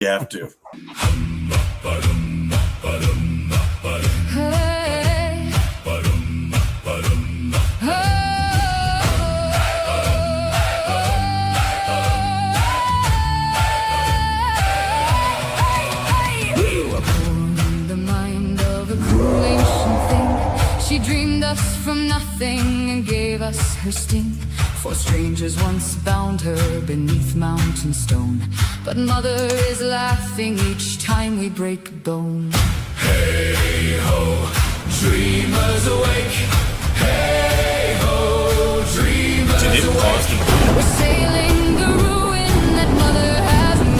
You have to. She dreamed us from nothing and gave us her sting. For strangers once bound her beneath mountain stone, but mother is laughing each time we break a bone. Hey ho, dreamers awake. Hey ho, dreamers awake. We're sailing the ruin that mother has made.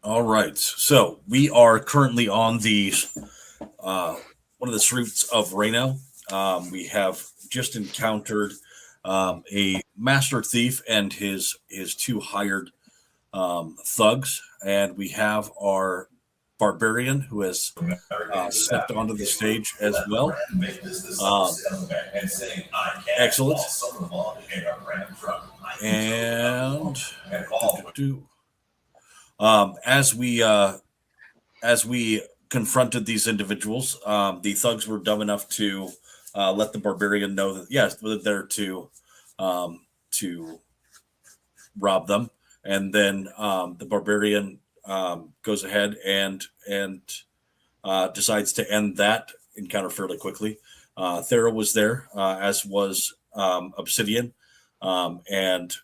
All right. So we are currently on the one of the streets of Reno. We have just encountered a master thief and his two hired thugs, and we have our barbarian who has stepped onto the stage as well. Um, Excellent. And as we confronted these individuals, the thugs were dumb enough to let the barbarian know that yes, they're there to rob them, and then the barbarian goes ahead and decides to end that encounter fairly quickly. Thera was there, as was Obsidian, and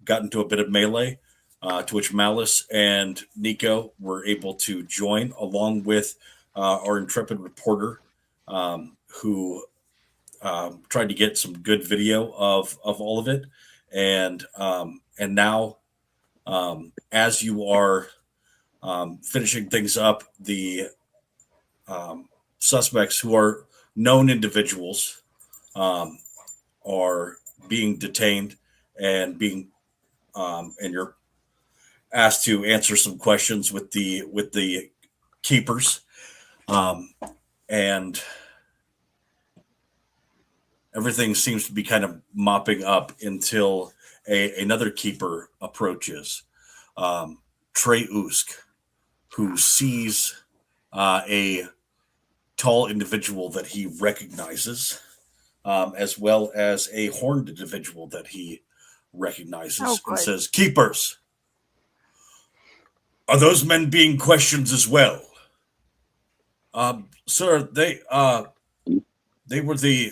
got into a bit of melee. To which Malice and Nico were able to join, along with our intrepid reporter, who tried to get some good video of all of it. And now, as you are finishing things up, the suspects, who are known individuals, are being detained and you're asked to answer some questions with the keepers, and everything seems to be kind of mopping up until another keeper approaches, Trey Usk, who sees a tall individual that he recognizes, as well as a horned individual that he recognizes, and says, "Keepers, are those men being questioned as well?" Sir, they were the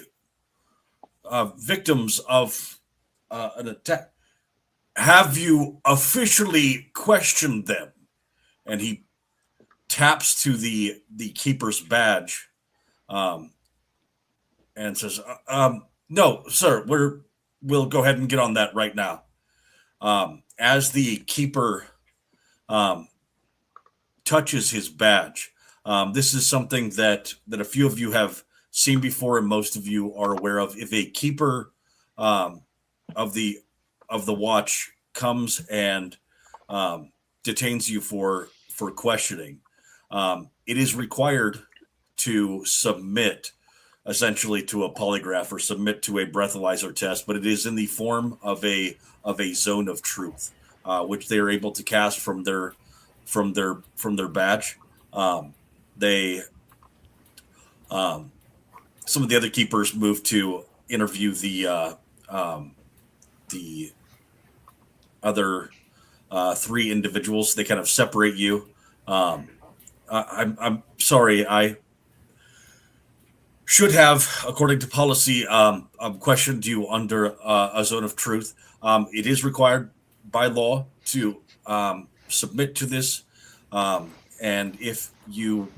victims of an attack. Have you officially questioned them? And he taps to the keeper's badge, and says, "No, sir. We'll go ahead and get on that right now." As the keeper touches his badge, this is something that a few of you have seen before, and most of you are aware of. If a keeper of the watch comes and detains you for questioning, it is required to submit essentially to a polygraph or submit to a breathalyzer test, but it is in the form of a zone of truth, which they are able to cast from their badge. They some of the other keepers move to interview the other three individuals. They kind of separate you. I'm sorry. I should have, according to policy, questioned you under a zone of truth. It is required by law to submit to this, and if you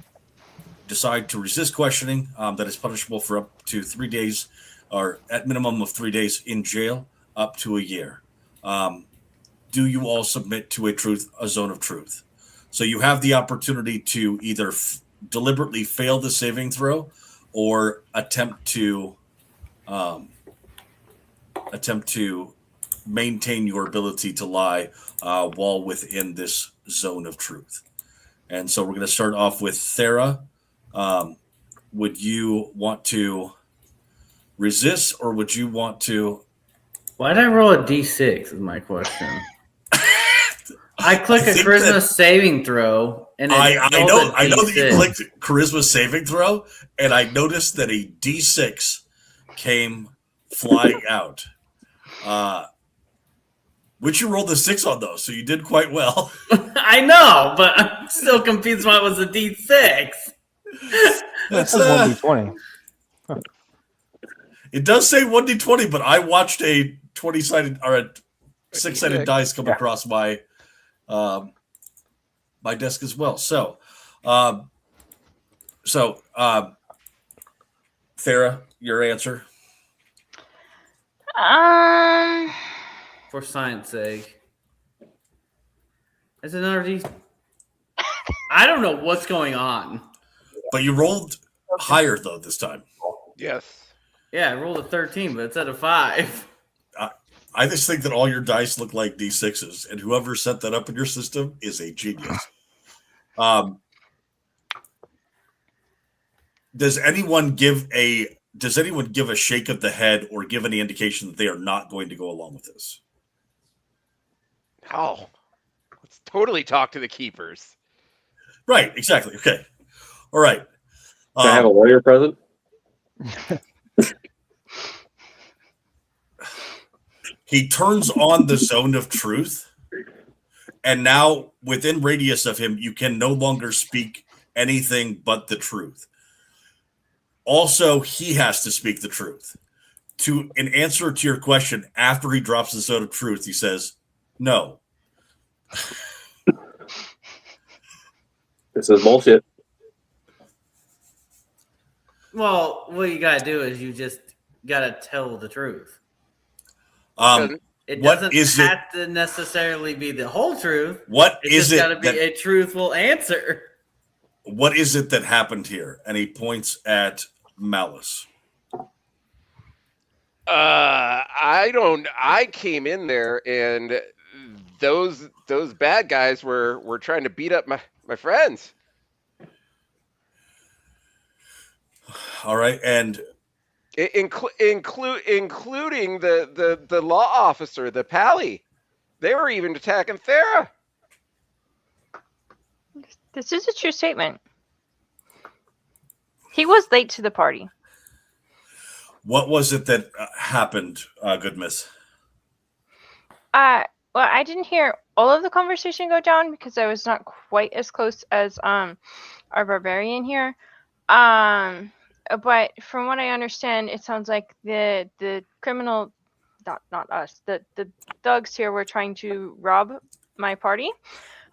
decide to resist questioning, that is punishable for up to 3 days, or at minimum of 3 days in jail, up to a year. Do you all submit to a zone of truth? So you have the opportunity to either deliberately fail the saving throw or attempt to maintain your ability to lie while within this zone of truth. And so we're going to start off with Thera. Would you want to resist, or would you want to? Why did I roll a D6 is my question. I click a think charisma that- saving throw, and I know that you D6. clicked charisma saving throw, and I noticed that a D6 came flying out. Which you rolled a 6 on, though, so you did quite well. I know, but I'm still confused why it was a D6. That's 1d20. It does say 1d20, but I watched a 20-sided or a 6-sided dice come across my my desk as well. So, Thera, your answer? For science sake. It's another D. I don't know what's going on. But you rolled higher, though, this time. Yes. Yeah, I rolled a 13, but it's at a 5. I just think that all your dice look like D6s, and whoever set that up in your system is a genius. Does anyone give a shake of the head or give any indication that they are not going to go along with this? Oh, let's totally talk to the keepers. Right, exactly. Okay. All right. Can I have a lawyer present? He turns on the zone of truth, and now within radius of him, you can no longer speak anything but the truth. Also, he has to speak the truth. In answer to your question, after he drops the zone of truth, he says, "No." This is bullshit. Well, what you gotta do is you just gotta tell the truth. It What doesn't is it- have to necessarily be the whole truth. What It's is just gotta it be that a truthful answer. what is it that happened here? And he points at Malice. I came in there and those bad guys were trying to beat up my friends. All right, and Including the law officer, the Pally. They were even attacking Thera. This is a true statement. He was late to the party. what was it that happened, good miss? Well, I didn't hear all of the conversation go down because I was not quite as close as our barbarian here. But from what I understand, it sounds like the criminal, not us, the thugs here were trying to rob my party.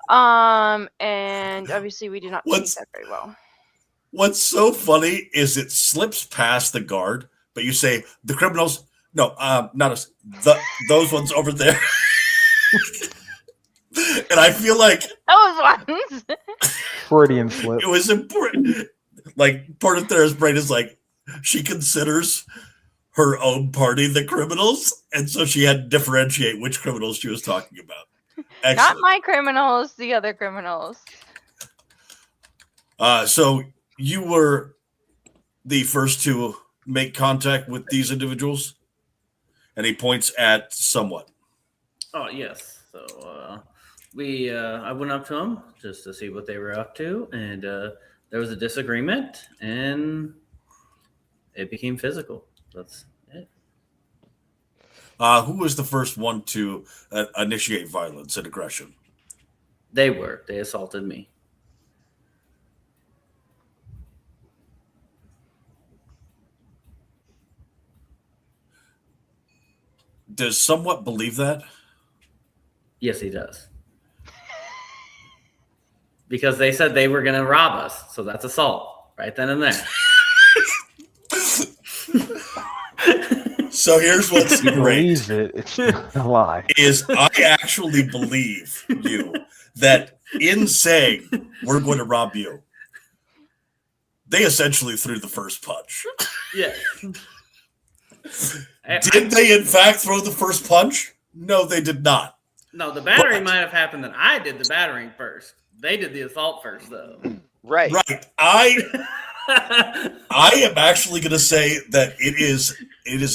And obviously we did not see that very well. What's so funny is it slips past the guard, but you say the criminals. No, not us. Those ones over there. And I feel like Those ones. Freudian slip. it was important. Like part of Thera's brain is like she considers her own party the criminals, and so she had to differentiate which criminals she was talking about. Not Excellent. my criminals, the other criminals. So you were the first to make contact with these individuals, and he points at somewhat. Oh yes. So I went up to them just to see what they were up to, and there was a disagreement, and it became physical. That's it. Who was the first one to initiate violence and aggression? They assaulted me. Does somewhat believe that? Yes, he does. Because they said they were going to rob us, so that's assault right then and there. So here's what's He great. believes it. It's not a lie. Is I actually believe you that in saying we're going to rob you, they essentially threw the first punch. Yeah. Did they in fact throw the first punch? No, they did not. No, the battering But- might have happened that I did the battering first. They did the assault first, though. Right. Right. I am actually going to say that it is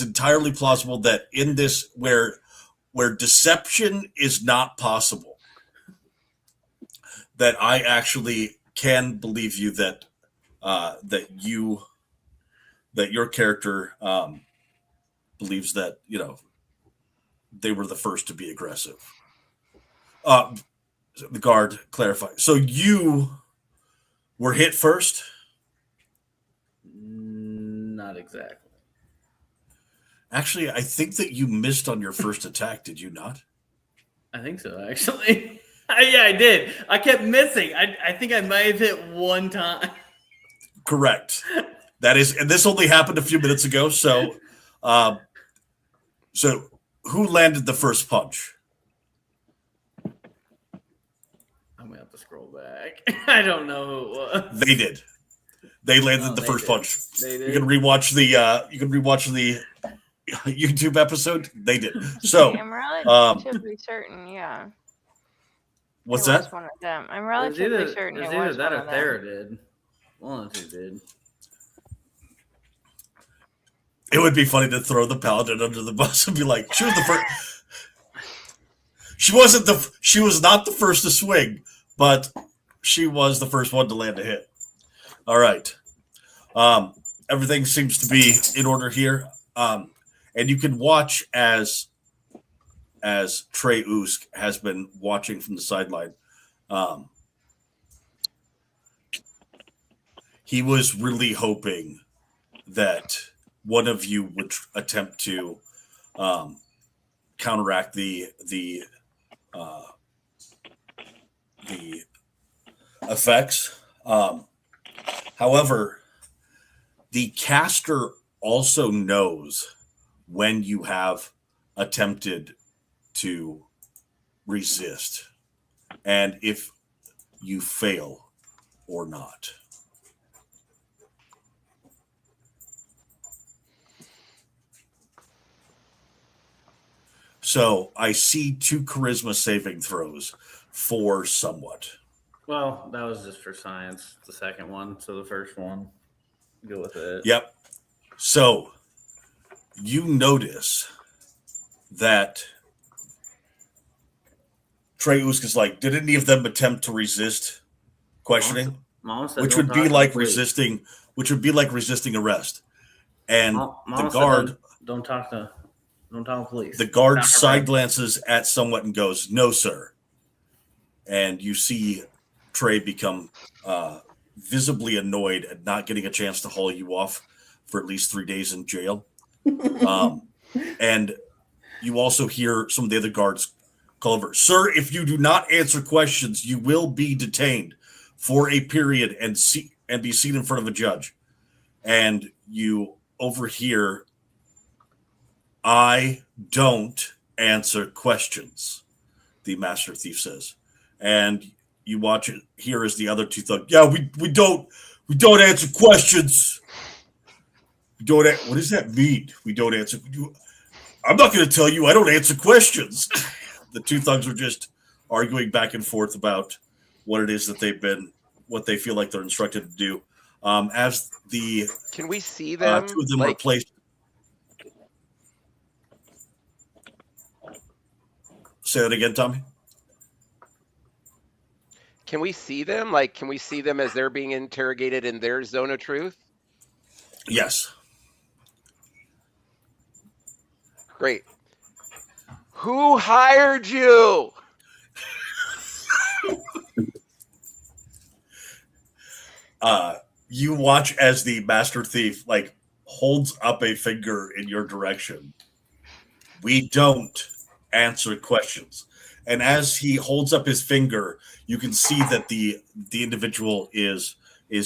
entirely plausible that in this where deception is not possible, that I actually can believe you that that your character believes that they were the first to be aggressive. The guard clarified. So you were hit first? Not exactly. Actually, I think that you missed on your first attack, did you not? I think so, actually. Yeah, I did. I kept missing. I think I might have hit one time. Correct. That is, and this only happened a few minutes ago. So, so who landed the first punch? I'm gonna have to scroll back. I don't know who it was. They did. They landed Oh, the they first did. punch. They You did. can rewatch the YouTube episode. They did. So, I'm relatively certain, yeah. what's It was that? one of them. I'm It was relatively either, certain it it was either was that one or of them. Thera did. One of the two did. It would be funny to throw the paladin under the bus and be like, she was the first. She was not the first to swing, but she was the first one to land a hit. All right. Everything seems to be in order here. And you can watch as Trey Usk has been watching from the sideline. He was really hoping that one of you would attempt to counteract the effects. However, the caster also knows when you have attempted to resist and if you fail or not. So I see 2 charisma saving throws for somewhat. Well, that was just for science, the second one. So the first one, go with it. Yep. So you notice that Trey Usk is like, did any of them attempt to resist questioning? Mom said, Which "Don't would be talk to like the police." resisting arrest. And Mom the said, guard don't talk to police. the guard Not her side friend. glances at somewhat and goes, "No, sir." And you see Trey become visibly annoyed at not getting a chance to haul you off for at least 3 days in jail. And you also hear some of the other guards call over, "Sir, if you do not answer questions, you will be detained for a period and be seen in front of a judge." And you overhear, "I don't answer questions," the master thief says. And you watch it here as the other 2 thugs, "Yeah, we don't answer questions. We don't what does that mean? We don't answer. I'm not going to tell you I don't answer questions." The 2 thugs are just arguing back and forth about what it is that what they feel like they're instructed to do. As the Can we see them? 2 of them like, are placed. Say that again, Tommy. can we see them? Like, can we see them as they're being interrogated in their zone of truth? Yes. Great. Who hired you? You watch as the master thief holds up a finger in your direction. "We don't answer questions." And as he holds up his finger, you can see that the individual is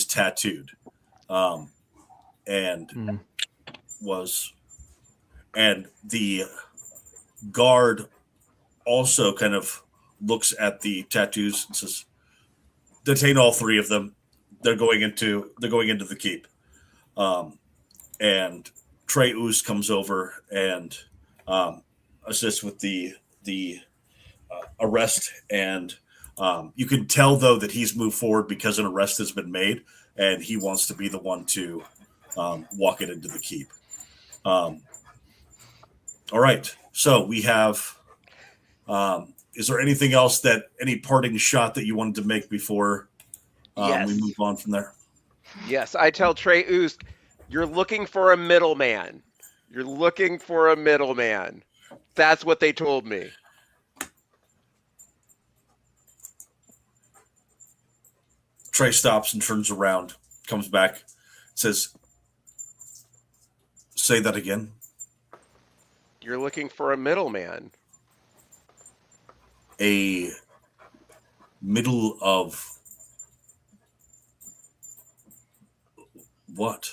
tattooed, and the guard also kind of looks at the tattoos and says, detain all three of them. They're going into the keep, and Trey Oost comes over and assists with the arrest, and you can tell though that he's moved forward because an arrest has been made, and he wants to be the one to walk it into the keep. All right, so we have. Is there anything else any parting shot that you wanted to make before Yes. we move on from there? Yes, I tell Trey Oost, you're looking for a middleman. You're looking for a middleman. That's what they told me. Trey stops and turns around, comes back, says, "Say that again." You're looking for a middleman. A middle of what?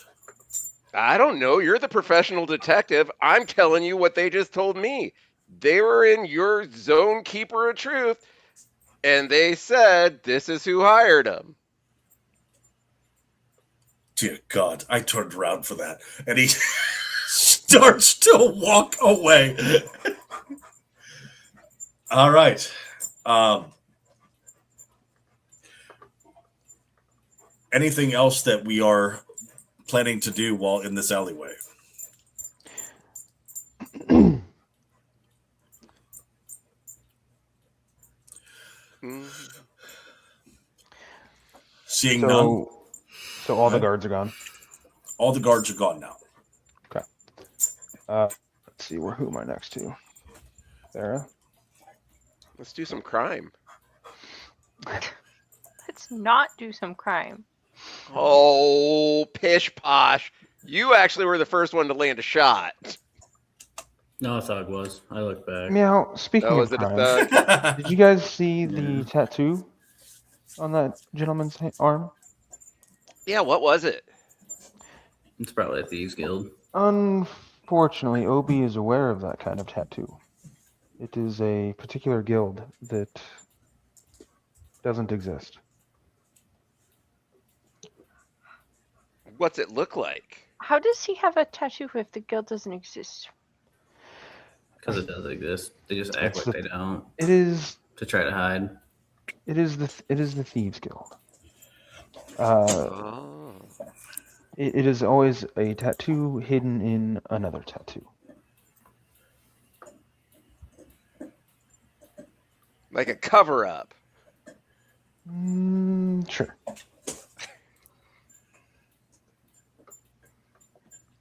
I don't know. You're the professional detective. I'm telling you what they just told me. They were in your zone keeper of truth, and they said this is who hired them. Dear God, I turned around for that. And he starts to walk away. All right. Anything else that we are planning to do while in this alleyway? Seeing none. So all the guards are gone. All the guards are gone now. Okay. Let's see. Who am I next to? Sarah? Let's do some crime. Let's not do some crime. Oh, pish posh. You actually were the first one to land a shot. No, Thug was. I look back. Meow. Speaking Oh, of was it a crime, thug? did you guys see the tattoo on that gentleman's arm? Yeah, what was it? It's probably a Thieves Guild. Unfortunately, Obi is aware of that kind of tattoo. It is a particular guild that doesn't exist. What's it look like? How does he have a tattoo if the guild doesn't exist? Because it does exist. They just act It's like they don't It is. to try to hide. It is the Thieves Guild. Oh. It is always a tattoo hidden in another tattoo. Like a cover up. Sure.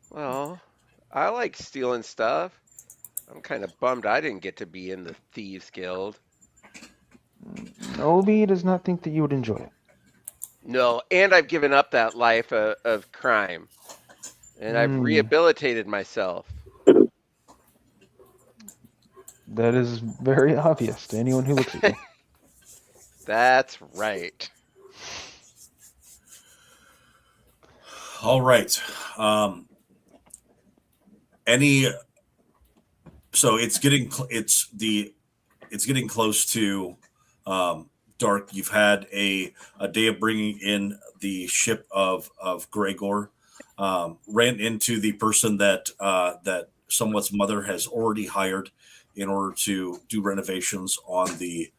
Well, I like stealing stuff. I'm kind of bummed I didn't get to be in the Thieves Guild. Obi does not think that you would enjoy it. No, and I've given up that life of crime. And I've rehabilitated myself. That is very obvious to anyone who looks at you. That's right. All right. So it's getting close to dark. You've had a day of bringing in the ship of Gregor. Ran into the person that Somewhat's mother has already hired in order to do renovations on the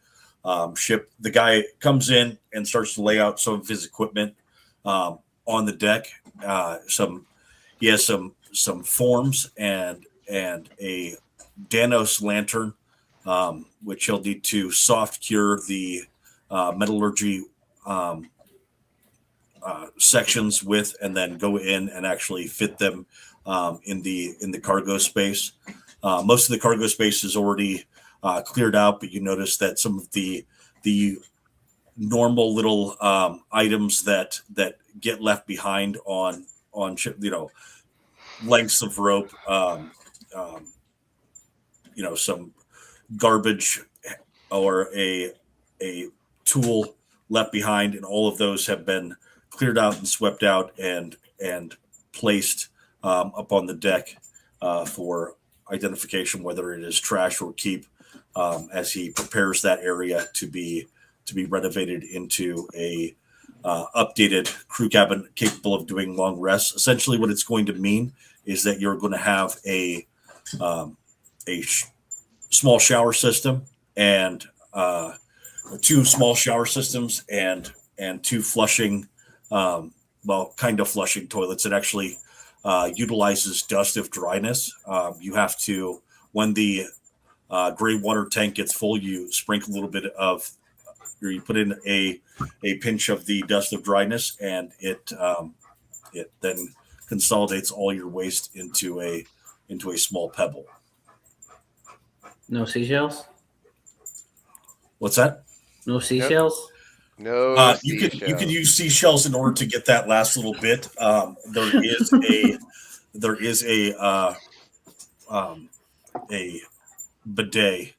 ship. The guy comes in and starts to lay out some of his equipment on the deck. He has some forms and a Danos lantern, which he'll need to soft cure the metallurgy sections with, and then go in and actually fit them in the cargo space. Most of the cargo space is already cleared out, but you notice that some of the normal little items that get left behind on lengths of rope, some garbage or a tool left behind, and all of those have been cleared out and swept out and placed up on the deck for identification, whether it is trash or keep, as he prepares that area to be renovated into a updated crew cabin capable of doing long rests. Essentially, what it's going to mean is that you're going to have a small shower system and two small shower systems and two flushing, kind of flushing toilets. It actually utilizes dust of dryness. You have to, when the gray water tank gets full, you sprinkle a little bit of, or you put in a pinch of the dust of dryness, and it then consolidates all your waste into a small pebble. No seashells? What's that? No seashells? No, you can use seashells in order to get that last little bit. There is a bidet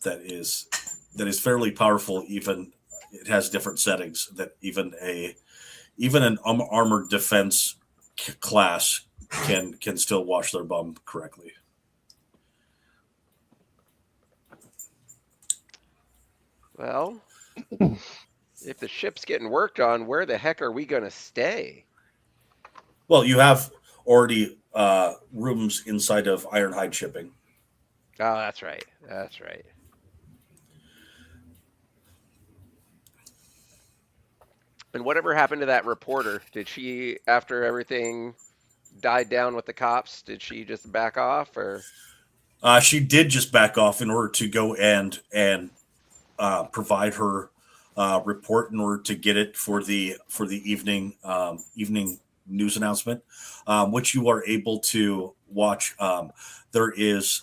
that is fairly powerful. Even it has different settings that even an armored defense class can still wash their bum correctly. Well, if the ship's getting worked on, where the heck are we going to stay? Well, you have already rooms inside of Ironhide shipping. Oh, that's right. That's right. And whatever happened to that reporter? Did she, after everything died down with the cops, did she just back off, or? She did just back off in order to go and provide her report in order to get it for the evening news announcement, which you are able to watch. There is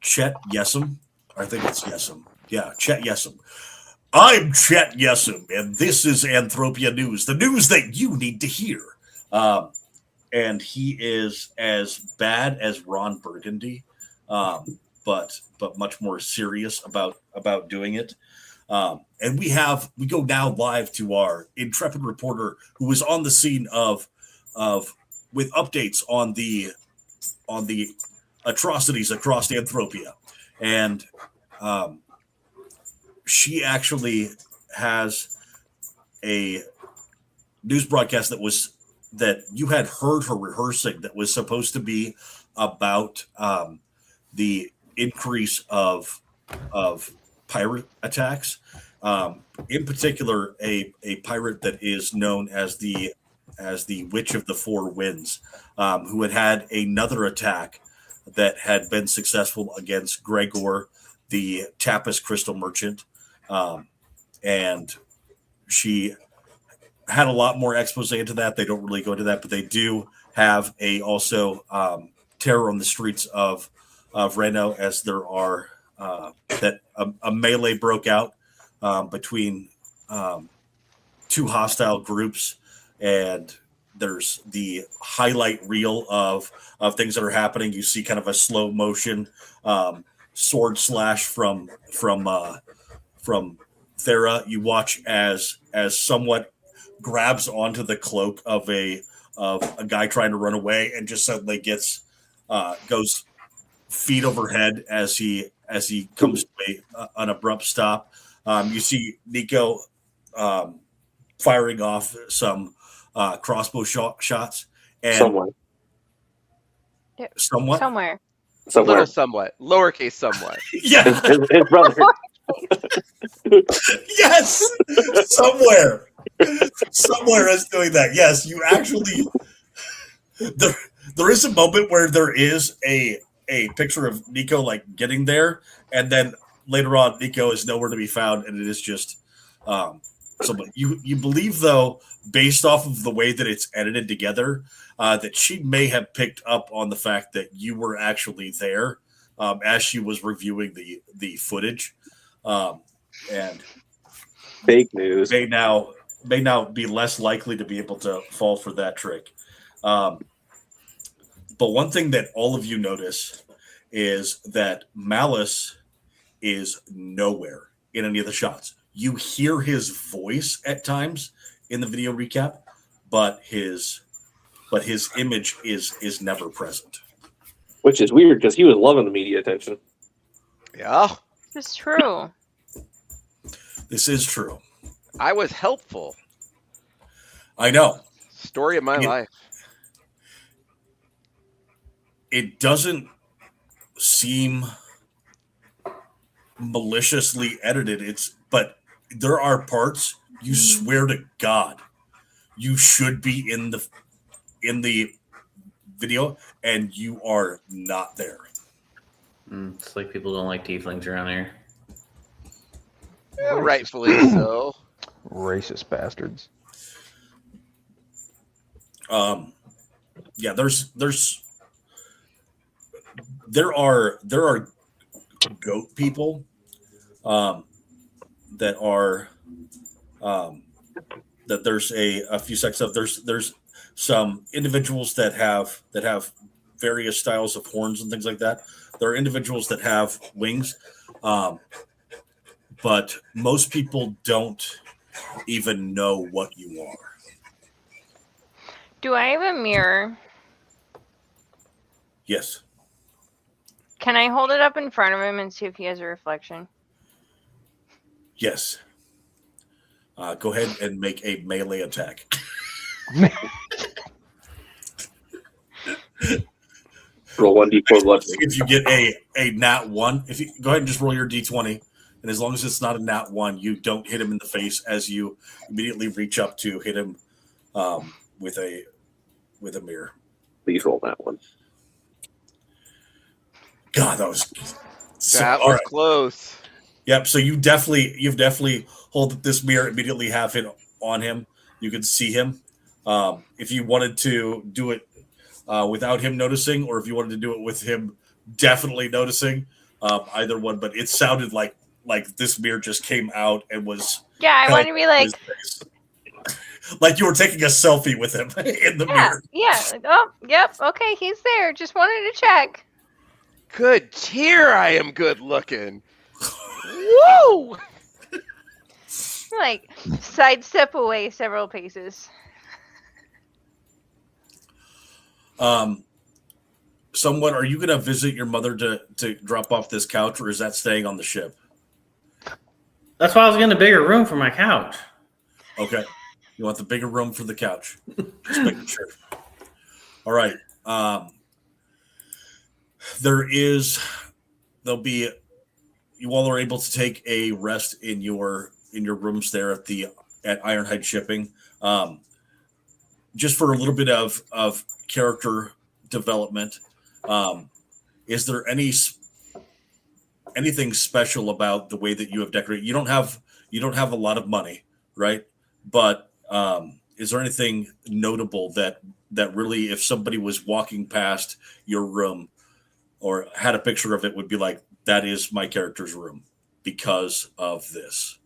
Chet Yesem. I think it's Yesem. Yeah, Chet Yesem. I'm Chet Yesem, and this is Anthropia News, the news that you need to hear. And he is as bad as Ron Burgundy, but much more serious about doing it. And we go now live to our intrepid reporter who was on the scene of with updates on the atrocities across Anthropia. And she actually has a news broadcast that you had heard her rehearsing that was supposed to be about the increase of pirate attacks. In particular, a pirate that is known as the Witch of the Four Winds, who had another attack that had been successful against Gregor, the Tapas crystal merchant. And she had a lot more expose into that. They don't really go into that, but they do have also terror on the streets of Reno, as there are that a melee broke out between two hostile groups, and there's the highlight reel of things that are happening. You see kind of a slow motion sword slash from Thera. You watch as somewhat grabs onto the cloak of a guy trying to run away, and just suddenly goes feet overhead as he comes to an abrupt stop. You see Nico firing off some crossbow shots, and Somewhere. Little somewhat. Lowercase somewhat. Yeah. His brother. Yes, somewhere is doing that. Yes, you actually. There is a moment where there is a picture of Nico like getting there, and then later on, Nico is nowhere to be found, and it is just somebody. You believe, though, based off of the way that it's edited together, that she may have picked up on the fact that you were actually there as she was reviewing the footage. And Fake news. may now be less likely to be able to fall for that trick. But one thing that all of you notice is that Malice is nowhere in any of the shots. You hear his voice at times in the video recap, but his image is never present. Which is weird because he was loving the media attention. Yeah. It's true. This is true. I was helpful. I know. Story of my Yeah. life. It doesn't seem maliciously edited. But there are parts you swear to God you should be in the video and you are not there. It's like people don't like tieflings around here. Rightfully so. Racist bastards. Yeah, there are goat people that are that there's a few sects of. There's some individuals that have various styles of horns and things like that. There are individuals that have wings, but most people don't even know what you are. Do I have a mirror? Yes. Can I hold it up in front of him and see if he has a reflection? Yes. Go ahead and make a melee attack. Roll 1d4 blood. If you get a nat 1, if you go ahead and just roll your d20, and as long as it's not a nat 1, you don't hit him in the face as you immediately reach up to hit him with a mirror. Please roll that one. God, that was That all was right. close. Yep. So you've definitely hold this mirror, immediately have it on him. You can see him. If you wanted to do it without him noticing, or if you wanted to do it with him definitely noticing, either one. But it sounded like this mirror just came out and was Yeah, I want to be like, his face. Like you were taking a selfie with him in the yeah, mirror. yeah. Like, oh, yep, okay, he's there. Just wanted to check. Good tier, I am good looking. Woo! Like, sidestep away several paces. Somewhat, are you going to visit your mother to drop off this couch, or is that staying on the ship? That's why I was getting a bigger room for my couch. Okay. You want the bigger room for the couch. Just making sure. All right. There'll be, you all are able to take a rest in your rooms there at Ironhide Shipping. Just for a little bit of character development. Is there anything special about the way that you have decorated? You don't have a lot of money, right? But is there anything notable that really, if somebody was walking past your room or had a picture of it, would be like, that is my character's room because of this?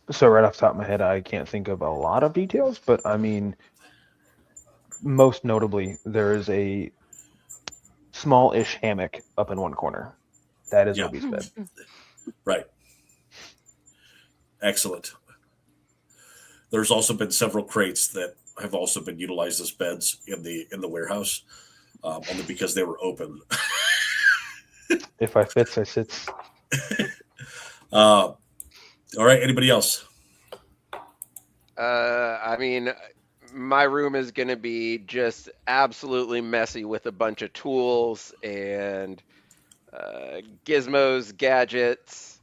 So right off the top of my head, I can't think of a lot of details, but I mean, most notably, there is a small-ish hammock up in one corner. That is Yeah. Obi's bed. Right. Excellent. There's also been several crates that have also been utilized as beds in the warehouse, only because they were open. If I fits, I sits. All right. Anybody else? I mean, my room is going to be just absolutely messy with a bunch of tools and gizmos, gadgets.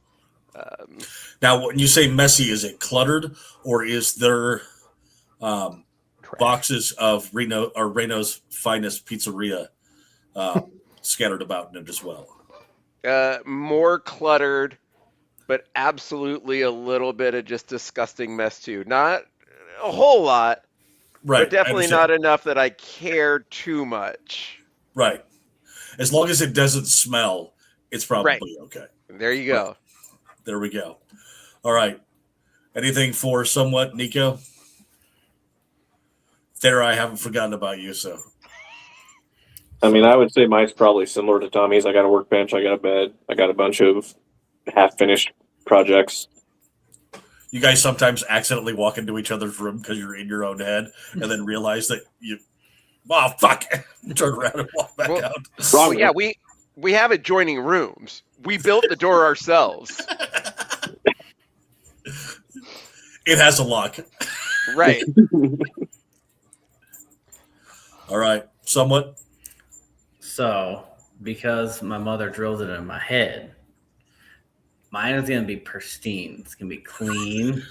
Now, when you say messy, is it cluttered, or is there boxes of Reno's finest pizzeria scattered about in it as well? More cluttered, but absolutely a little bit of just disgusting mess too. Not a whole lot, Right. but definitely I not understand. enough that I care too much. Right. As long as it doesn't smell, it's probably Right. okay. There you go. There we go. All right. Anything for somewhat, Nico? There, I haven't forgotten about you, so. I mean, I would say mine's probably similar to Tommy's. I got a workbench, I got a bed, I got a bunch of half-finished projects. You guys sometimes accidentally walk into each other's room because you're in your own head and then realize that oh, fuck. Turn around and walk back Well, out. Wrong. Well, yeah, we have adjoining rooms. We built the door ourselves. It has a lock. Right. All right. Somewhat. So, because my mother drilled it in my head, mine is going to be pristine. It's going to be clean.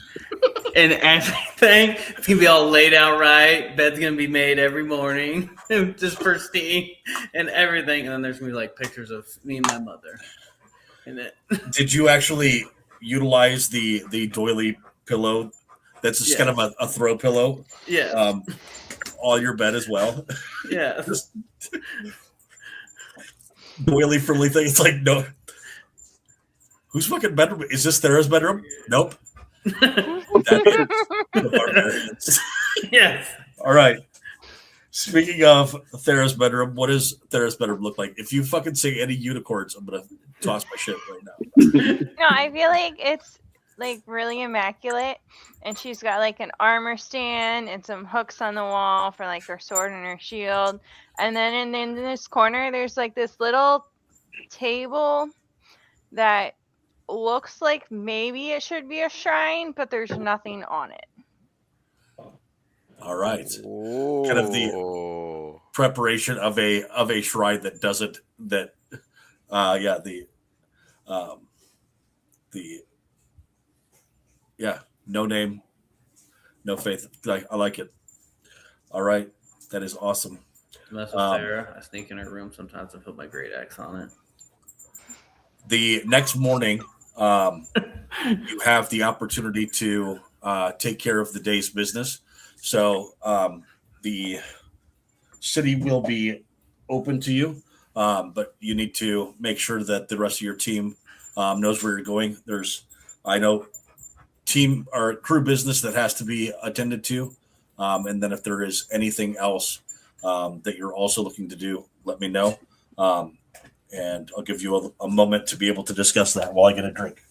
And everything, it's going to be all laid out right. Bed's going to be made every morning. Just pristine and everything. And then there's going to be like pictures of me and my mother in it. Did you actually utilize the doily pillow? That's just kind of a throw pillow. Yeah. On your bed as well. Yeah. Doily friendly thing. It's like, no. Whose fucking bedroom? Is this Thera's bedroom? Nope. That is the barbarians. Yes. All right. Speaking of Thera's bedroom, what does Thera's bedroom look like? If you fucking say any unicorns, I'm gonna toss my shit right now. No, I feel like it's like really immaculate, and she's got like an armor stand and some hooks on the wall for like her sword and her shield. And then in this corner, there's like this little table that looks like maybe it should be a shrine, but there's nothing on it. All right. Ooh. Kind of the preparation of a shrine that doesn't no name, no faith. I like it. All right, that is awesome. Mess with Sarah. I sneak in her room sometimes and put my great axe on it. The next morning, you have the opportunity to take care of the day's business. So the city will be open to you, but you need to make sure that the rest of your team knows where you're going. I know team or crew business that has to be attended to, and then if there is anything else that you're also looking to do, let me know, and I'll give you a moment to be able to discuss that while I get a drink.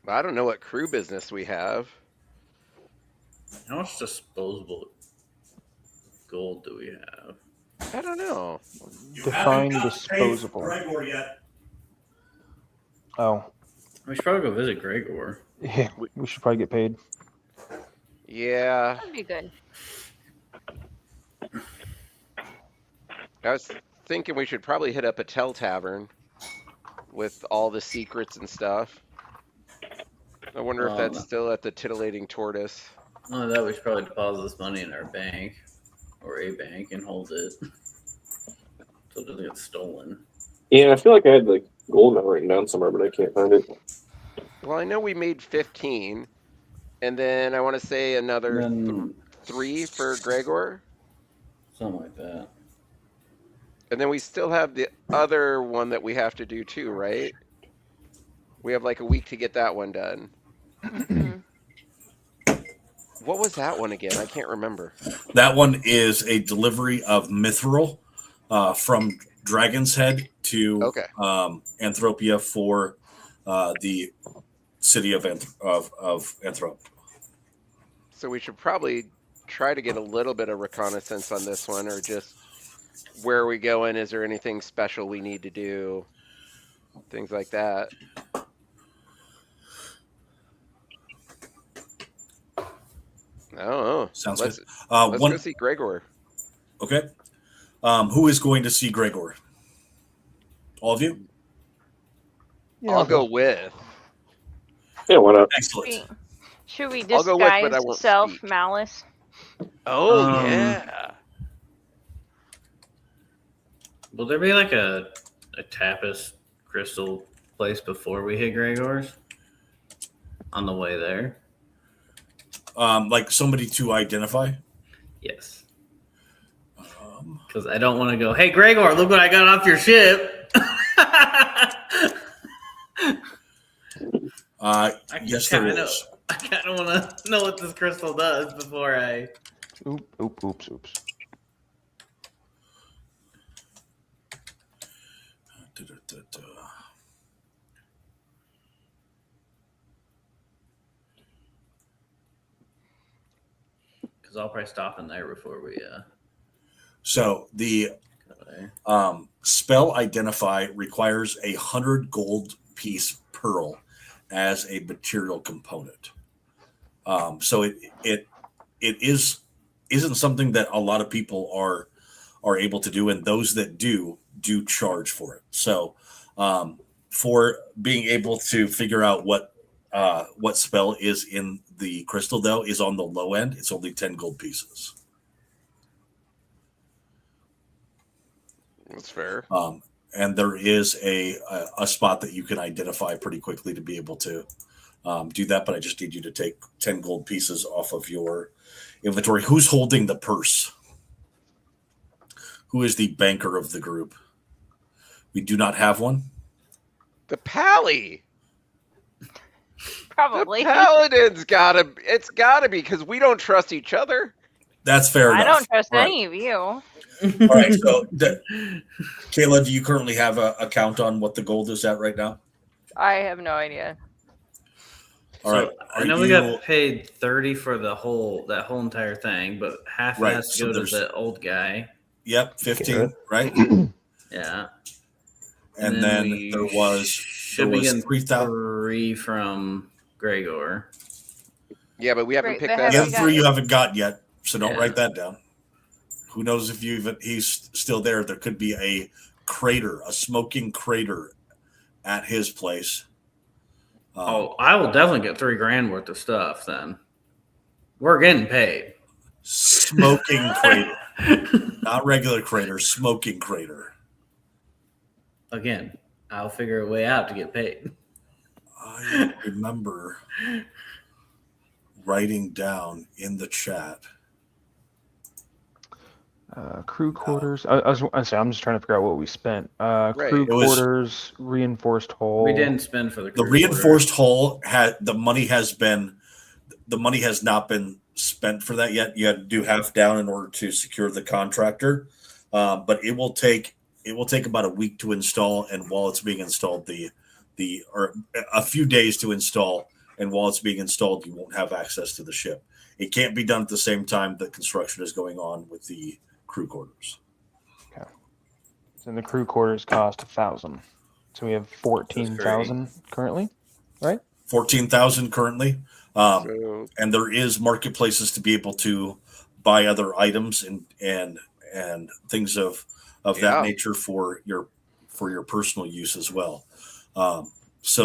I don't know what crew business we have. How much disposable gold do we have? I don't know. Define disposable. Gregor yet? Oh, We should probably go visit Gregor. yeah. We should probably get paid. Yeah. That'd be good. I was thinking we should probably hit up a Tell Tavern with all the secrets and stuff. I wonder if that's still at the Titillating Tortoise. Oh, that we should probably deposit this money in our bank or a bank and hold it so it doesn't get stolen. Yeah, I feel like I had the gold amount written down somewhere, but I can't find it. Well, I know we made 15, and then I want to say another Then 3 for Gregor. something like that. And then we still have the other one that we have to do too, right? We have like a week to get that one done. What was that one again? I can't remember. That one is a delivery of mithril from Dragon's Head to Anthropia for the city of Anthrop. So we should probably try to get a little bit of reconnaissance on this one, or just where are we going? Is there anything special we need to do? Things like that. I don't know. Sounds Let's good. go see Gregor. Okay. Who is going to see Gregor? All of you? Yeah, I'll go with. Yeah, why not? Excellent. Should we I'll go with, but I disguise won't self speak. malice? Oh, Um, yeah. Will there be like a Tapis crystal place before we hit Gregor's? On the way there? Like somebody to identify? Yes. Because I don't want to go, hey, Gregor, look what I got off your ship. Yes, there kinda is. I kind of want to know what this crystal does before I... Oops. Because I'll probably stop in there before we So the spell identify requires 100 gold piece pearl as a material component. So it isn't something that a lot of people are able to do, and those that do charge for it. So for being able to figure out what spell is in the crystal, though, is on the low end. It's only 10 gold pieces. That's fair. And there is a spot that you can identify pretty quickly to be able to do that, but I just need you to take 10 gold pieces off of your inventory. Who's holding the purse? Who is the banker of the group? We do not have one. The Pally. Probably. The Paladin's it's gotta be because we don't trust each other. That's fair I enough. don't trust All right. any of you. All right. So, Kayla, do you currently have a count on what the gold is at right now? I have no idea. All right. I know we got paid 30 for that whole entire thing, but half Right, has to so go to there's- the old guy. Yep, 15, Okay. right? Yeah. And then we there was should be getting 3,000. 3 from Gregor. Yeah, but we haven't Right, picked they that The up. haven't other 3 you got it. haven't got yet, so don't Yeah. write that down. Who knows if he's still there? There could be a crater, a smoking crater, at his place. Oh, I will definitely get $3,000 worth of stuff then. We're getting paid. Smoking crater, not regular crater, smoking crater. Again, I'll figure a way out to get paid. I remember writing down in the chat. Crew quarters. I'm just trying to figure out what we spent. Crew It was- quarters, reinforced hull. We didn't spend for the The crew reinforced hull had the money has not been spent for that yet. You had to do half down in order to secure the contractor, but it will take about a week to install. And while it's being installed, or a few days to install, and while it's being installed, you won't have access to the ship. It can't be done at the same time that construction is going on with the crew quarters. And the crew quarters cost 1,000. So we have 14,000 currently, right? 14,000 currently. So, And there is marketplaces to be able to buy other items and things of Yeah. that nature for your personal use as well. We'll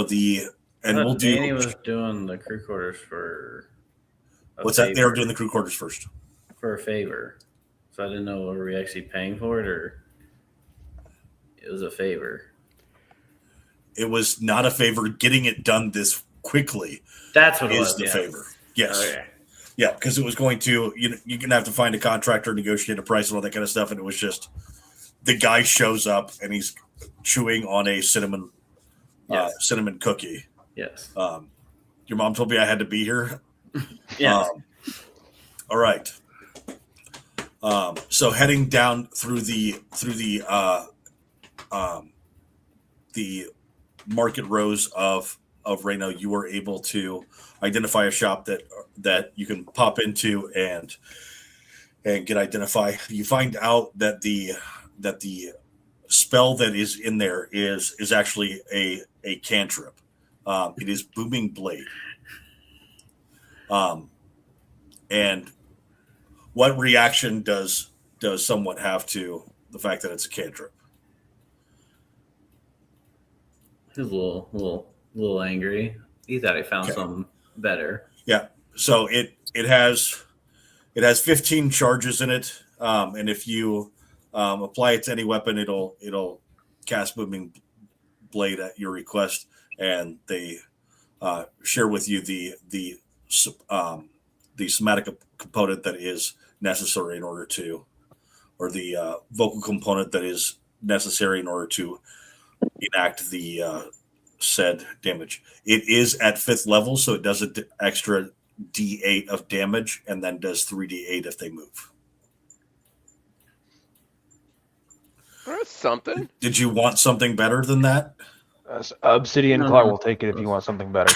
do. Danny was doing the crew quarters for What's that? They were doing the crew quarters first. for a favor. So I didn't know, were we actually paying for it or it was a favor? It was not a favor. Getting it done this quickly That's what it is was. the Yeah. favor. Yes. Okay. Yeah, because it was going to you're gonna have to find a contractor, negotiate a price, and all that kind of stuff. And it was just the guy shows up and he's chewing on a cinnamon cookie. Yes. Your mom told me I had to be here. Yeah. All right. So heading down through the market rows of Reno, you were able to identify a shop that you can pop into and get identify. You find out that the spell that is in there is actually a cantrip. It is Booming Blade. And what reaction does someone have to the fact that it's a cantrip? He was a little angry. He thought he found Okay. something better. Yeah. So it has 15 charges in it, and if you apply it to any weapon, it'll cast Booming Blade at your request, and they share with you the somatic component that is necessary in order to, or the vocal component that is necessary in order to enact the said damage. It is at 5th level, so it does an extra D8 of damage and then does 3D8 if they move. that's something. Did you want something better than that? Obsidian No, Claw no. will take it if you want something better.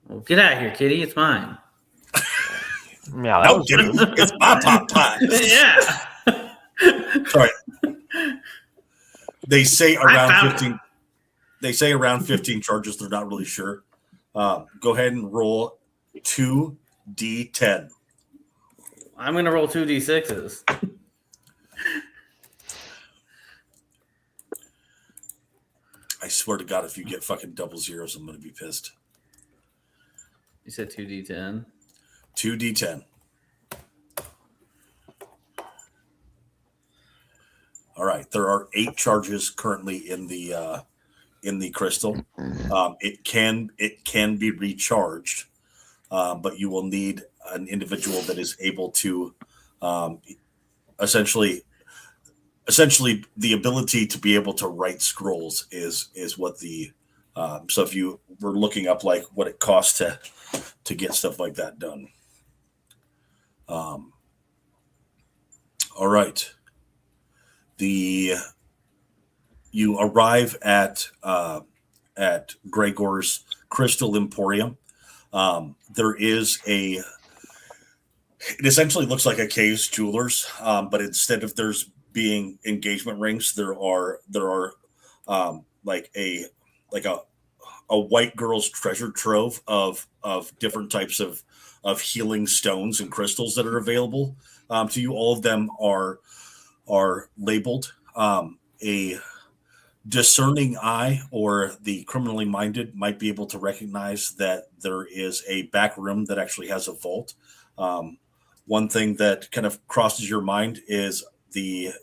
Well, get out of here, kitty. It's mine. Yeah, that No, was Timmy, good. it's my pop time. Yeah. Sorry. They say I around found 15. They say around 15 charges. They're not really sure. Go ahead and roll 2d10. I'm gonna roll 2d6s. I swear to God, if you get fucking double zeros, I'm going to be pissed. You said 2d10. 2d10. All right. There are 8 charges currently in the crystal. It can be recharged, but you will need an individual that is able to essentially the ability to be able to write scrolls is what the so if you were looking up like what it costs to get stuff like that done. All right. You arrive at Gregor's Crystal Emporium. There is it essentially looks like a Kay's Jewelers, but instead of there's being engagement rings, there are like a white girl's treasure trove of different types of healing stones and crystals that are available to you. All of them are labeled. A discerning eye or the criminally minded might be able to recognize that there is a back room that actually has a vault. One thing that kind of crosses your mind is the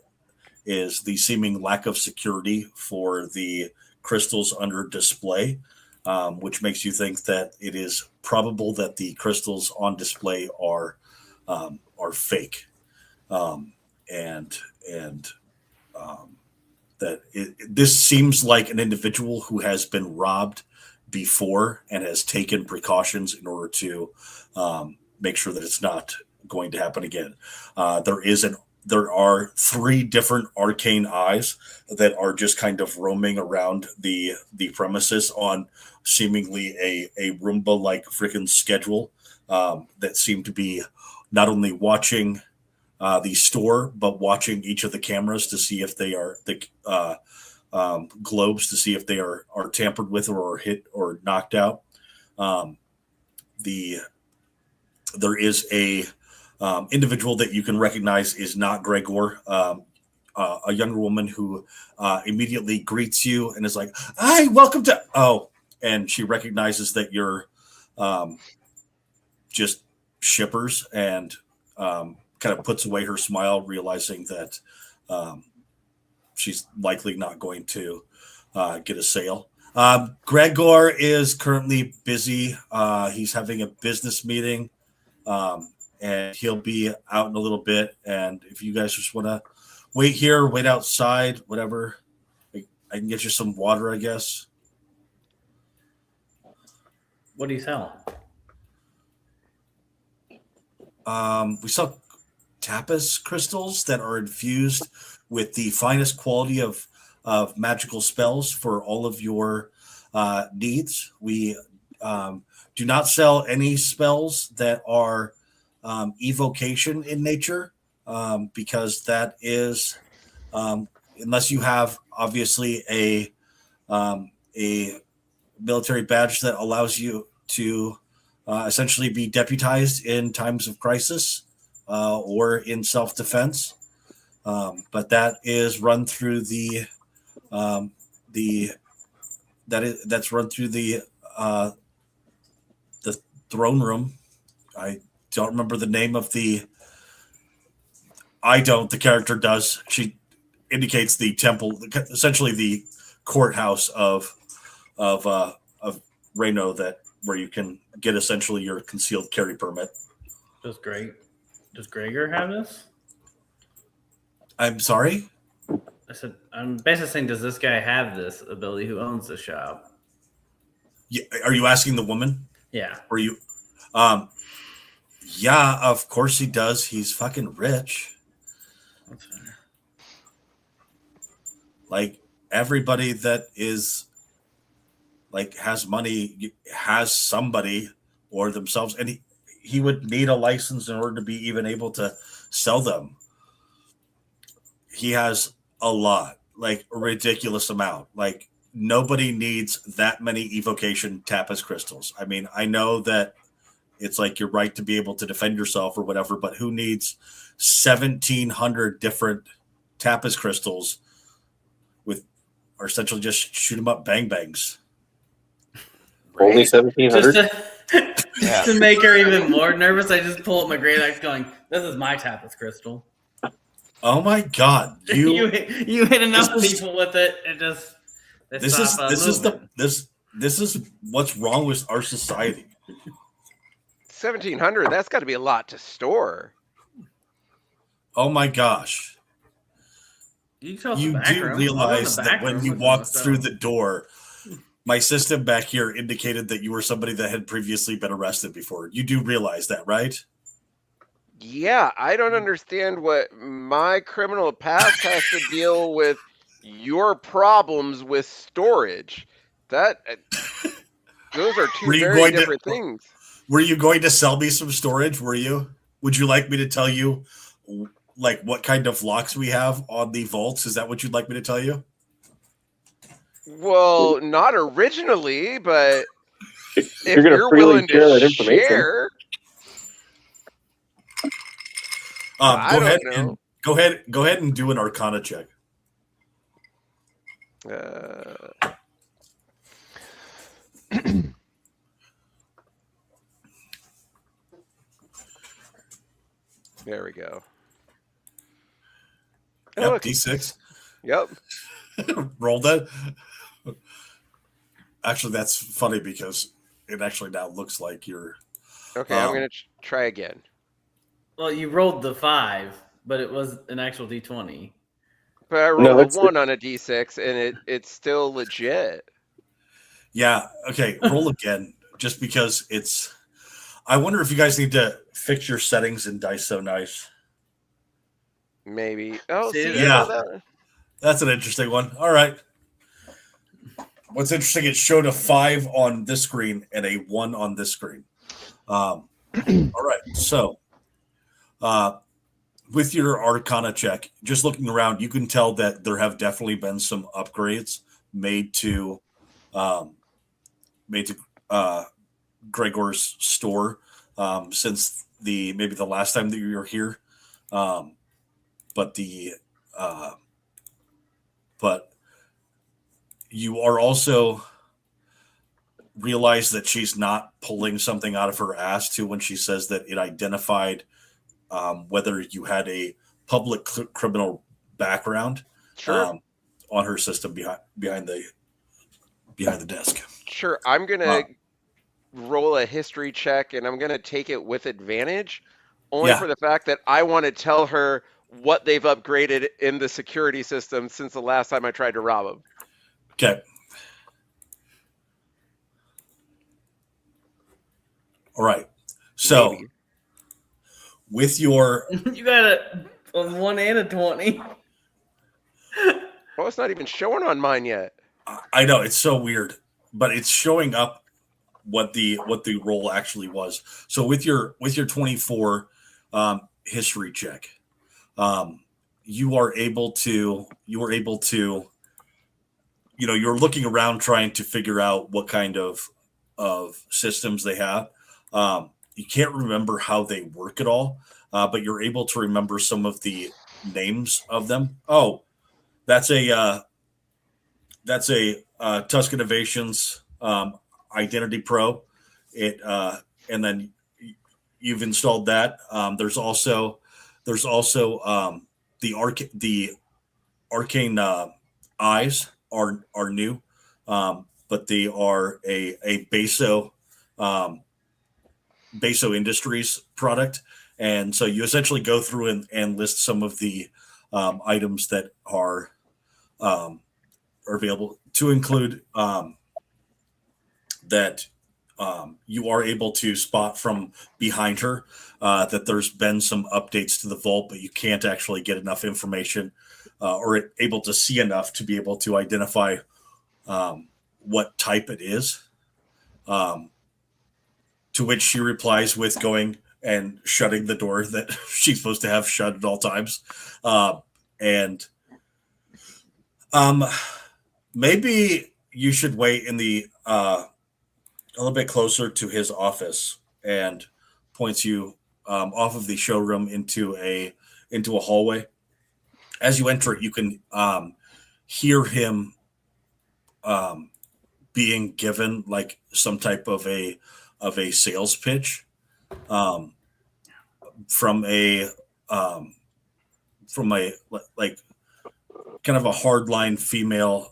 seeming lack of security for the crystals under display, which makes you think that it is probable that the crystals on display are fake, and that this seems like an individual who has been robbed before and has taken precautions in order to make sure that it's not going to happen again. There are 3 different arcane eyes that are just kind of roaming around the premises on seemingly a Roomba-like freaking schedule that seem to be not only watching the store, but watching each of the cameras to see if they are the globes to see if they are tampered with or hit or knocked out. There is a individual that you can recognize is not Gregor, a younger woman who immediately greets you and is like, "Hi, welcome to." Oh, and she recognizes that you're just shippers and kind of puts away her smile, realizing that she's likely not going to get a sale. Gregor is currently busy. He's having a business meeting. And he'll be out in a little bit. And if you guys just want to wait here, wait outside, whatever, I can get you some water, I guess. What do you sell? We sell tapas crystals that are infused with the finest quality of magical spells for all of your needs. We do not sell any spells that are evocation in nature, because that is unless you have obviously a military badge that allows you to essentially be deputized in times of crisis or in self-defense, but that is run through that's run through the throne room. I don't remember the name of the character does. She indicates the temple, essentially the courthouse of Reno, that where you can get essentially your concealed carry permit. Does Gregor have this? I'm sorry? I said, I'm basically saying, does this guy have this ability who owns the shop? Yeah, are you asking the woman? Yeah. Or you yeah, of course he does. He's fucking rich. That's fair. Like everybody that is like has money has somebody or themselves, and he would need a license in order to be even able to sell them. He has a lot, like a ridiculous amount. Like nobody needs that many evocation Tapas crystals. I mean, I know that it's like your right to be able to defend yourself or whatever, but who needs 1,700 different Tapas crystals with, or essentially just shoot them up bang bangs? Only 1,700. Just to make her even more nervous, I just pull up my great axe, going, "This is my Tapas crystal." Oh my God! You hit enough people with it, it just This is what's wrong with our society. 1,700. That's got to be a lot to store. Oh my gosh! You do realize that when you walked through the door, my system back here indicated that you were somebody that had previously been arrested before. You do realize that, right? Yeah, I don't understand what my criminal past has to deal with your problems with storage. Those are two very different things. Were you going to sell me some storage? Were you? Would you like me to tell you, like, what kind of locks we have on the vaults? Is that what you'd like me to tell you? Well, not originally, but if you're going to freely willing share that to information, share, go ahead and do an Arcana check. There we go. Yep, Look. D6. Yep. Roll that. Actually, that's funny because it actually now looks like you're. Okay, I'm going to try again. Well, you rolled the 5, but it was an actual D20. But I rolled a 1 on a D6, and it's still legit. Yeah. Okay. Roll again, just because it's. I wonder if you guys need to fix your settings in Dice So Nice. Maybe. Oh, See, yeah. That's an interesting one. All right. What's interesting, it showed a 5 on this screen and a 1 on this screen. All right. So, with your Arcana check, just looking around, you can tell that there have definitely been some upgrades made to Gregor's store since maybe the last time that you were here. But you are also realize that she's not pulling something out of her ass too when she says that it identified whether you had a public criminal background on her system behind the desk. Sure, I'm gonna roll a history check, and I'm gonna take it with advantage, only for the fact that I want to tell her what they've upgraded in the security system since the last time I tried to rob them. Okay. All right. So, Maybe. with your You got a 1 and a 20. Oh, it's not even showing on mine yet. I know it's so weird, but it's showing up what the roll actually was. So with your 24 history check, you were able to you're looking around trying to figure out what kind of systems they have. You can't remember how they work at all, but you're able to remember some of the names of them. Oh, that's a Tuscan Innovations Identity Pro. And then you've installed that. There's also the Arcane eyes are new, but they are a Beso Industries product. And so you essentially go through and list some of the items that are available, to include that you are able to spot from behind her that there's been some updates to the vault, but you can't actually get enough information or able to see enough to be able to identify what type it is. To which she replies with going and shutting the door that she's supposed to have shut at all times. And maybe you should wait in the a little bit closer to his office, and points you off of the showroom into a hallway. As you enter it, you can hear him being given like some type of a sales pitch from a like kind of a hardline female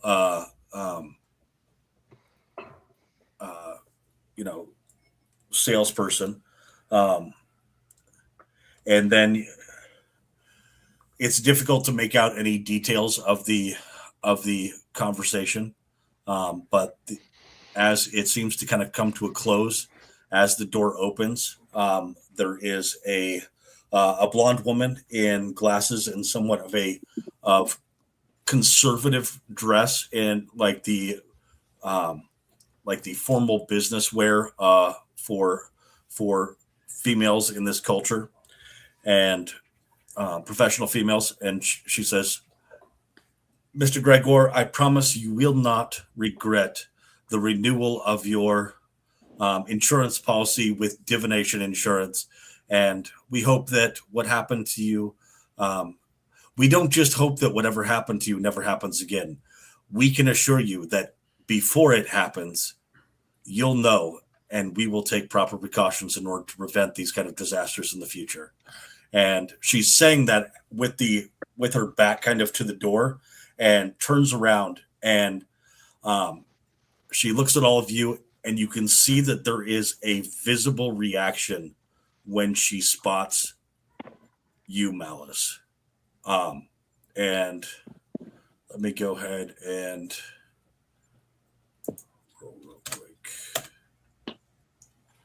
salesperson, and then it's difficult to make out any details of the conversation, but as it seems to kind of come to a close, as the door opens, there is a blonde woman in glasses and somewhat of conservative dress in like the formal business wear for females in this culture, and professional females. And she says, "Mr. Gregor, I promise you will not regret the renewal of your insurance policy with Divination Insurance. And we hope that what happened to you, we don't just hope that whatever happened to you never happens again. We can assure you that before it happens, you'll know, and we will take proper precautions in order to prevent these kind of disasters in the future." And she's saying that with her back kind of to the door, and turns around, and she looks at all of you, and you can see that there is a visible reaction when she spots you, Malice. And let me go ahead and roll real quick.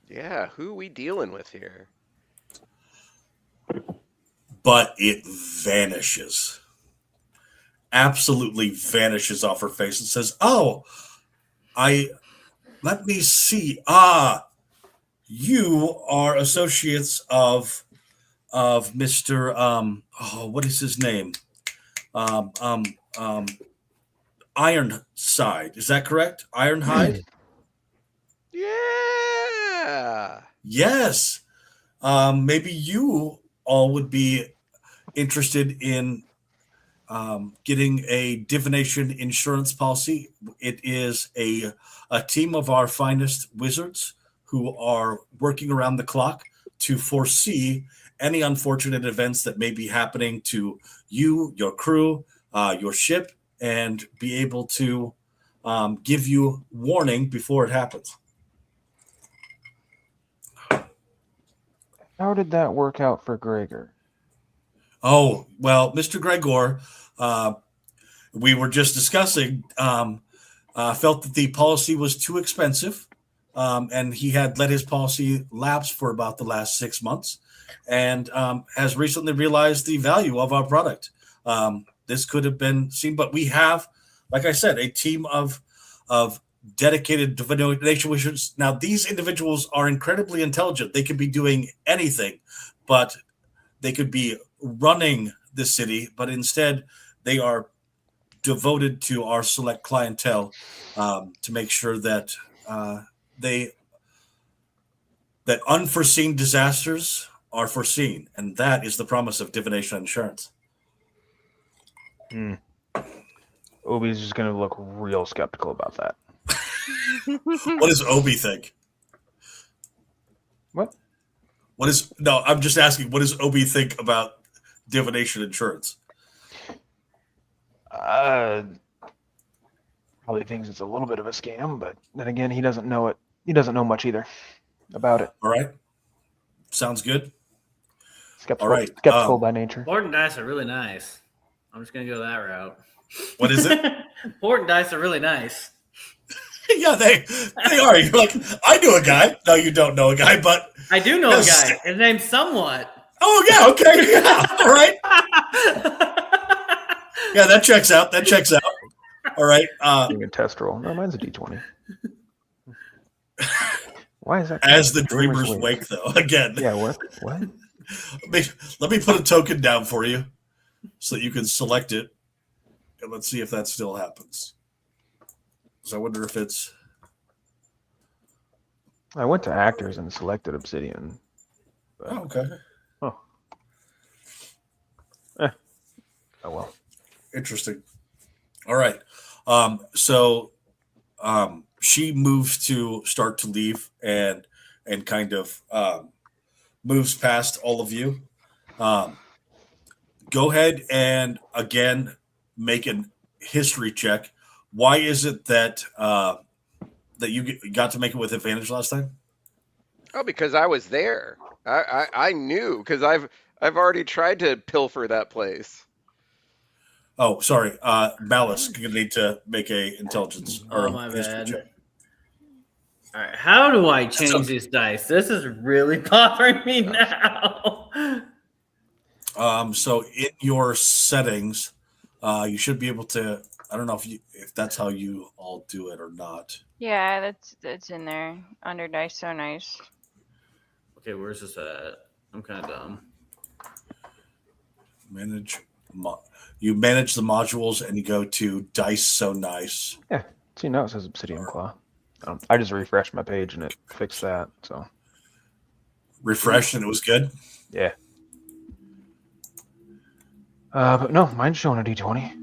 Yeah, who we dealing with here? But it vanishes. Absolutely vanishes off her face and says, "Oh, let me see. You are associates of Mr. What is his name? Ironside. Is that correct? Ironhide?" Yeah. Yes. Maybe you all would be interested in getting a Divination Insurance policy. It is a team of our finest wizards who are working around the clock to foresee any unfortunate events that may be happening to you, your crew, your ship, and be able to give you warning before it happens. How did that work out for Gregor? Oh, well, Mr. Gregor, we were just discussing, felt that the policy was too expensive, and he had let his policy lapse for about the last 6 months, and has recently realized the value of our product. This could have been seen, but we have, like I said, a team of dedicated divination wizards. Now, these individuals are incredibly intelligent. They could be doing anything, but they could be running the city, but instead they are devoted to our select clientele, to make sure that that unforeseen disasters are foreseen, and that is the promise of Divination Insurance. Obi's just going to look real skeptical about that. What does Obi think? What? No, I'm just asking, what does Obi think about Divination Insurance? Probably thinks it's a little bit of a scam, but then again, he doesn't know it. He doesn't know much either about it. All right. Sounds good. Skeptical, All right, skeptical by nature. Port and dice are really nice. I'm just gonna go that route. What is it? Port and dice are really nice. Yeah, they are. You're like, I knew a guy. No, you don't know a guy, but I do know Yes. a guy. His name's Somewhat. oh yeah, okay, yeah, all right. Yeah, that checks out. All right. Being a test roll. No, mine's a D20. Why is that? As the Dreamers dreamers wake, though, again. Yeah, what? What? Let me put a token down for you so that you can select it. And let's see if that still happens. So I wonder if it's. I went to actors and selected Obsidian. But, Oh, okay. oh well. Interesting. All right. So she moves to start to leave and kind of moves past all of you. Go ahead and again make a history check. Why is it that that you got to make it with advantage last time? Oh, because I was there. I knew because I've already tried to pilfer that place. Oh, sorry. Malice, you're gonna need to make a intelligence or Oh, my history bad. check. All right, how do I change these dice? This is really bothering me now. So in your settings, you should be able to. I don't know if that's how you all do it or not. Yeah, that's in there under Dice So Nice. Okay, where's this at? I'm kind of dumb. You manage the modules and you go to Dice So Nice. Yeah. See, now it says Obsidian Claw. I just refreshed my page and it fixed that. So Refreshed and it was good. yeah. But no, mine's showing a D20.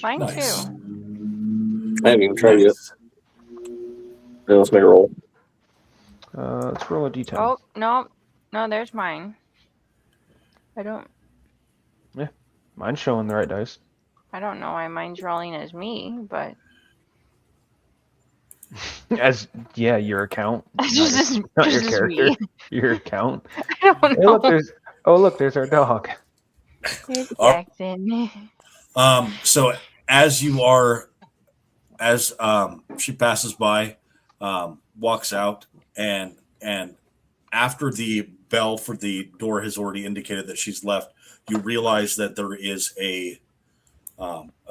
Mine Nice. too. I haven't even tried yet. Now let's make a roll. Let's roll a D10. Oh no, there's mine. I don't Mine's showing the right dice. know why mine's rolling as me, but As your account. just Not your just character. me. Your account. I don't Hey, know. look, there's our dog. There's Oh. Jackson. So as you are, as she passes by, walks out, and after the bell for the door has already indicated that she's left, you realize that there is a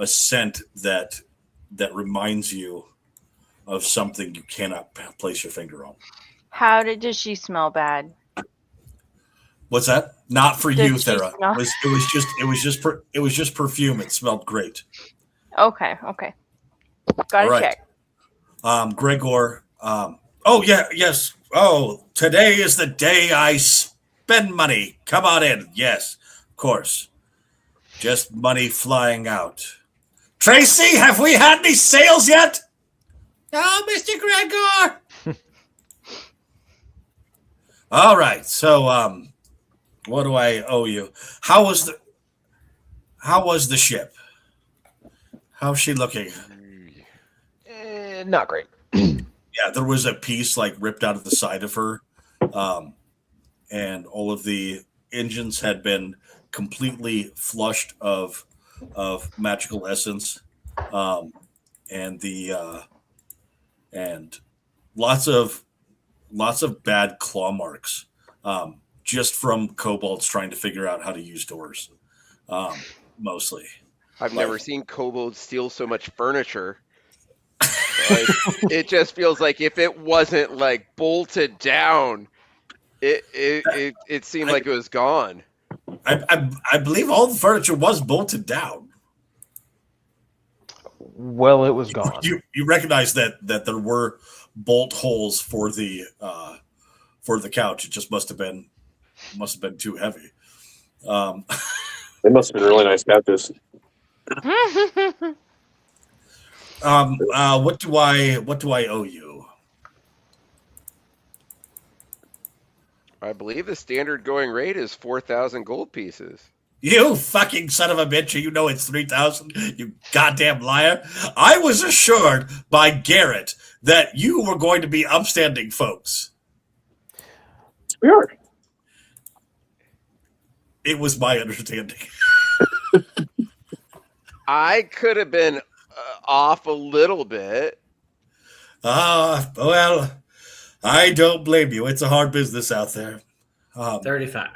scent that reminds you of something you cannot place your finger on. Does she smell bad? What's that? Not for Did you, she Thera. smell- It was just perfume. It smelled great. Okay. Gotta All right. check. Gregor. Oh yeah, yes. Oh, today is the day I spend money. Come on in. Yes, of course. Just money flying out. Tracy, have we had any sales yet? No, Mr. Gregor. All right. So, what do I owe you? How was the ship? How's she looking? Not great. Yeah, there was a piece like ripped out of the side of her, and all of the engines had been completely flushed of magical essence, and and lots of bad claw marks, just from kobolds trying to figure out how to use doors, mostly. I've never seen kobolds steal so much furniture. Like, it just feels like if it wasn't like bolted down, it seemed like it was gone. I believe all the furniture was bolted down. Well, it was gone. You recognize that there were bolt holes for the couch. It just must have been too heavy. They must have been really nice couches. What do I owe you? I believe the standard going rate is 4,000 gold pieces. You fucking son of a bitch! You know it's 3,000. You goddamn liar! I was assured by Garrett that you were going to be upstanding folks. We are. It was my understanding. I could have been off a little bit. Well, I don't blame you. It's a hard business out there. 35.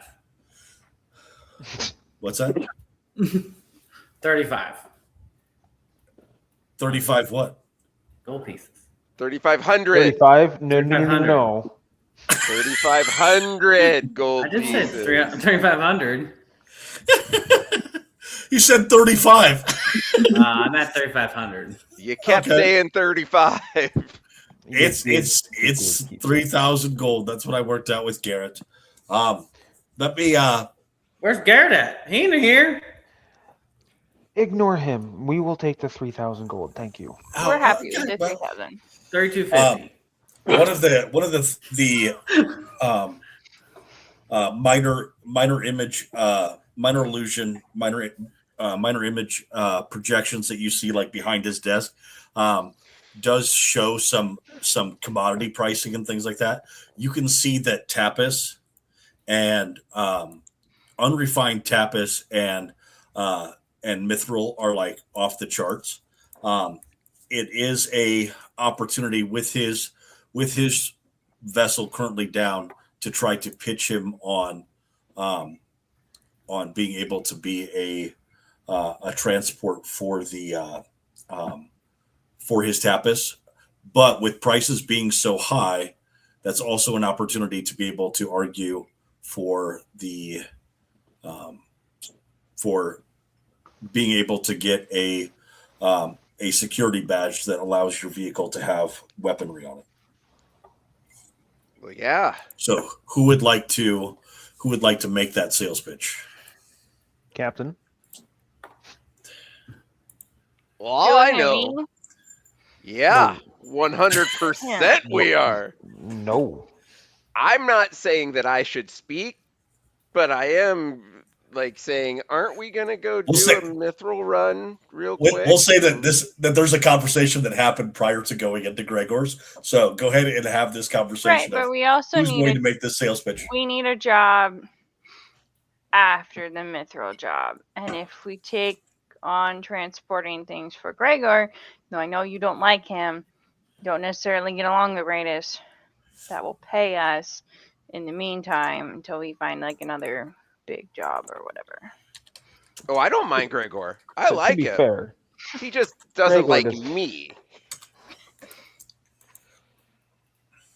What's that? 35 35 what? gold pieces. 3,500. 35? No, no, no, no, 3,500. no. 3,500 gold I just said pieces. 3,500. You said 35. I'm at 3,500. You kept Okay. saying 35. It's You did keep 3,000 gold. That's what I worked out with Garrett. Let me Where's Garrett at? He ain't here. Ignore him. We will take the 3,000 gold. Thank you. We're happy with okay, the well, 3,000. 3,250. one of the minor image minor illusion minor image projections that you see like behind his desk does show some commodity pricing and things like that. You can see that Tapis and unrefined Tapis and Mithril are like off the charts. It is a opportunity with his vessel currently down to try to pitch him on being able to be a transport for the for his Tapis, but with prices being so high, that's also an opportunity to be able to argue for the for being able to get a security badge that allows your vehicle to have weaponry on it. Well, yeah. So who would like to make that sales pitch? Captain? Well, all I Doing it, know. me? Yeah, 100% Yeah. we are. No. I'm not saying that I should speak, but I am like saying, aren't we gonna go do say- a mithril run real quick? We'll say that there's a conversation that happened prior to going into Gregor's. So go ahead and have this Right, conversation. but of we also who's going to need make this sales pitch? we need a job after the mithril job. And if we take on transporting things for Gregor, though I know you don't like him, don't necessarily get along the greatest, that will pay us in the meantime until we find like another big job or whatever. Oh, I don't mind Gregor. I So like to be him. fair, He just doesn't Gregor like does- me.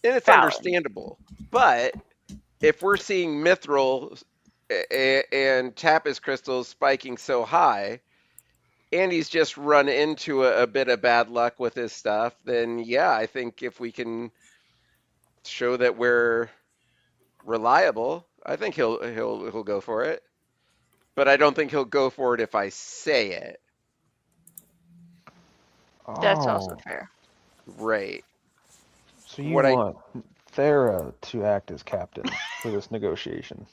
And it's Valid. understandable. But if we're seeing mithril and Tapis crystals spiking so high, and he's just run into a bit of bad luck with his stuff, then yeah, I think if we can show that we're reliable, I think he'll go for it. But I don't think he'll go for it if I say it. That's also Oh, fair. Right. so you what I- want Thera to act as captain for this negotiation.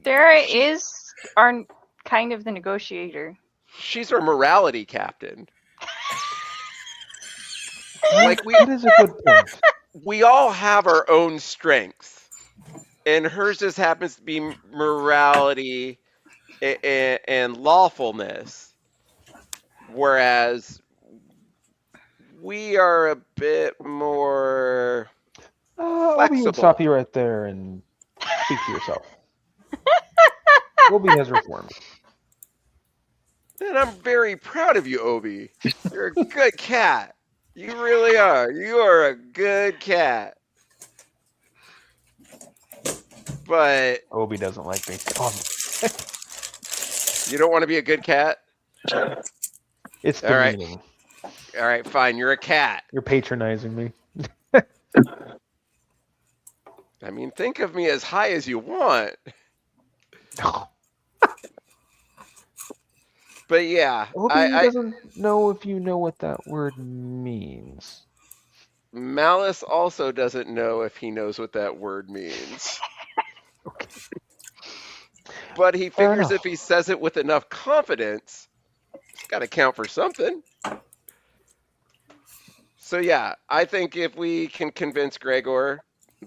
There is our kind of the negotiator. She's our morality captain. Like That is a good point. we all have our own strengths, and hers just happens to be morality and lawfulness, whereas we are a bit more. Obi Flexible. would stop you right there and speak for yourself. Obi has reformed. And I'm very proud of you, Obi. You're a good cat. You really are. You are a good cat. But Obi doesn't like me. you don't want to be a good cat? It's All right. demeaning. All right, fine. You're a cat. You're patronizing me. I mean, think of me as high as you want. But yeah, Obi I doesn't know if you know what that word means. Malice also doesn't know if he knows what that word means. Okay. But he Fair figures enough. if he says it with enough confidence, it's got to count for something. So yeah, I think if we can convince Gregor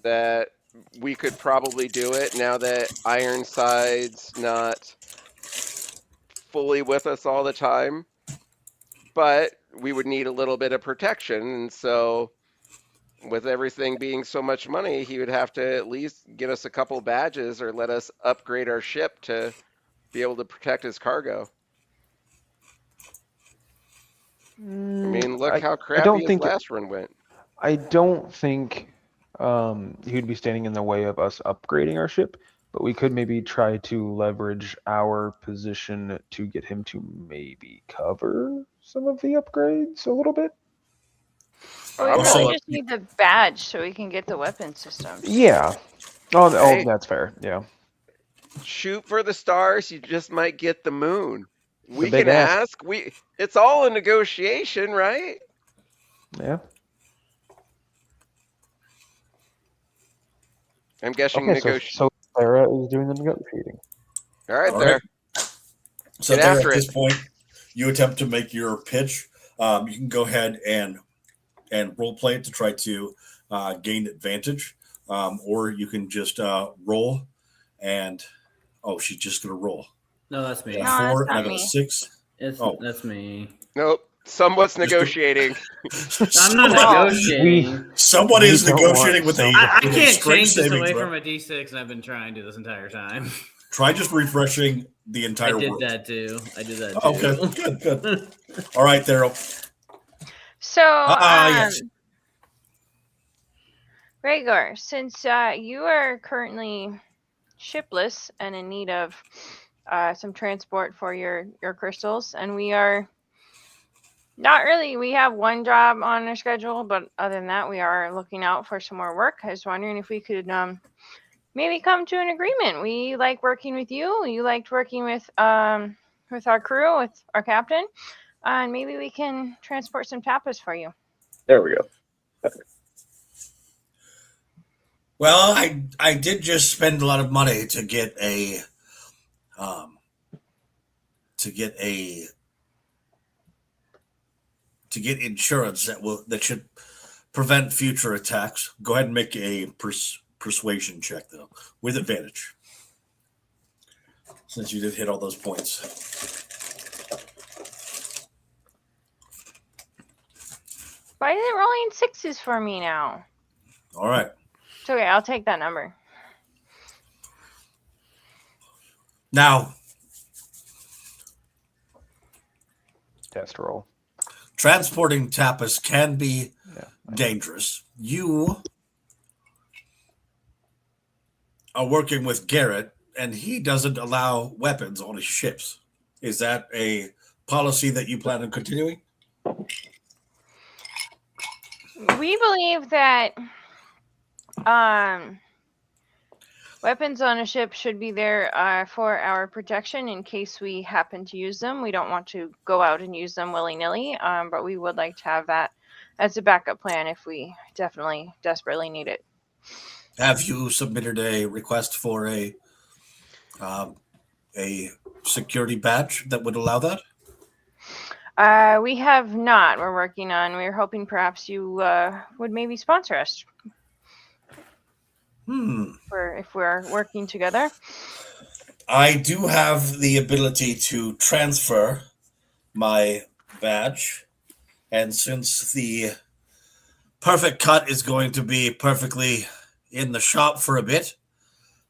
that we could probably do it now that Ironside's not fully with us all the time, but we would need a little bit of protection, and so with everything being so much money, he would have to at least get us a couple badges or let us upgrade our ship to be able to protect his cargo. I mean, look I- how I crappy don't his think last run went. I don't think he would be standing in the way of us upgrading our ship, but we could maybe try to leverage our position to get him to maybe cover some of the upgrades a little bit. Well, we I'm Also- really all up- just need the badge so we can get the weapon systems. Yeah. Oh, Hey. that's fair. Yeah. shoot for the stars. You just might get the moon. We big can ask. ask. It's all a negotiation, right? Yeah. I'm guessing Okay, so Sarah is doing the negotiating. All right, All there. right. So Get there, after at it. this point, you attempt to make your pitch. You can go ahead and role play it to try to gain advantage, or you can just roll. And she's just gonna roll. No, that's me. I No, got that's 4 and I not got a me. 6. That's me. Nope. Someone's Just a- negotiating. I'm not Oh. negotiating. Somebody We is don't negotiating want with a. some- I with a can't strength change this saving away throw. from a D6, and I've been trying to this entire time. Try just refreshing the entire I did world. that too. Okay, good. All right, Daryl. So, yes. Rhaegar, since you are currently shipless and in need of some transport for your crystals, and we are not really, we have one job on our schedule, but other than that, we are looking out for some more work. I was wondering if we could maybe come to an agreement. We like working with you. You liked working with our crew, with our captain, and maybe we can transport some tapas for you. There we go. Well, I did just spend a lot of money to get a insurance that should prevent future attacks. Go ahead and make a persuasion check though, with advantage, since you did hit all those points. Why is it rolling sixes for me now? All right. It's okay, I'll take that number. Now, Test roll. transporting tapas can be Yeah. dangerous. You are working with Garrett, and he doesn't allow weapons on his ships. Is that a policy that you plan on continuing? We believe that weapons on a ship should be there for our protection in case we happen to use them. We don't want to go out and use them willy-nilly, but we would like to have that as a backup plan if we desperately need it. Have you submitted a request for a security badge that would allow that? We have not. We're working on. We're hoping perhaps you would maybe sponsor us if we're working together. I do have the ability to transfer my badge, and since the perfect cut is going to be perfectly in the shop for a bit,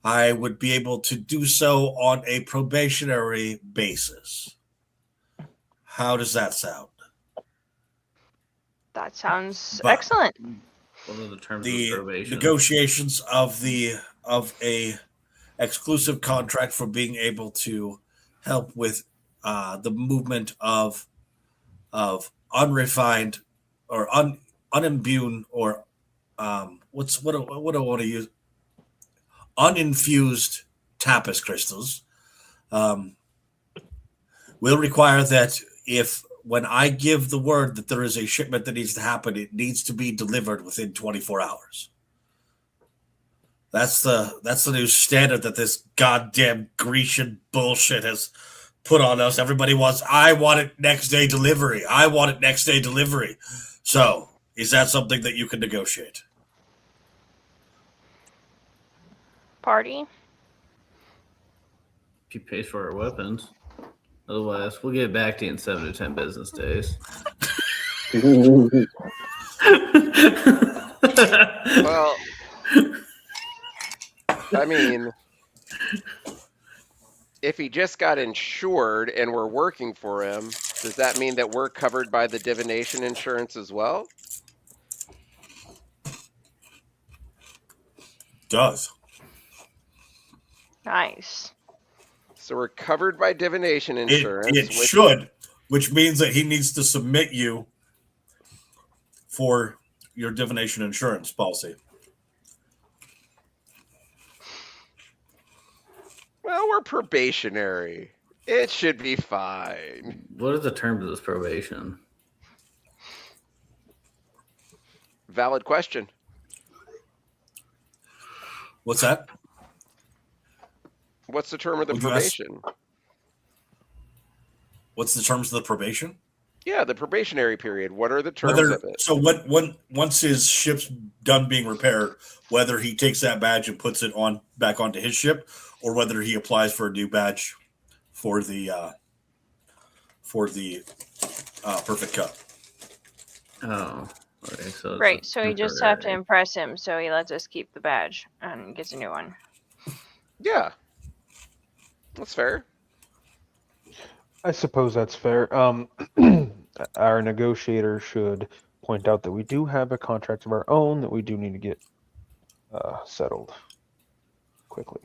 I would be able to do so on a probationary basis. How does that sound? That sounds But- excellent. What are the terms The of probation? negotiations of a exclusive contract for being able to help with the movement of unrefined or unimbued or what do I want to use? Uninfused tapas crystals will require that when I give the word that there is a shipment that needs to happen, it needs to be delivered within 24 hours. That's the new standard that this goddamn Grecian bullshit has put on us. Everybody I want it next day delivery. I want it next day delivery. So, is that something that you can negotiate? Party. If you pay for our weapons. Otherwise, we'll get it back to you in 7 to 10 business days. Well, I mean, if he just got insured and we're working for him, does that mean that we're covered by the divination insurance as well? Does. Nice. So we're covered by divination insurance. It should, which means that he needs to submit you for your divination insurance policy. Well, we're probationary. It should be fine. What are the terms of this probation? Valid question. What's that? What's the term of the Would you ask- probation? What's the terms of the probation? Yeah, the probationary period. What are the terms of it? So when once his ship's done being repaired, whether he takes that badge and puts it on back onto his ship, or whether he applies for a new badge for the perfect cut. Oh, okay. So it's Right. a So we just have to temporary. impress him, so he lets us keep the badge and gets a new one. Yeah. That's fair. I suppose that's fair. Our negotiator should point out that we do have a contract of our own that we do need to get settled quickly.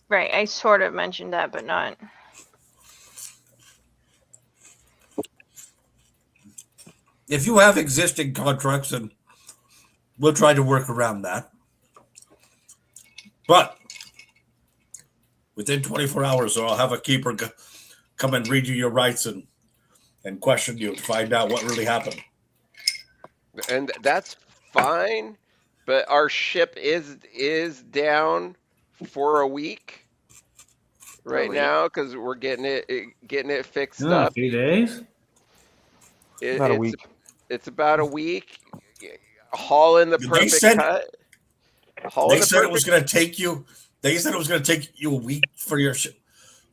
Right. I sort of mentioned that, but not. If you have existing contracts, then we'll try to work around that. But within 24 hours, or I'll have a keeper come and read you your rights and question you to find out what really happened. And that's fine, but our ship is down for a week right now because we're getting it fixed Oh, a up. few days. About a week. It's about a week. Hauling the They perfect said- cut. They said it was going to take you. They said it was going to take you a week for your ship.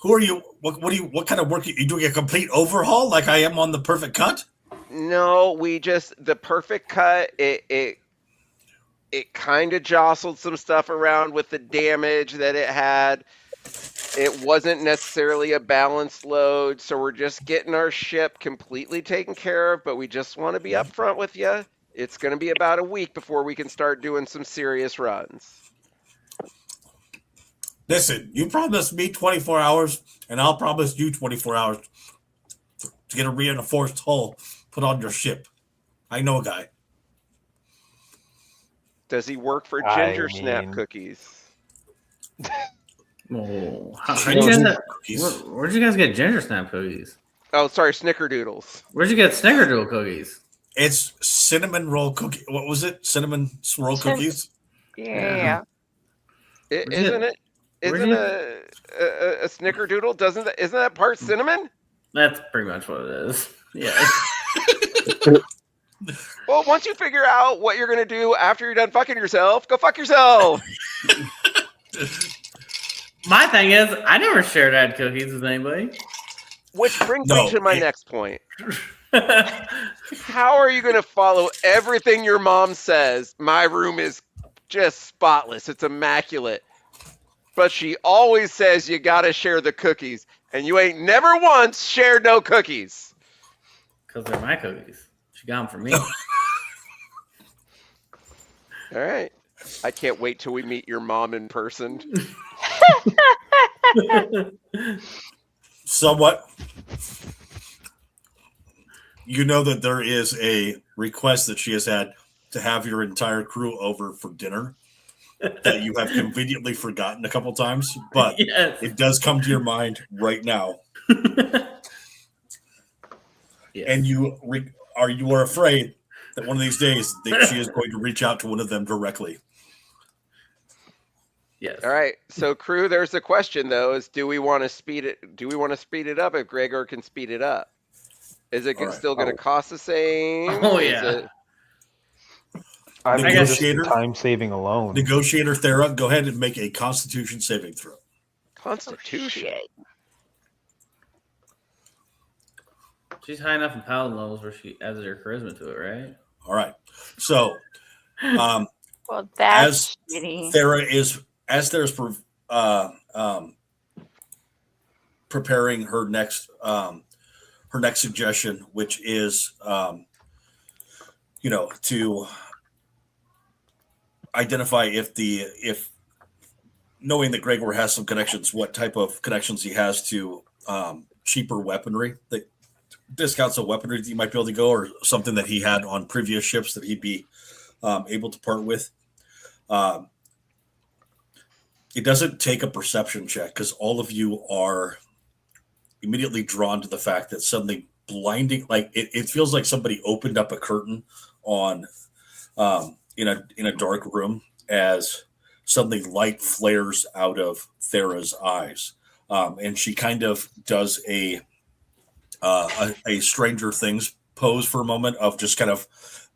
Who are you? What kind of work? You doing a complete overhaul like I am on the perfect cut? No, the perfect cut. It kind of jostled some stuff around with the damage that it had. It wasn't necessarily a balanced load, so we're just getting our ship completely taken care of, but we just want to be upfront with you. It's going to be about a week before we can start doing some serious runs. Listen, you promised me 24 hours, and I'll promise you 24 hours to get a reinforced hull put on your ship. I know a guy. Does he work for I Ginger Snap mean- cookies? Oh, how'd you guys Cookies. where'd you guys get ginger snap cookies? Oh, sorry, Snickerdoodles. Where'd you get snickerdoodle cookies? It's cinnamon roll cookie. What was it? Cinnamon roll cookies. Yeah. Where'd you Isn't get- it? where'd Isn't you a Snickerdoodle? Isn't that part cinnamon? That's pretty much what it is. Yeah. Well, once you figure out what you're gonna do after you're done fucking yourself, go fuck yourself. My thing is, I never shared ad cookies with anybody. Which brings No, me to my it- next point. How are you gonna follow everything your mom says? My room is just spotless. It's immaculate. But she always says you gotta share the cookies, and you ain't never once shared no cookies. Because they're my cookies. She got them for me. All right. I can't wait till we meet your mom in person. Somewhat. You know that there is a request that she has had to have your entire crew over for dinner that you have conveniently forgotten a couple times, but Yes. it does come to your mind right now, Yes. and you are afraid that one of these days that she is going to reach out to one of them directly. Yes. All right. So crew, there's a question though, is do we want to speed it up if Gregor can speed it up? Is it All right. still going to cost the same? Oh, Is yeah. it- I mean, just Negotiator? time saving alone. Negotiator Thera, go ahead and make a Constitution saving throw. Constitution. Shit. She's high enough in paladin levels where she adds her charisma to it, right? All right. So, Well, that's As shitty. Thera is as there's preparing her next suggestion, which is to identify if knowing that Gregor has some connections, what type of connections he has to cheaper weaponry, that discounts of weaponry that you might be able to go, or something that he had on previous ships that he'd be able to part with. It doesn't take a perception check because all of you are immediately drawn to the fact that something blinding, like it feels like somebody opened up a curtain on in a dark room as suddenly light flares out of Thera's eyes, and she kind of does a Stranger Things pose for a moment of just kind of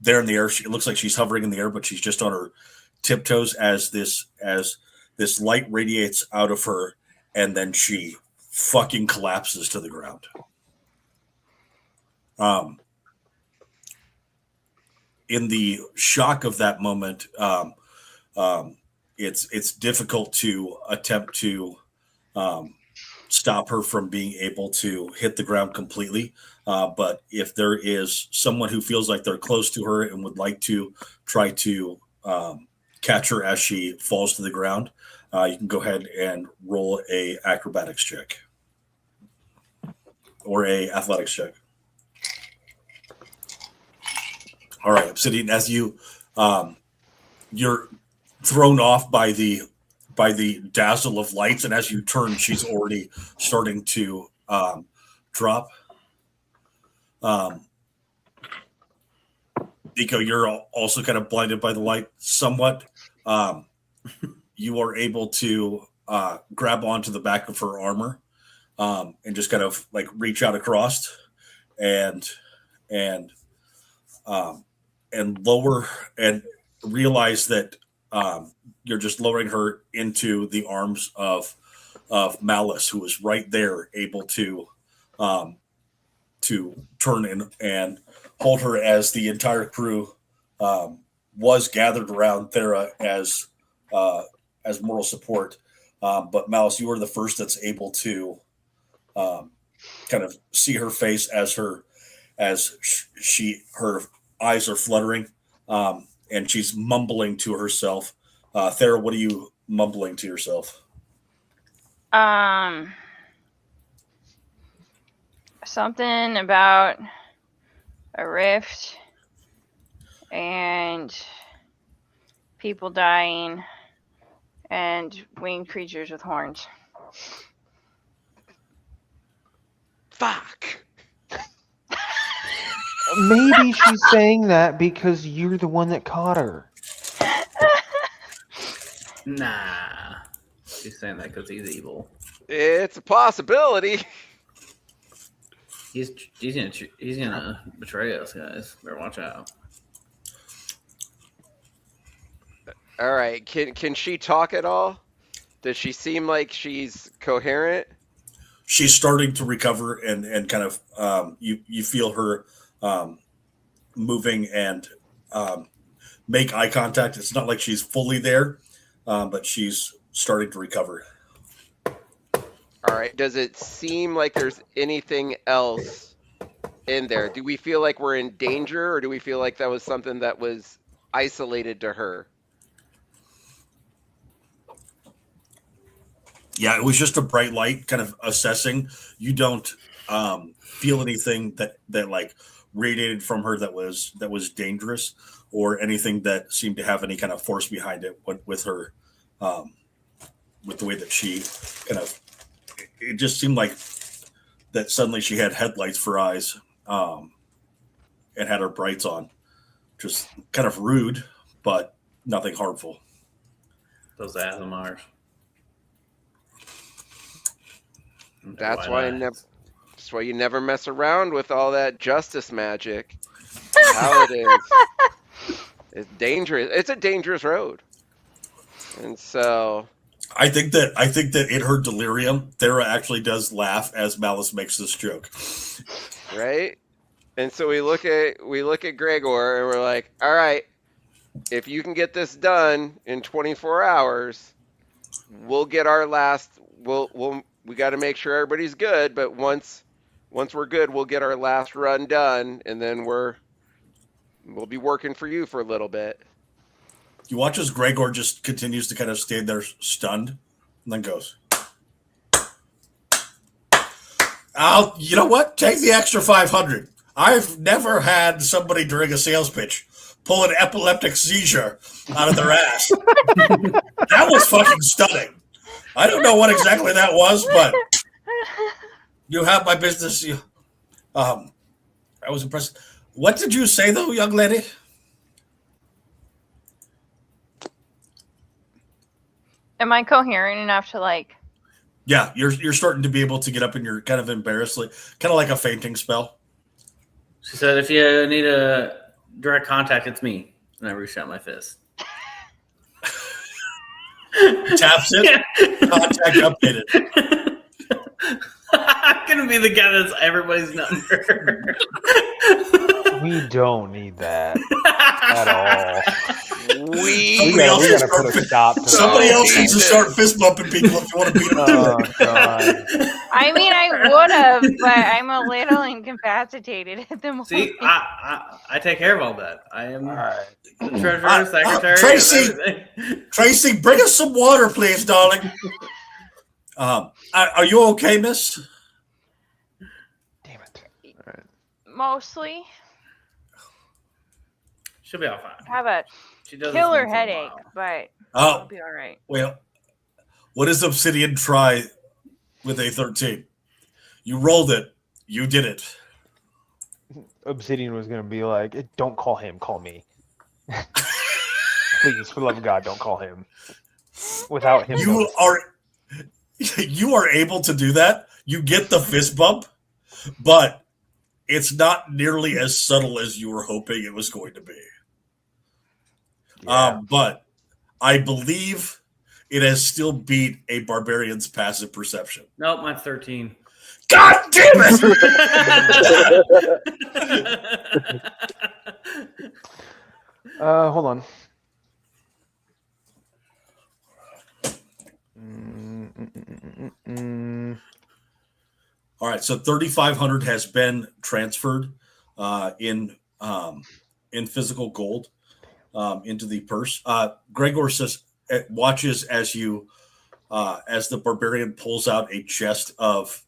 there in the air. It looks like she's hovering in the air, but she's just on her tiptoes as this light radiates out of her, and then she fucking collapses to the ground. In the shock of that moment, it's difficult to attempt to stop her from being able to hit the ground completely. But if there is someone who feels like they're close to her and would like to try to catch her as she falls to the ground, you can go ahead and roll a acrobatics check or a athletics check. All right, Obsidian, as you're thrown off by the dazzle of lights, and as you turn, she's already starting to drop. Nico, you're also kind of blinded by the light somewhat. You are able to grab onto the back of her armor and just kind of like reach out across and lower and realize that you're just lowering her into the arms of Malice, who is right there, able to turn in and hold her as the entire crew was gathered around Thera as moral support. But Malice, you were the first that's able to kind of see her face as her eyes are fluttering, and she's mumbling to herself. Thera, what are you mumbling to yourself? Something about a rift and people dying and winged creatures with horns. Fuck. Maybe she's saying that because you're the one that caught her. Nah. He's saying that because he's evil. It's a possibility. He's gonna betray us, guys. Better watch out. All right. Can she talk at all? Does she seem like she's coherent? She's starting to recover and kind of you feel her moving and make eye contact. It's not like she's fully there, but she's starting to recover. All right. Does it seem like there's anything else in there? Do we feel like we're in danger, or do we feel like that was something that was isolated to her? Yeah, it was just a bright light kind of assessing. You don't feel anything that like radiated from her that was dangerous, or anything that seemed to have any kind of force behind it with her, with the way that she kind of, it just seemed like that suddenly she had headlights for eyes and had her brights on. Just kind of rude, but nothing harmful. Those Azamars. That's why you never mess around with all that justice magic. How it is. It's dangerous. It's a dangerous road. And so I think that in her delirium, Thera actually does laugh as Malice makes this joke. right? And so we look at Gregor and we're like, all right, if you can get this done in 24 hours, we'll get our last we got to make sure everybody's good. But once we're good, we'll get our last run done, and then we'll be working for you for a little bit. You watch as Gregor just continues to kind of stay there stunned, and then goes, you know what? Take the extra 500. I've never had somebody during a sales pitch pull an epileptic seizure out of their ass. That was fucking stunning. I don't know what exactly that was, but you have my business. I was impressed. What did you say, though, young lady? Am I coherent enough to like? Yeah, you're starting to be able to get up, and you're kind of embarrassed, kind of like a fainting spell. She said, if you need a direct contact, it's me. And I reached out my fist. Taps it. Contact updated. I'm going to be the guy that's everybody's number. We don't need that at all. We gotta put a stop to Somebody that. else needs to start fist bumping people if you want to beat them. Oh, God. I mean, I would have, but I'm a little incapacitated at the moment. See, I take care of all that. I am All right. the treasurer, secretary, Tracy! and everything. Tracy, bring us some water, please, darling. Are you okay, miss? Damn it. Mostly She'll be all fine. have a She does killer this once in a headache, while. but I'll Oh, be all right. well, what does Obsidian try with a 13? You rolled it. You did it. Obsidian was going to be like, don't call him, call me. Please, for the love of God, don't call him. Without him. You are able to do that. You get the fist bump, but it's not nearly as subtle as you were hoping it was going to be. Yeah. But I believe it has still beat a barbarian's passive perception. Nope, mine's 13. God damn it! Hold on. All right, so 3,500 has been transferred in physical gold into the purse. Gregor says, watches as you as the barbarian pulls out a chest of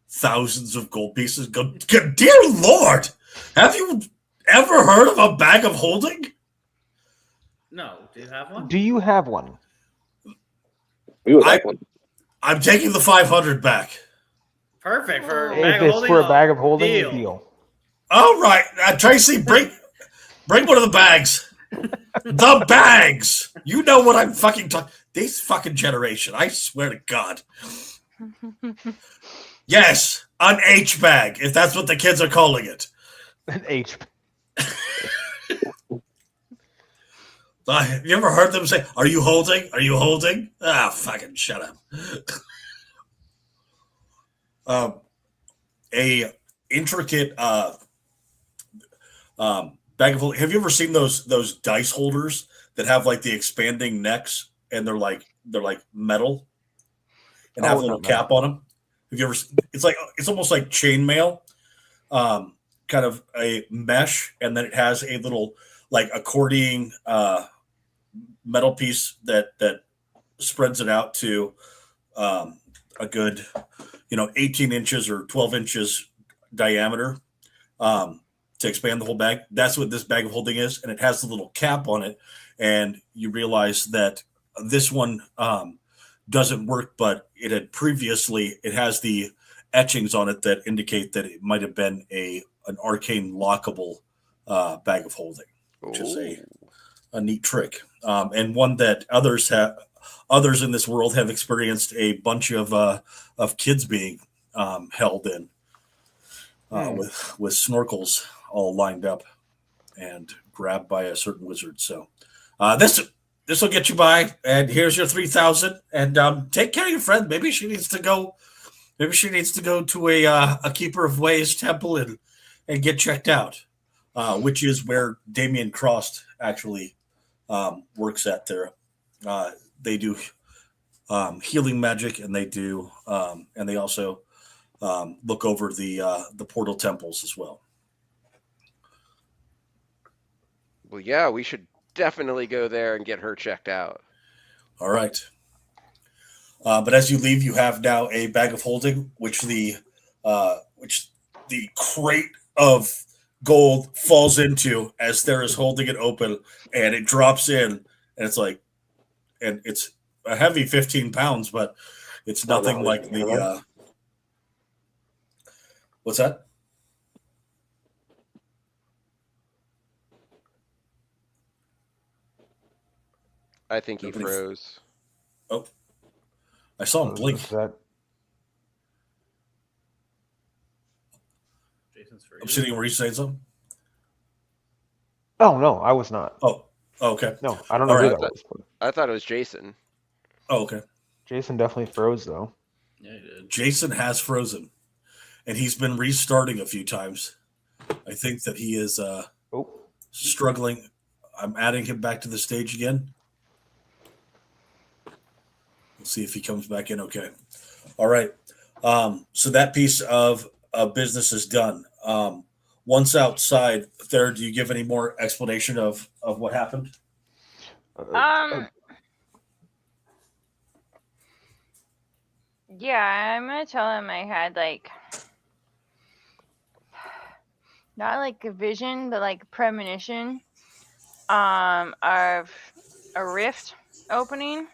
thousands of gold pieces. Go, dear Lord, have you ever heard of a bag of holding? No, do you have one? Do you have one? We would like one. I'm taking the 500 back. Perfect for a If bag of it's holding. for a bag of holding, deal. deal. All right, Tracy, bring one of the bags. The bags. You know what I'm fucking talking. This fucking generation. I swear to God. Yes, an H bag, if that's what the kids are calling it. An H. Have you ever heard them say, "Are you holding? Are you holding?" Ah, fucking shut up. A intricate bag of holding. Have you ever seen those dice holders that have like the expanding necks and they're like metal and have a little cap on them? Have you ever? It's almost like chainmail, kind of a mesh, and then it has a little like accordion metal piece that spreads it out to a good 18 inches or 12 inches diameter to expand the whole bag. That's what this bag of holding is, and it has the little cap on it, and you realize that this one doesn't work, but it has the etchings on it that indicate that it might have been an arcane lockable bag of holding, which is a neat trick, and one that others in this world have experienced a bunch of kids being held in with snorkels all lined up and grabbed by a certain wizard. So this will get you by, and here's your 3,000. And take care of your friend. Maybe she needs to go to a Keeper of Ways temple and get checked out, which is where Damien Cross actually works at there. They do healing magic, and they also look over the portal temples as well. Well, yeah, we should definitely go there and get her checked out. All right. But as you leave, you have now a bag of holding, which the crate of gold falls into as there is holding it open, and it drops in, and it's like, and it's a heavy 15 pounds, but it's nothing like the. What's that? I think he Nobody- froze. Oh, I saw him blink. Is that Jason's free. I'm sitting where he's saying something. Oh no, I was not. Oh, okay. No, I don't know All who right. that was. But I thought it was Jason. Oh, okay. Jason definitely froze though. Yeah, he did. Jason has frozen, and he's been restarting a few times. I think that he is Oh, struggling. I'm adding him back to the stage again. We'll see if he comes back in okay. All right. So that piece of business is done. Once outside, Thera, do you give any more explanation of what happened? Yeah, I'm gonna tell him I had like not like a vision, but like a premonition of a rift opening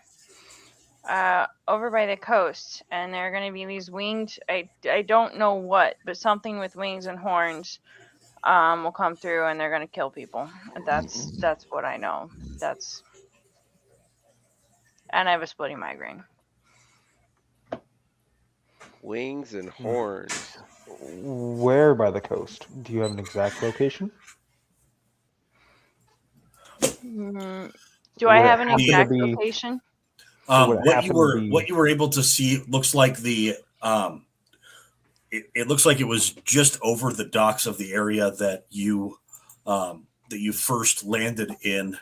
over by the coast, and there are gonna be these winged I don't know what, but something with wings and horns will come through and they're gonna kill people. And that's what I know. And I have a splitting migraine. Wings and horns. where by the coast? Do you have an exact location? Do I Would it have an have to exact be- location? would it happen to What be- you were able to see looks like the it looks like it was just over the docks of the area that you first landed in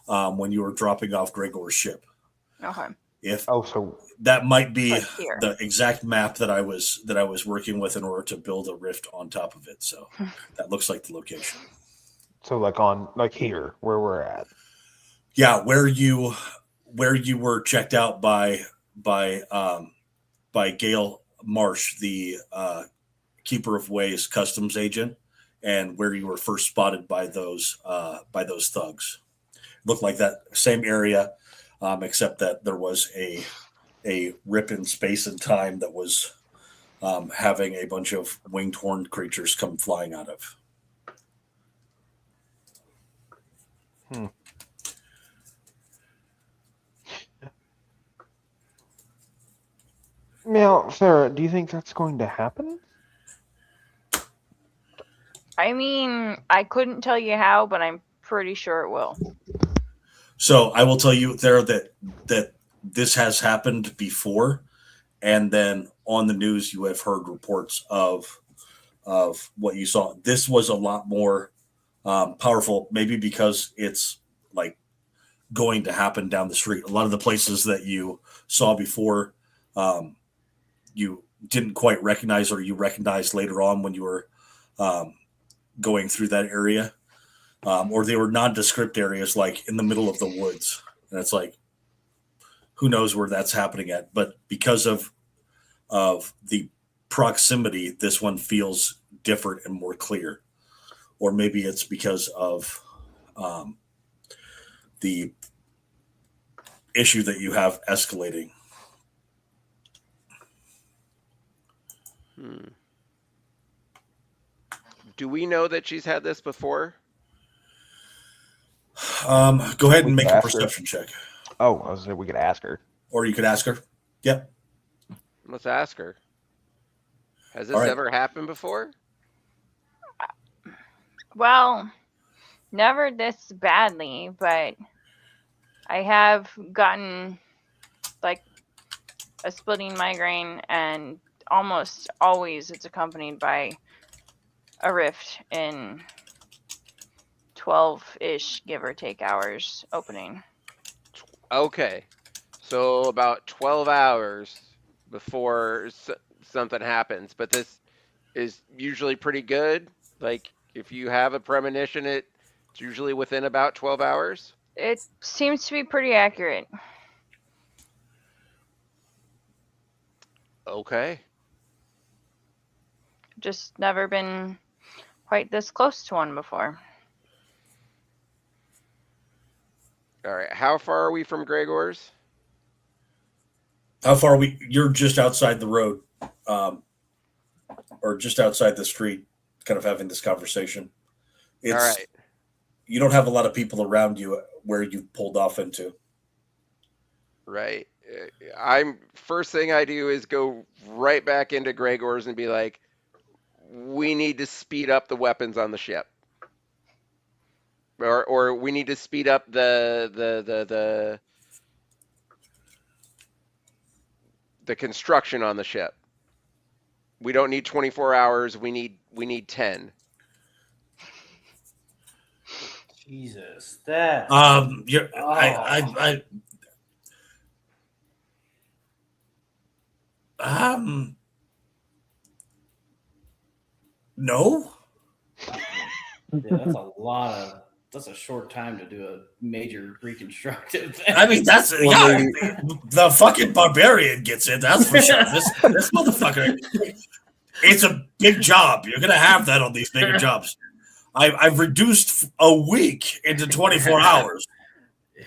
when you were dropping off Gregor's ship. Okay. If Oh, so that might be Like here. the exact map that I was working with in order to build a rift on top of it. So that looks like the location. like here where we're at. Yeah, where you were checked out by Gail Marsh, the Keeper of Ways customs agent, and where you were first spotted by those thugs. Looked like that same area, except that there was a rip in space and time that was having a bunch of winged horned creatures come flying out of. Now, Sarah, do you think that's going to happen? I mean, I couldn't tell you how, but I'm pretty sure it will. So I will tell you there that this has happened before, and then on the news you have heard reports of what you saw. This was a lot more powerful, maybe because it's like going to happen down the street. A lot of the places that you saw before, you didn't quite recognize, or you recognized later on when you were going through that area. Or they were nondescript areas, like in the middle of the woods. And it's like, who knows where that's happening at? But because of the proximity, this one feels different and more clear. Or maybe it's because of the issue that you have escalating. Do we know that she's had this before? Go ahead and We make can a ask her. perception check. Oh, I was we could ask her. Or you could ask her. Yep. Let's ask her. Has this All right. ever happened before? Well, never this badly, but I have gotten like a splitting migraine, and almost always it's accompanied by a rift in 12-ish, give or take, hours opening. Okay. So about 12 hours before something happens. But this is usually pretty good. Like if you have a premonition, it's usually within about 12 hours. It seems to be pretty accurate. Okay. Just never been quite this close to one before. All right. How far are we from Gregor's? How far are we? You're just outside the road, or just outside the street, kind of having this conversation. It's, All right. You don't have a lot of people around you where you've pulled off into. Right. First thing I do is go right back into Gregor's and be like, we need to speed up the weapons on the ship. Or we need to speed up the construction on the ship. We don't need 24 hours. We need 10. Jesus, that. You're, no. That's a lot of. That's a short time to do a major reconstructive thing. I mean, that's the fucking barbarian gets it. That's for sure. This motherfucker. It's a big job. You're gonna have that on these bigger jobs. I've reduced a week into 24 hours.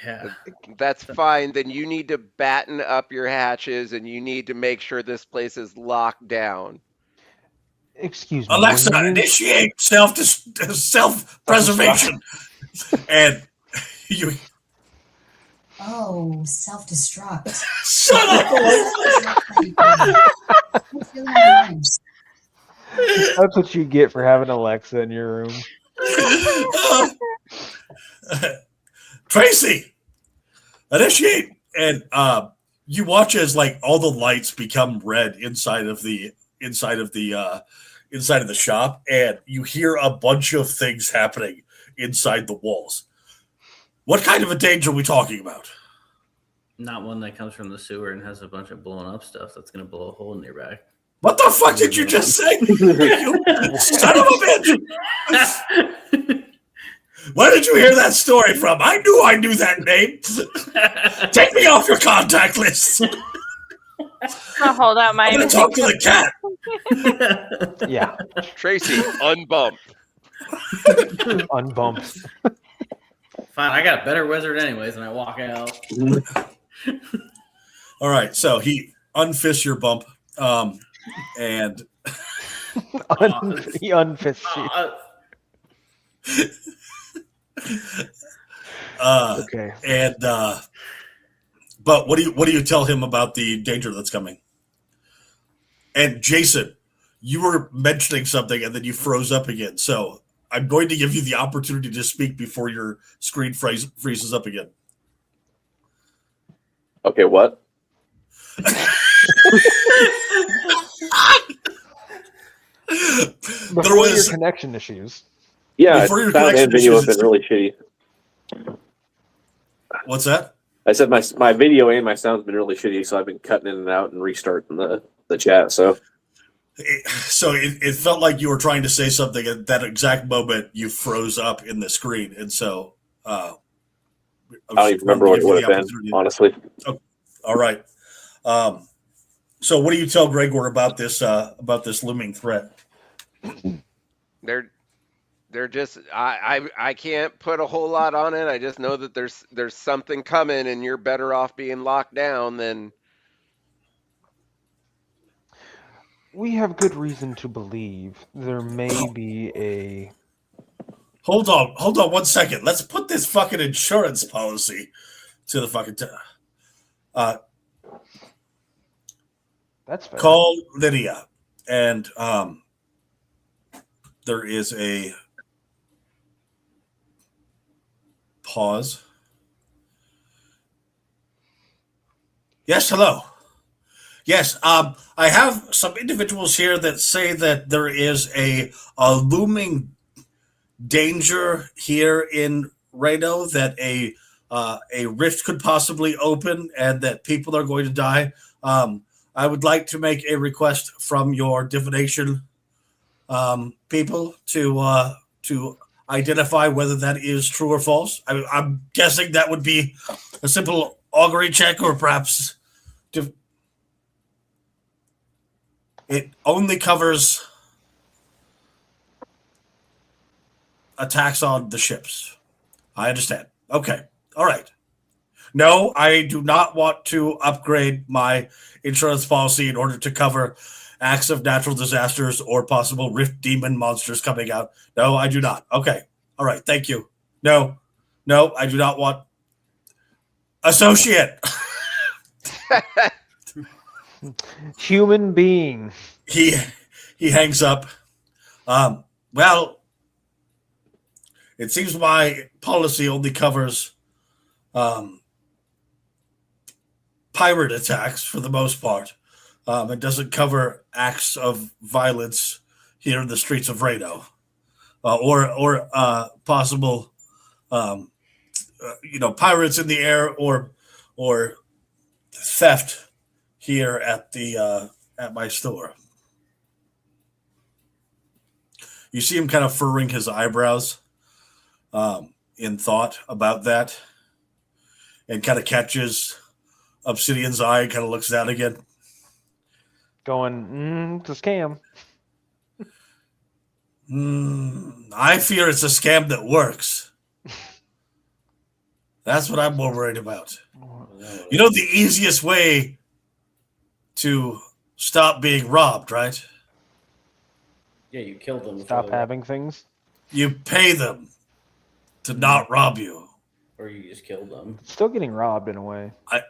Yeah. That's fine. Then you need to batten up your hatches and you need to make sure this place is locked down. Excuse me. Alexa, when you- initiate self-preservation. And you self-destruct. shut up. That's what you get for having Alexa in your room. Tracy, initiate. And you watch as like all the lights become red inside of the shop, and you hear a bunch of things happening inside the walls. What kind of a danger are we talking about? Not one that comes from the sewer and has a bunch of blown up stuff that's going to blow a hole in your back. What the fuck did you just say? You son of a bitch! Where did you hear that story from? I knew that name. Take me off your contact list. I'll hold out my. I'm gonna talk to the cat. Yeah. Tracy, unbump. Unbumped. Fine, I got a better wizard anyways, and I walk out. All right, so he unfists your bump, and He unfists you. Okay. And but what do you tell him about the danger that's coming? And Jason, you were mentioning something and then you froze up again. So I'm going to give you the opportunity to speak before your screen freezes up again. Okay, what? Before was- your connection issues. Yeah, Before your sound connection and video have issues, been really shitty. What's that? I said my video and my sound's been really shitty, so I've been cutting in and out and restarting the chat. So It felt like you were trying to say something at that exact moment. You froze up in the screen, and so I don't even remember what it would have been, honestly. All right. So what do you tell Gregor about this looming threat? They're just I can't put a whole lot on it. I just know that there's something coming and you're better off being locked down than. We have good reason to believe there may be a. Hold on 1 second. Let's put this fucking insurance policy to the fucking That's fair. call Lydia, and there is a pause. Yes, hello. Yes, I have some individuals here that say that there is a looming danger here in Reno, that a a rift could possibly open and that people are going to die. I would like to make a request from your divination people to identify whether that is true or false. I'm guessing that would be a simple augury check, or perhaps it only covers attacks on the ships. I understand. Okay. All right. No, I do not want to upgrade my insurance policy in order to cover acts of natural disasters or possible rift demon monsters coming out. No, I do not. Okay. All right. Thank you. No, I do not want associate. Human being. He hangs up. Well, it seems my policy only covers pirate attacks for the most part. It doesn't cover acts of violence here in the streets of Reno, or possible, pirates in the air, or theft here at my store. You see him kind of furrowing his eyebrows in thought about that, and kind of catches Obsidian's eye and kind of looks down again. Going, it's a scam. I fear it's a scam that works. That's what I'm more worried about. You know the easiest way to stop being robbed, right? Yeah, you killed them. Stop having things. You pay them to not rob you. Or you just killed them. Still getting robbed in a way. I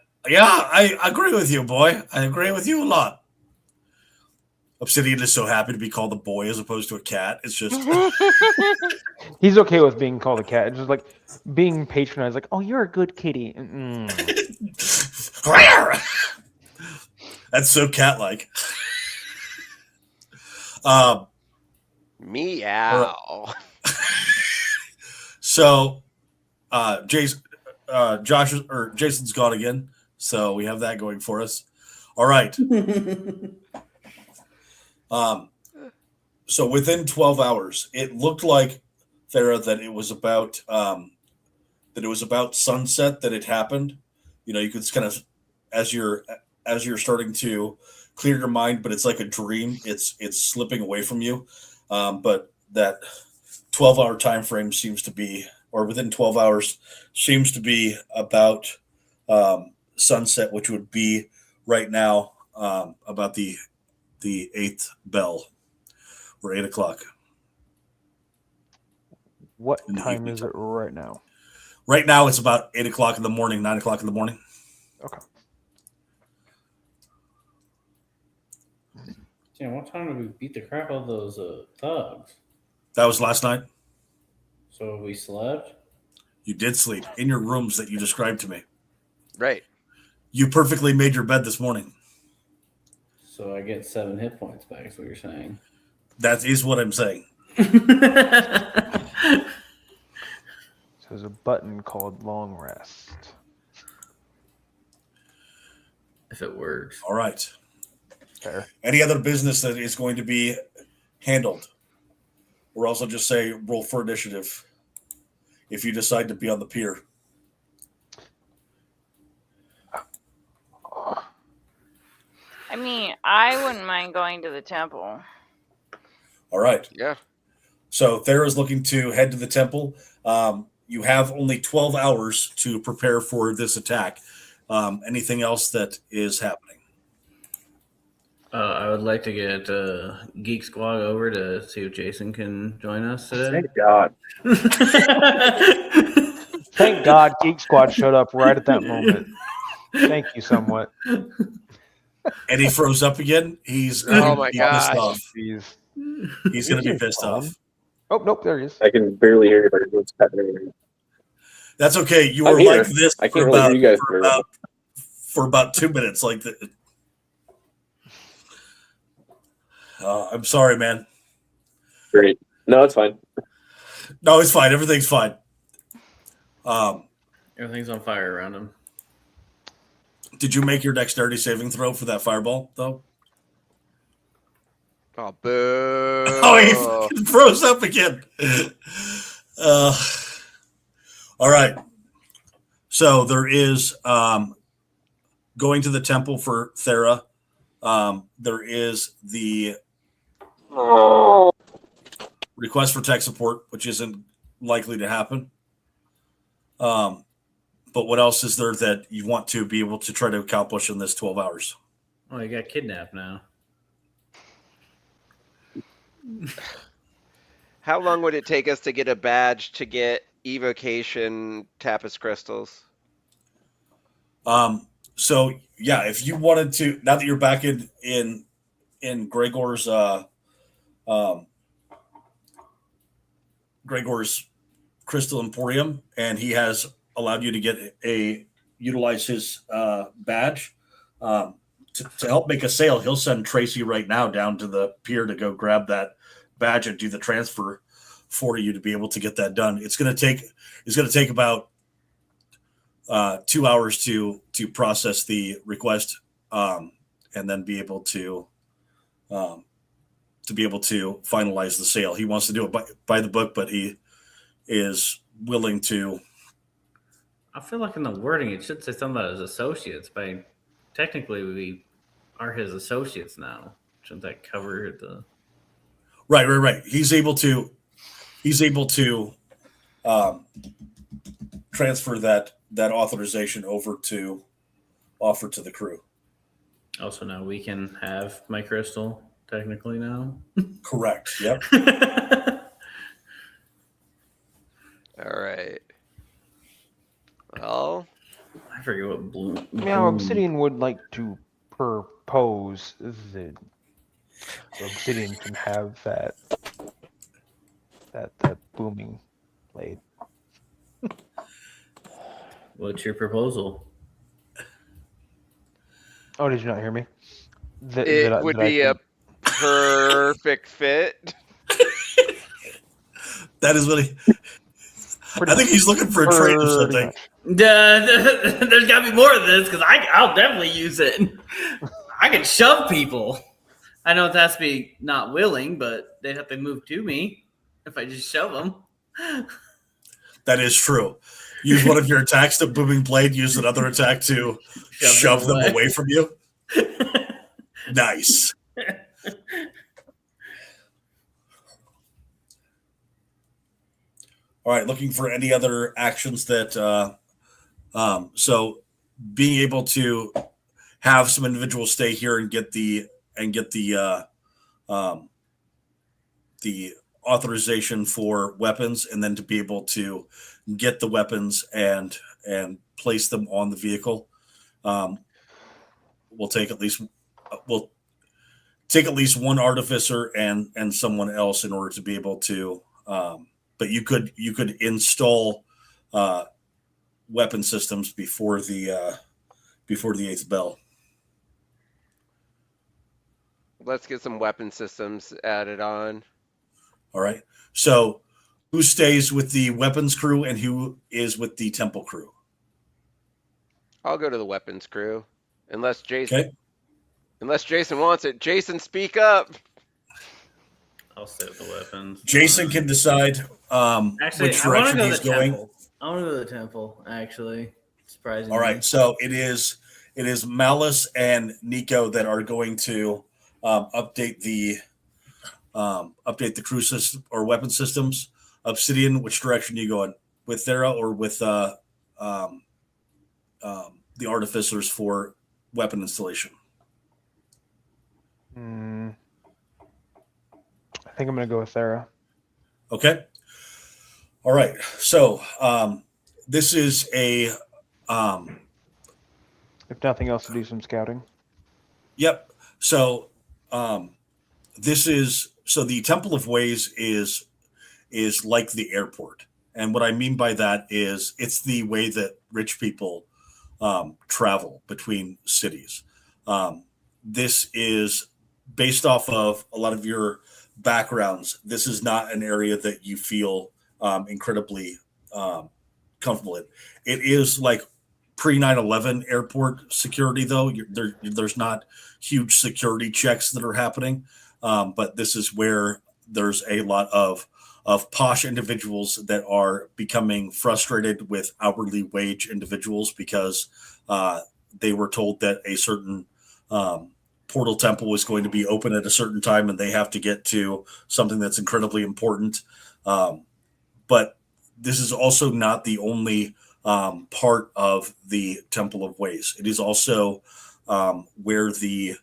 agree with you, boy. I agree with you a lot. Obsidian is so happy to be called a boy as opposed to a cat. It's just He's okay with being called a cat. It's just like being patronized, like, oh, you're a good kitty. That's so cat-like. Meow. So, Jason's gone again, so we have that going for us. All right. So within 12 hours, it looked like, Thera, that it was about sunset that it happened. You know, you could kind of, as you're starting to clear your mind, but it's like a dream. It's slipping away from you. But that 12-hour time frame seems to be, or within 12 hours, seems to be about sunset, which would be right now about the 8th bell, or 8 o'clock. What time is it right now? Right now, it's about 8 o'clock in the morning, 9 o'clock in the morning. Okay. Damn, what time did we beat the crap out of those thugs? That was last night. So we slept? You did sleep in your rooms that you described to me. Right. You perfectly made your bed this morning. So I get 7 hit points back, is what you're saying. That is what I'm saying. So there's a button called long rest. If it works. All right. Fair. Any other business that is going to be handled? Or also just say roll for initiative if you decide to be on the pier. I mean, I wouldn't mind going to the temple. All right. Yeah. So Thera's looking to head to the temple. You have only 12 hours to prepare for this attack. Anything else that is happening? I would like to get Geek Squad over to see if Jason can join us today. Thank God. Thank God Geek Squad showed up right at that moment. Thank you somewhat. And he froze up again. He's Oh gonna my be gosh. pissed off. Jeez. He's going to be pissed off. Oh, nope, there he is. I can barely hear you, but what's happening? That's okay. You I'm were here. like this I for can't really about, hear you guys for very well. about for about 2 minutes. Like that. I'm sorry, man. Great. No, it's fine. No, it's fine. Everything's fine. Everything's on fire around him. Did you make your dexterity saving throw for that fireball though? Oh, boo! Oh, he fucking froze up again. All right. So there is going to the temple for Thera. There is the request for tech support, which isn't likely to happen. But what else is there that you want to be able to try to accomplish in this 12 hours? Oh, he got kidnapped now. How long would it take us to get a badge to get evocation Tapis crystals? So yeah, if you wanted to, now that you're back in Gregor's Gregor's Crystal Emporium, and he has allowed you to utilize his badge to help make a sale. He'll send Tracy right now down to the pier to go grab that badge and do the transfer for you to be able to get that done. It's going to take about 2 hours to process the request, and then be able to finalize the sale. He wants to do it by the book, but he is willing to. I feel like in the wording it should say something about his associates, but technically we are his associates now. Shouldn't that cover the? Right. He's able to transfer that authorization over to offer to the crew. Also, now we can have my crystal technically now. Correct. Yep. All right. Well, I forget what blue. Now, Obsidian would like to propose that Obsidian can have that booming blade. What's your proposal? Oh, did you not hear me? it would be a perfect fit. That is what he. I think he's looking for a trade or something. There's got to be more of this because I'll definitely use it. I can shove people. I know it has to be not willing, but they'd have to move to me if I just shove them. That is true. Use one of your attacks to booming blade. Use another attack to shove them away from you. Nice. All right, looking for any other actions that. So, being able to have some individuals stay here and get the authorization for weapons, and then to be able to get the weapons and place them on the vehicle. We'll take at least one artificer and someone else in order to be able to. But you could install weapon systems before the eighth bell. Let's get some weapon systems added on. All right. So, who stays with the weapons crew and who is with the temple crew? I'll go to the weapons crew, unless Jason wants it. Jason, speak up. I'll stay with the weapons. Jason can decide Actually, which I want direction to go to he's the going. temple. I want to go to the temple. Actually, surprisingly. All right. So it is Malice and Nico that are going to update the crew system or weapon systems. Obsidian, which direction are you going? With Thera or with the artificers for weapon installation? I think I'm going to go with Thera. Okay. All right. So this is a If nothing else, to do some scouting. Yep. So the Temple of Ways is like the airport. And what I mean by that is it's the way that rich people travel between cities. This is based off of a lot of your backgrounds. This is not an area that you feel incredibly comfortable in. It is like pre 9/11 airport security, though. There's not huge security checks that are happening, but this is where there's a lot of posh individuals that are becoming frustrated with hourly wage individuals because they were told that a certain portal temple was going to be open at a certain time and they have to get to something that's incredibly important. But this is also not the only part of the Temple of Ways. It is also where the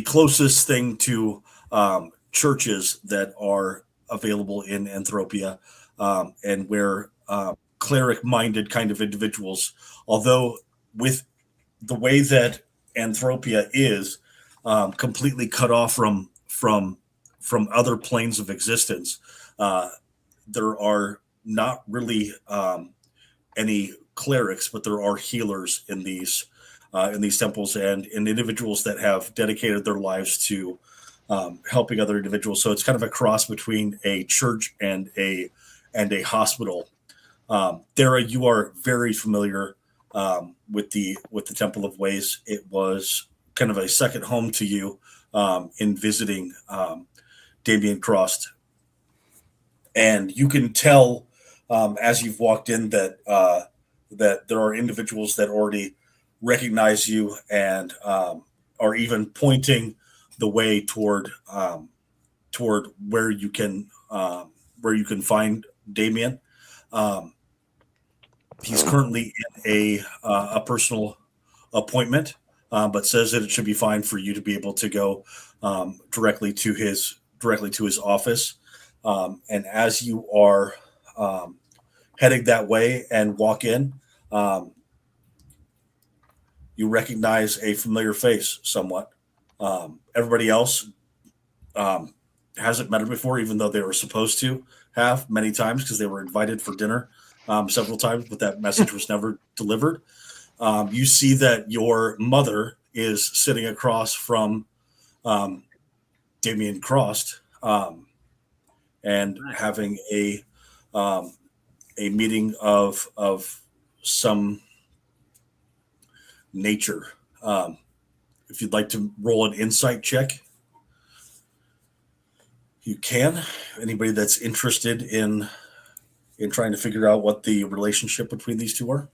closest thing to churches that are available in Anthropia, and where cleric-minded kind of individuals, although with the way that Anthropia is completely cut off from other planes of existence, there are not really any clerics, but there are healers in these temples and individuals that have dedicated their lives to helping other individuals. So it's kind of a cross between a church and a hospital. Dara, you are very familiar with the Temple of Ways. It was kind of a second home to you in visiting Damien Cross, and you can tell as you've walked in that there are individuals that already recognize you and are even pointing the way toward where you can find Damien. He's currently in a personal appointment, but says that it should be fine for you to be able to go directly to his office. And as you are heading that way and walk in, you recognize a familiar face somewhat. Everybody else hasn't met her before, even though they were supposed to have many times because they were invited for dinner several times, but that message was never delivered. You see that your mother is sitting across from Damien Cross and having a meeting of some nature. If you'd like to roll an insight check, you can. Anybody that's interested in trying to figure out what the relationship between these two are.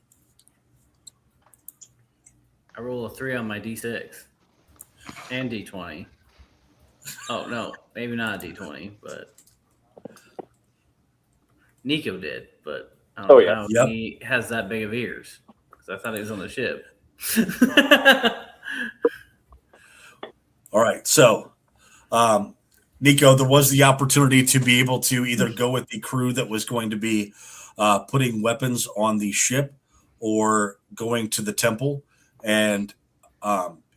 I roll a 3 on my D6 and D20. Oh no, maybe not a D20, but Nico did. But I don't know how he has that big of ears because I thought he was on the ship. All right, so Nico, there was the opportunity to be able to either go with the crew that was going to be putting weapons on the ship or going to the temple, and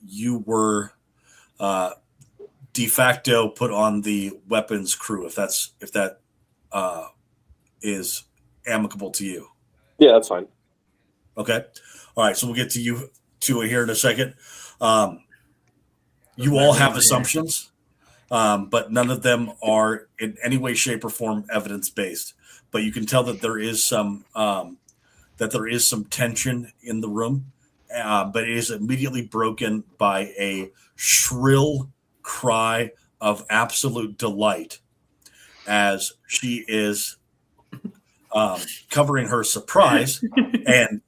you were de facto put on the weapons crew. If that is amicable to you. Yeah, that's fine. Okay. All right. So we'll get to you two here in a second. You all have assumptions, but none of them are in any way, shape, or form evidence-based. But you can tell that there is some tension in the room, but it is immediately broken by a shrill cry of absolute delight as she is covering her surprise, and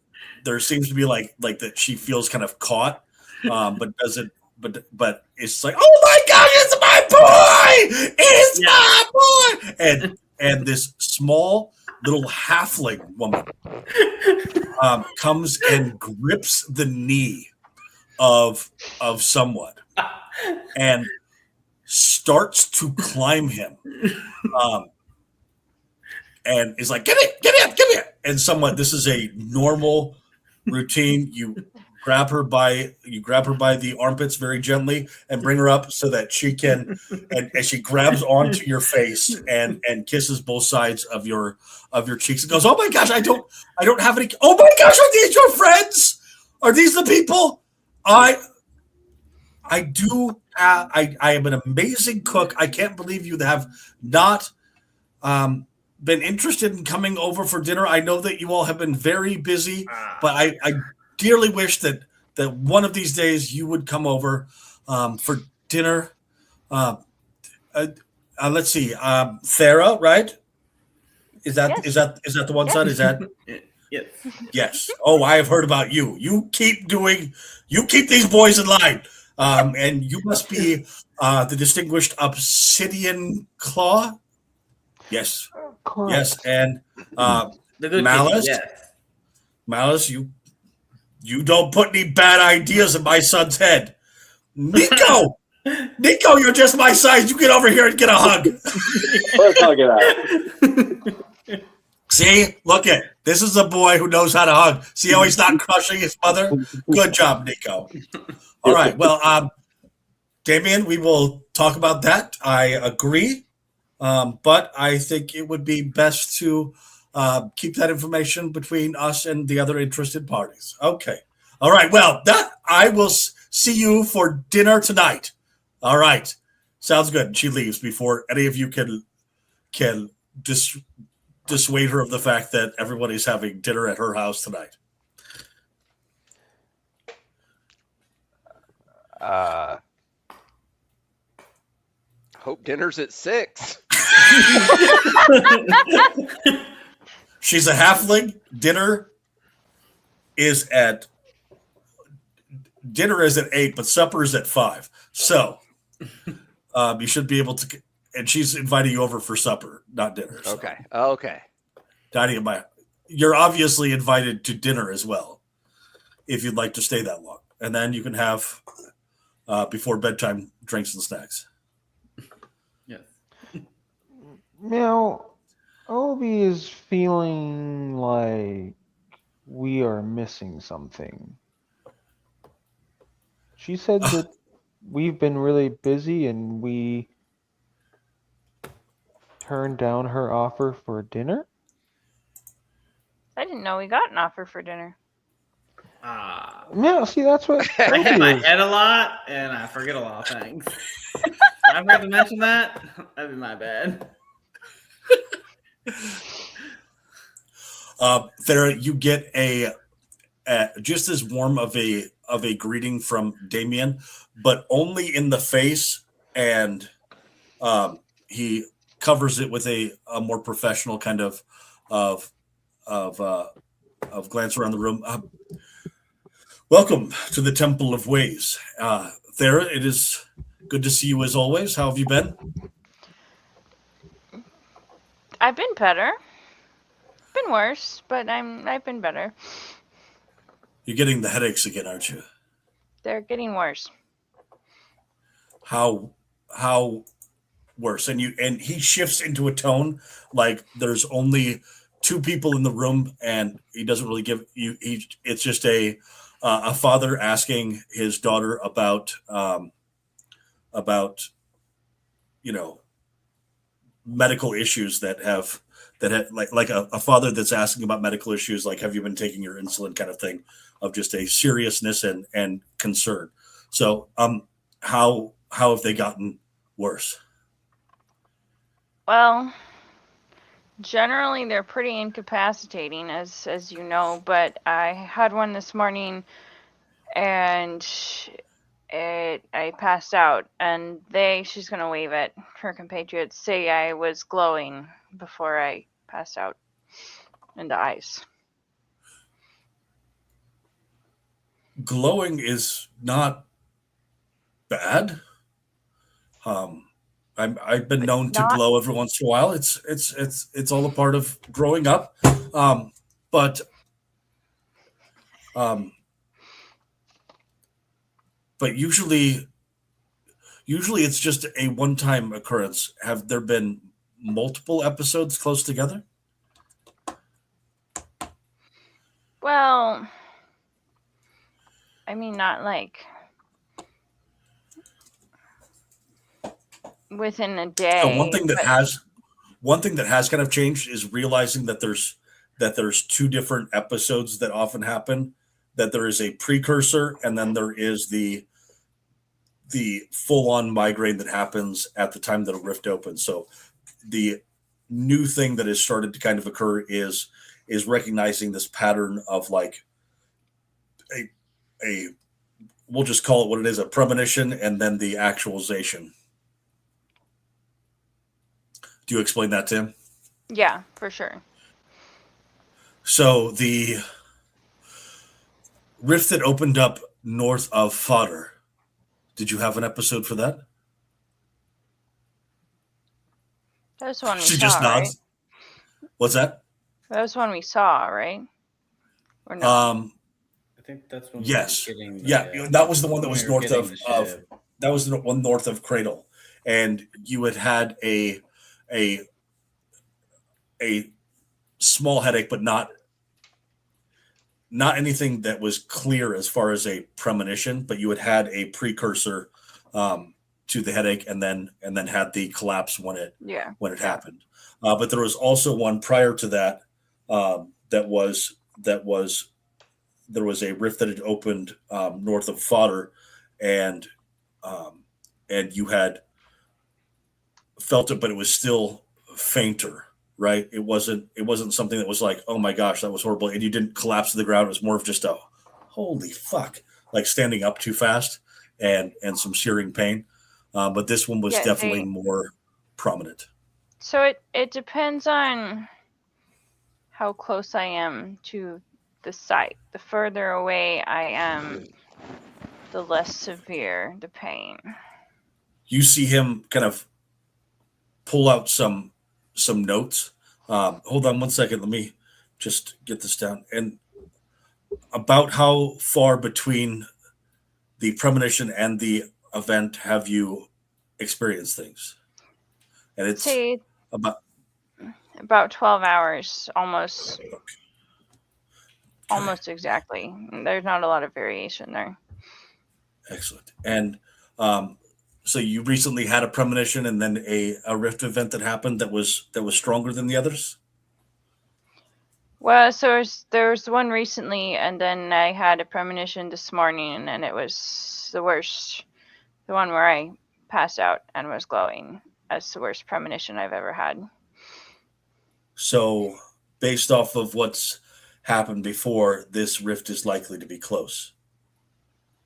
there seems to be like that she feels kind of caught, but doesn't. But it's like, oh my gosh, it's my boy! It's my boy! And this small little halfling woman comes and grips the knee of someone and starts to climb him, and is like, give it. And someone, this is a normal routine. You grab her by the armpits very gently and bring her up so that she can, and she grabs onto your face and kisses both sides of your cheeks and goes, oh my gosh, I don't have any. Oh my gosh, are these your friends? Are these the people? I am an amazing cook. I can't believe you have not been interested in coming over for dinner? I know that you all have been very busy, but I dearly wish that one of these days you would come over for dinner. Let's see, Thera, right? Is that Yes. is that the one son? Is that Yes. yes? Oh, I have heard about you. You keep these boys in line, and you must be the distinguished Obsidian Claw. Yes, Correct. yes, and The good Malice? kitty, yes. Malice, you don't put any bad ideas in my son's head. Nico, you're just my size. You get over here and get a hug. Let's hug it out. See, look at this is a boy who knows how to hug. See how he's not crushing his mother? Good job, Nico. All right, well, Damien, we will talk about that. I agree, but I think it would be best to keep that information between us and the other interested parties. Okay. All right. Well, I will see you for dinner tonight. All right. Sounds good. And she leaves before any of you can dissuade her of the fact that everybody's having dinner at her house tonight. Hope dinner's at 6. She's a halfling. Dinner is at 8, but supper is at 5. So you should be able to. And she's inviting you over for supper, not dinner. So. Okay. Dining at my. You're obviously invited to dinner as well, if you'd like to stay that long, and then you can have before bedtime drinks and snacks. Yes. Now, Obi is feeling like we are missing something. She said that we've been really busy and we turned down her offer for dinner. I didn't know we got an offer for dinner. Yeah, see, that's what I hit Obi my is. head a lot, and I forget a lot of things. I forgot to mention that. That'd be my bad. Thera, you get a just as warm of a greeting from Damien, but only in the face, and he covers it with a more professional kind of glance around the room. Welcome to the Temple of Ways, Thera. It is good to see you as always. How have you been? I've been better. Been worse, but I've been better. You're getting the headaches again, aren't you? They're getting worse. How worse? And he shifts into a tone like there's only 2 people in the room, and he doesn't really give you. It's just a father asking his daughter about medical issues that have like a father that's asking about medical issues, like have you been taking your insulin, kind of thing, of just a seriousness and concern. So how have they gotten worse? Well, generally they're pretty incapacitating, as you know, but I had one this morning and I passed out, and she's gonna wave at her compatriots, say I was glowing before I passed out in the ice. Glowing is not bad. I've been known to glow every once in a while. It's all a part of growing up. But usually it's just a one-time occurrence. Have there been multiple episodes close together? Well, I mean, not like within a day. So one thing that has kind of changed is realizing that there's 2 different episodes that often happen. That there is a precursor, and then there is the full-on migraine that happens at the time that a rift opens. So the new thing that has started to kind of occur is recognizing this pattern of like a we'll just call it what it is, a premonition, and then the actualization. Do you explain that, Tim? Yeah, for sure. So the rift that opened up north of Fodder, did you have an episode for that? That was one we She saw, just right? nods. What's that? That was one we saw, right? Or no? I think that's when Yes. we were getting Yeah, that was the one that was when we were north getting of the ship. that was the one north of Cradle, and you had a small headache, but not anything that was clear as far as a premonition. But you had a precursor to the headache, and then had the collapse when it Yeah. happened. But there was also one prior to that that was there was a rift that had opened north of Fodder, and you had felt it, but it was still fainter, right? It wasn't something that was like, oh my gosh, that was horrible, and you didn't collapse to the ground. It was more of just a holy fuck, like standing up too fast and some searing pain. But this one was Yeah, definitely more prominent. So it depends on how close I am to the site. The further away I am, the less severe the pain. You see him kind of pull out some notes. Hold on one second. Let me just get this down. And about how far between the premonition and the event have you experienced things? And it's Say about 12 hours, almost exactly. There's not a lot of variation there. excellent. And so you recently had a premonition and then a rift event that happened that was stronger than the others? Well, so there was one recently, and then I had a premonition this morning, and it was the worst. The one where I passed out and was glowing. That's the worst premonition I've ever had. So based off of what's happened before, this rift is likely to be close.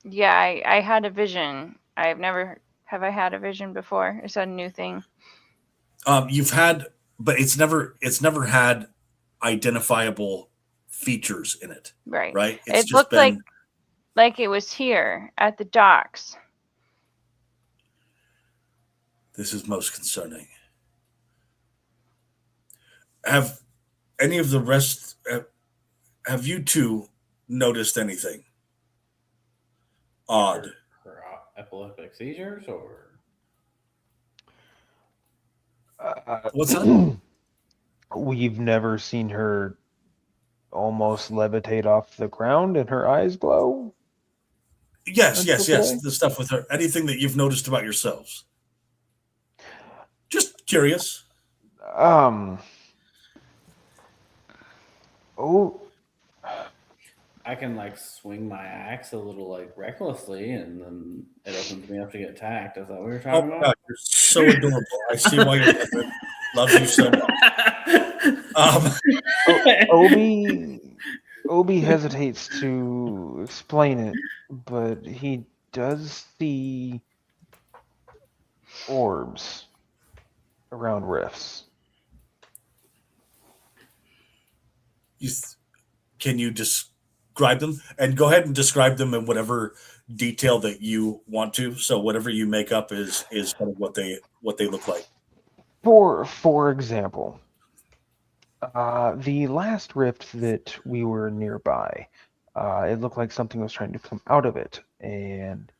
Yeah, I had a vision. Have I had a vision before? Is that a new thing? You've had, but it's never had identifiable features in it, Right. right? It looked like it was here at the docks. This is most concerning. Have any of the rest? Have you two noticed anything odd? For epileptic seizures, or What's that? We've never seen her almost levitate off the ground and her eyes glow. Yes. That's okay. The stuff with her. Anything that you've noticed about yourselves? Just curious. Oh, I can like swing my axe a little like recklessly, and then it opens me up to get attacked. Is that what you're Oh talking my about? God, you're so adorable. I see why you're different. Love you so much. Obi hesitates to explain it, but he does see orbs around rifts. Can you describe them? And go ahead and describe them in whatever detail that you want to. So whatever you make up is kind of what they look like. For example, the last rift that we were nearby, it looked like something was trying to come out of it, and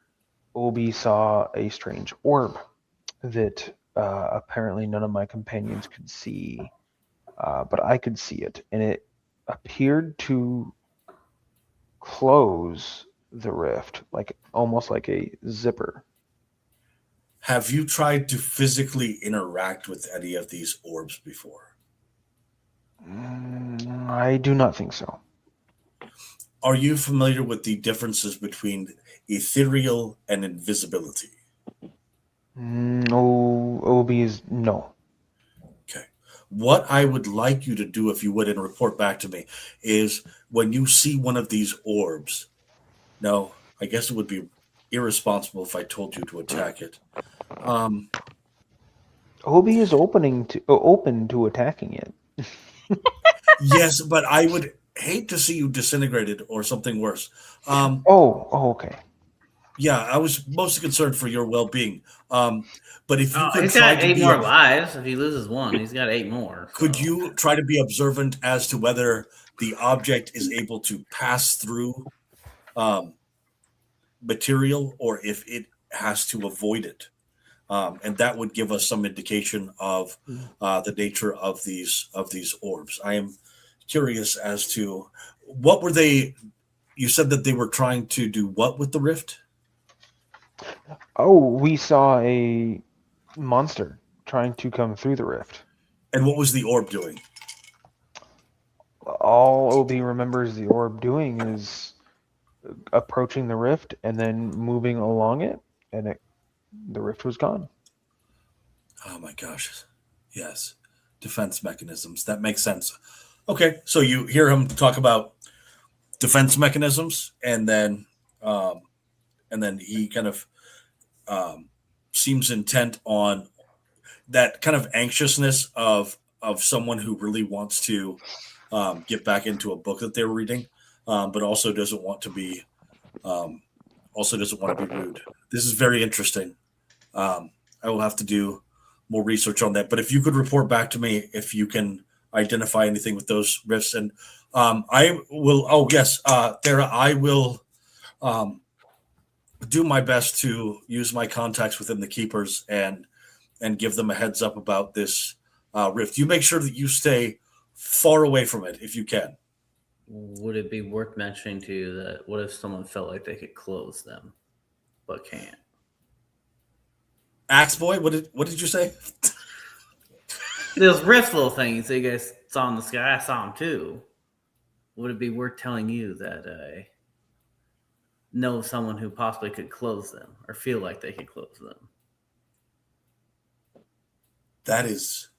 Obi saw a strange orb that apparently none of my companions could see, but I could see it, and it appeared to close the rift, like almost like a zipper. Have you tried to physically interact with any of these orbs before? I do not think so. Are you familiar with the differences between ethereal and invisibility? No, Obi is no. Okay. What I would like you to do, if you would, and report back to me, is when you see one of these orbs. No, I guess it would be irresponsible if I told you to attack it. Um, Obi is open to attacking it. yes, but I would hate to see you disintegrated or something worse. Okay. Yeah, I was mostly concerned for your well-being. But if you Oh, could he's try got to 8 be, more lives. If he loses one, he's got 8 more. could so. you try to be observant as to whether the object is able to pass through material or if it has to avoid it? And that would give us some indication of the nature of these orbs. I am curious as to what were they. You said that they were trying to do what with the rift? Oh, we saw a monster trying to come through the rift. And what was the orb doing? All Obi remembers the orb doing is approaching the rift and then moving along it, and the rift was gone. Oh my gosh. Yes. Defense mechanisms. That makes sense. Okay. So you hear him talk about defense mechanisms, and then he kind of seems intent on that kind of anxiousness of someone who really wants to get back into a book that they're reading, but also doesn't want to be rude. This is very interesting. I will have to do more research on that. But if you could report back to me if you can identify anything with those rifts, and I will. Oh yes, Thera, I will do my best to use my contacts within the Keepers and give them a heads up about this rift. You make sure that you stay far away from it if you can. Would it be worth mentioning to you that what if someone felt like they could close them but can't? Axe Boy, what did you say? Those rift little things that you guys saw in the sky, I saw them too. Would it be worth telling you that I know someone who possibly could close them or feel like they could close them? That is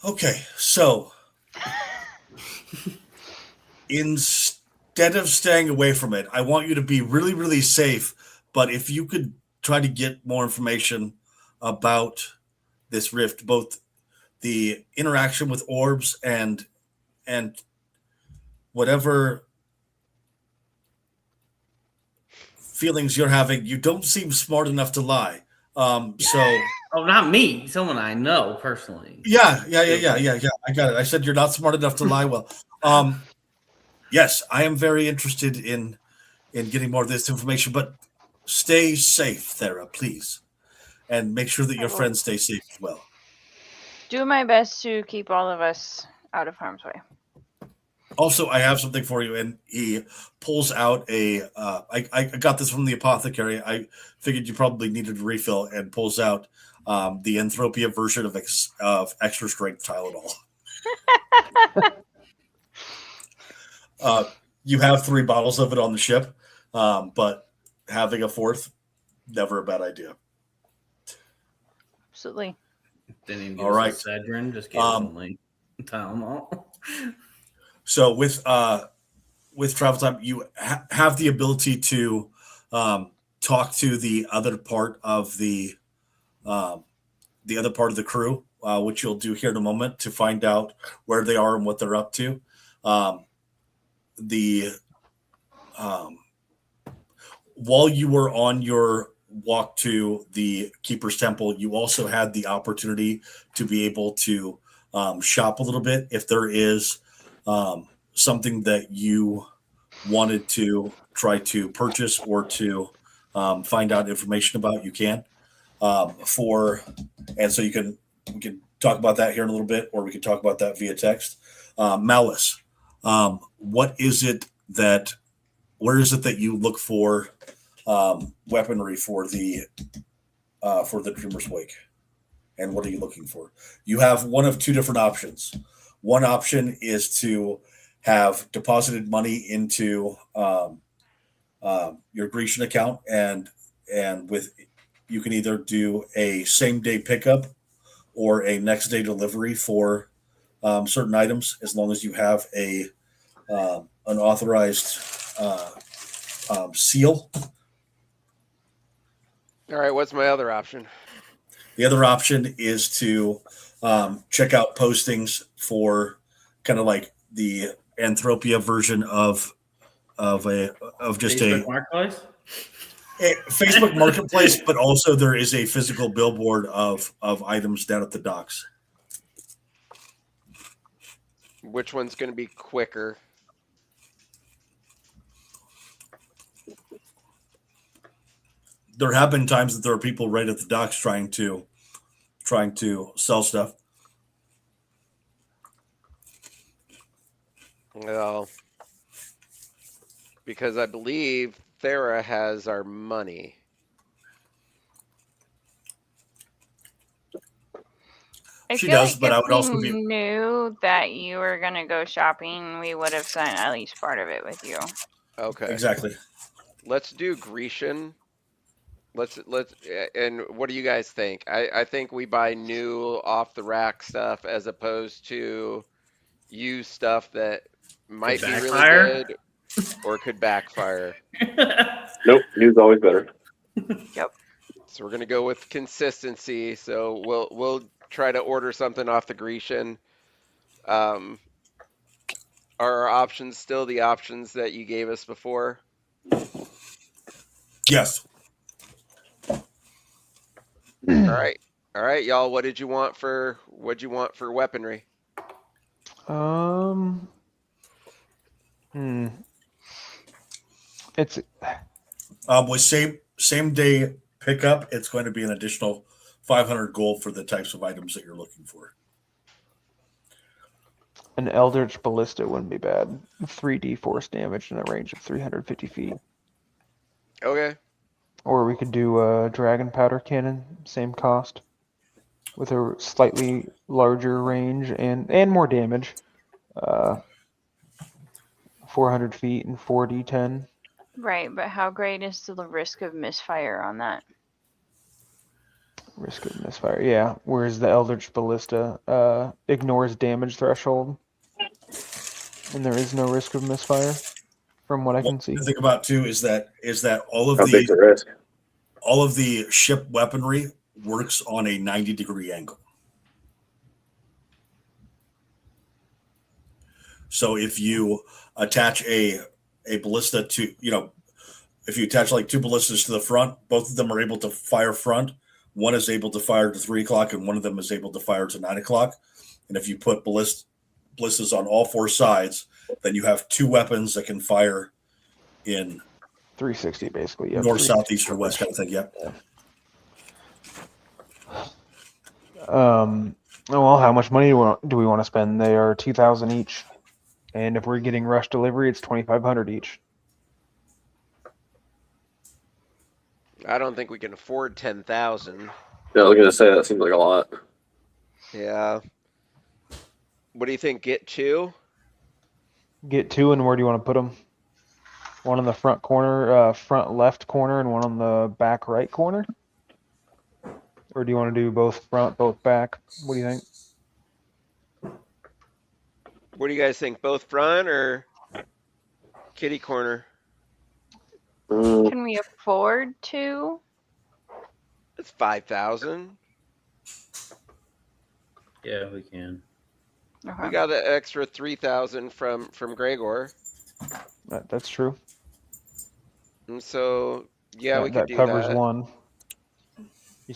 okay. So instead of staying away from it, I want you to be really, really safe. But if you could try to get more information about this rift, both the interaction with orbs and whatever feelings you're having, you don't seem smart enough to lie. So Oh, not me. Someone I know personally. yeah. I got it. I said you're not smart enough to lie well. Yes, I am very interested in getting more of this information, but stay safe, Thera, please. And make sure that your friends stay safe as well. Do my best to keep all of us out of harm's way. Also, I have something for you, and he pulls out a. I got this from the apothecary. I figured you probably needed a refill, and pulls out the Anthropia version of extra strength Tylenol. You have 3 bottles of it on the ship, but having a 4th, never a bad idea. Absolutely. Then he All right. Cedrin just gave only Tylenol. So with travel time, you have the ability to talk to the other part of the crew, which you'll do here in a moment to find out where they are and what they're up to. While you were on your walk to the Keeper's Temple, you also had the opportunity to be able to shop a little bit if there is something that you wanted to try to purchase or to find out information about. You can and so we can talk about that here in a little bit, or we can talk about that via text. Malice, where is it that you look for weaponry for the Dreamer's Wake, and what are you looking for? You have one of 2 different options. One option is to have deposited money into your Grecian account, and with you can either do a same day pickup or a next day delivery for certain items, as long as you have an authorized seal. All right, what's my other option? The other option is to check out postings for kind of like the Anthropia version of just Facebook Marketplace? a Facebook Marketplace, but also there is a physical billboard of items down at the docks. Which one's going to be quicker? There have been times that there are people right at the docks trying to sell stuff. Well, because I believe Thera has our money. I She feel does, like but if I would also we be knew that you were gonna go shopping, we would have sent at least part of it with you. Okay. exactly. Let's do Grecian. And what do you guys think? I think we buy new off the rack stuff as opposed to used stuff that might be really backfire? good or could backfire. Nope, new's always better. So we're gonna go with consistency. So we'll try to order something off the Grecian. Are our options still the options that you gave us before? Yes. All right, y'all. What'd you want for weaponry? It's With same day pickup, it's going to be an additional 500 gold for the types of items that you're looking for. an Eldritch Ballista wouldn't be bad. 3d force damage in a range of 350 feet. Okay. Or we could do a Dragon Powder Cannon, same cost, with a slightly larger range and more damage. 400 feet and 4d10. Right, but how great is the risk of misfire on that? Risk of misfire, yeah. Whereas the Eldritch Ballista ignores damage threshold, and there is no risk of misfire, from what I can see. The thing about too is that all of How big's the the risk? ship weaponry works on a 90-degree angle. So if you attach a ballista to, if you attach like two ballistas to the front, both of them are able to fire front. One is able to fire to 3 o'clock, and one of them is able to fire to 9 o'clock. And if you put ballistas on all four sides, then you have two weapons that can fire in 360, basically. Yeah, north, south, east, or west kind of thing. Yep. Well, how much money do we want to spend? They are 2,000 each, and if we're getting rush delivery, it's 2,500 each. I don't think we can afford 10,000. Yeah, I was gonna say that seems like a lot. Yeah. What do you think? Get two? Get two, and where do you want to put them? One on the front corner, front left corner, and one on the back right corner? Or do you want to do both front, both back? What do you think? What do you guys think? Both front or kitty corner? Can we afford to? It's 5,000. Yeah, we can. We got an extra 3,000 from Gregor. That's true. And so, yeah, we could that do covers that. one.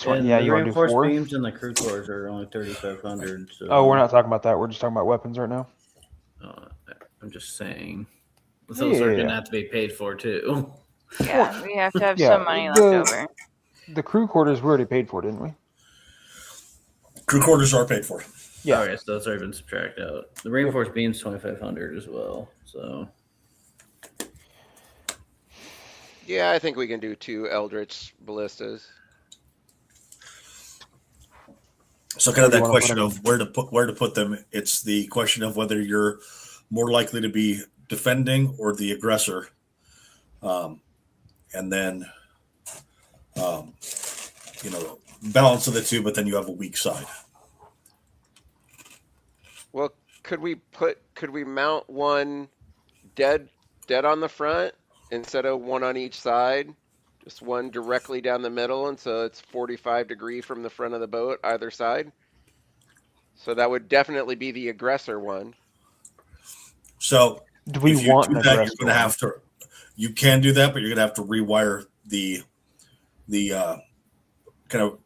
And Yeah, the you want to do reinforced four? beams and the crew cores are only 3,500. So, Oh, we're not talking about that. We're just talking about weapons right now. I'm just saying. Those are going to have to be paid for too. Yeah, we have to have Yeah, some money left over. The crew quarters we already paid for, didn't we? Crew quarters are paid for. Yeah. Okay, so those are even subtract out. The reinforced beams 2,500 as well. So Yeah, I think we can do two Eldritch ballistas. So kind of Where do that you wanna question put of where to put them. It's the question of whether you're more likely to be defending or the aggressor, and then balance of the two. But then you have a weak side. Well, could we mount one dead on the front instead of one on each side? Just one directly down the middle, and so it's 45-degree from the front of the boat either side. So that would definitely be the aggressor one. So Do we if you want do an that, aggressor you're going to one? have to. You can do that, but you're going to have to rewire the kind of.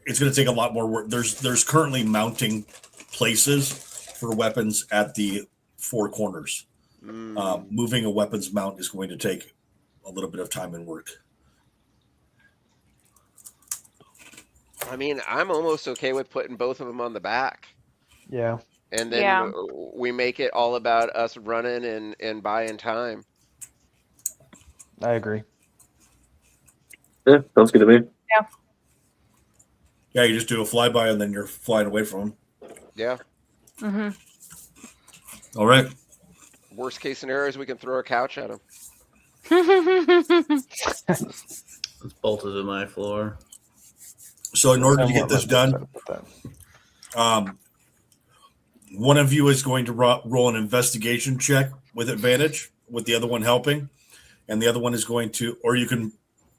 It's going to take a lot more work. There's currently mounting places for weapons at the four corners. Moving a weapons mount is going to take a little bit of time and work. I mean, I'm almost okay with putting both of them on the back. Yeah. And then Yeah. we make it all about us running and buying time. I agree. Yeah, sounds good to me. Yeah, you just do a flyby and then you're flying away from them. Yeah. Mm-hmm. All right. Worst case scenario is we can throw a couch at them. It's bolted to my floor. So in order to get this done, one of you is going to roll an investigation check with advantage, with the other one helping, and the other one is going to, or you can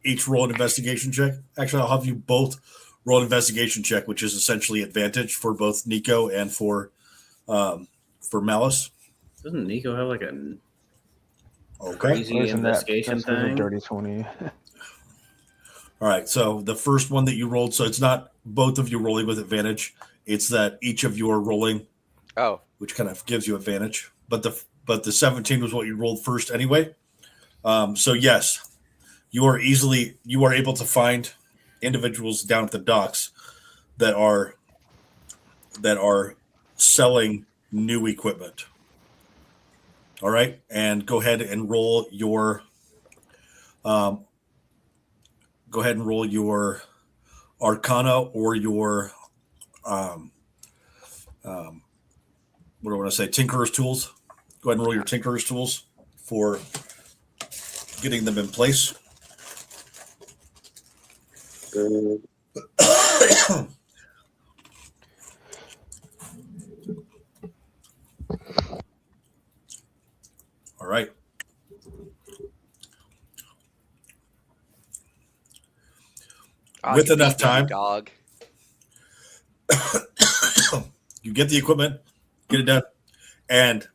each roll an investigation check. Actually, I'll have you both roll an investigation check, which is essentially advantage for both Nico and for Malice. Doesn't Nico have like a Okay. crazy Isn't that investigation just as a thing? dirty 20? All right. So the first one that you rolled, so it's not both of you rolling with advantage. It's that each of you are rolling, Oh, which kind of gives you advantage. But the 17 was what you rolled first anyway. So yes, you are able to find individuals down at the docks that are selling new equipment. All right, and go ahead and roll your Arcana or your what do I want to say? Tinkerer's tools. Go ahead and roll your Tinkerer's tools for getting them in place. All right. With you enough beat me, time. dog. You get the equipment, get it done, and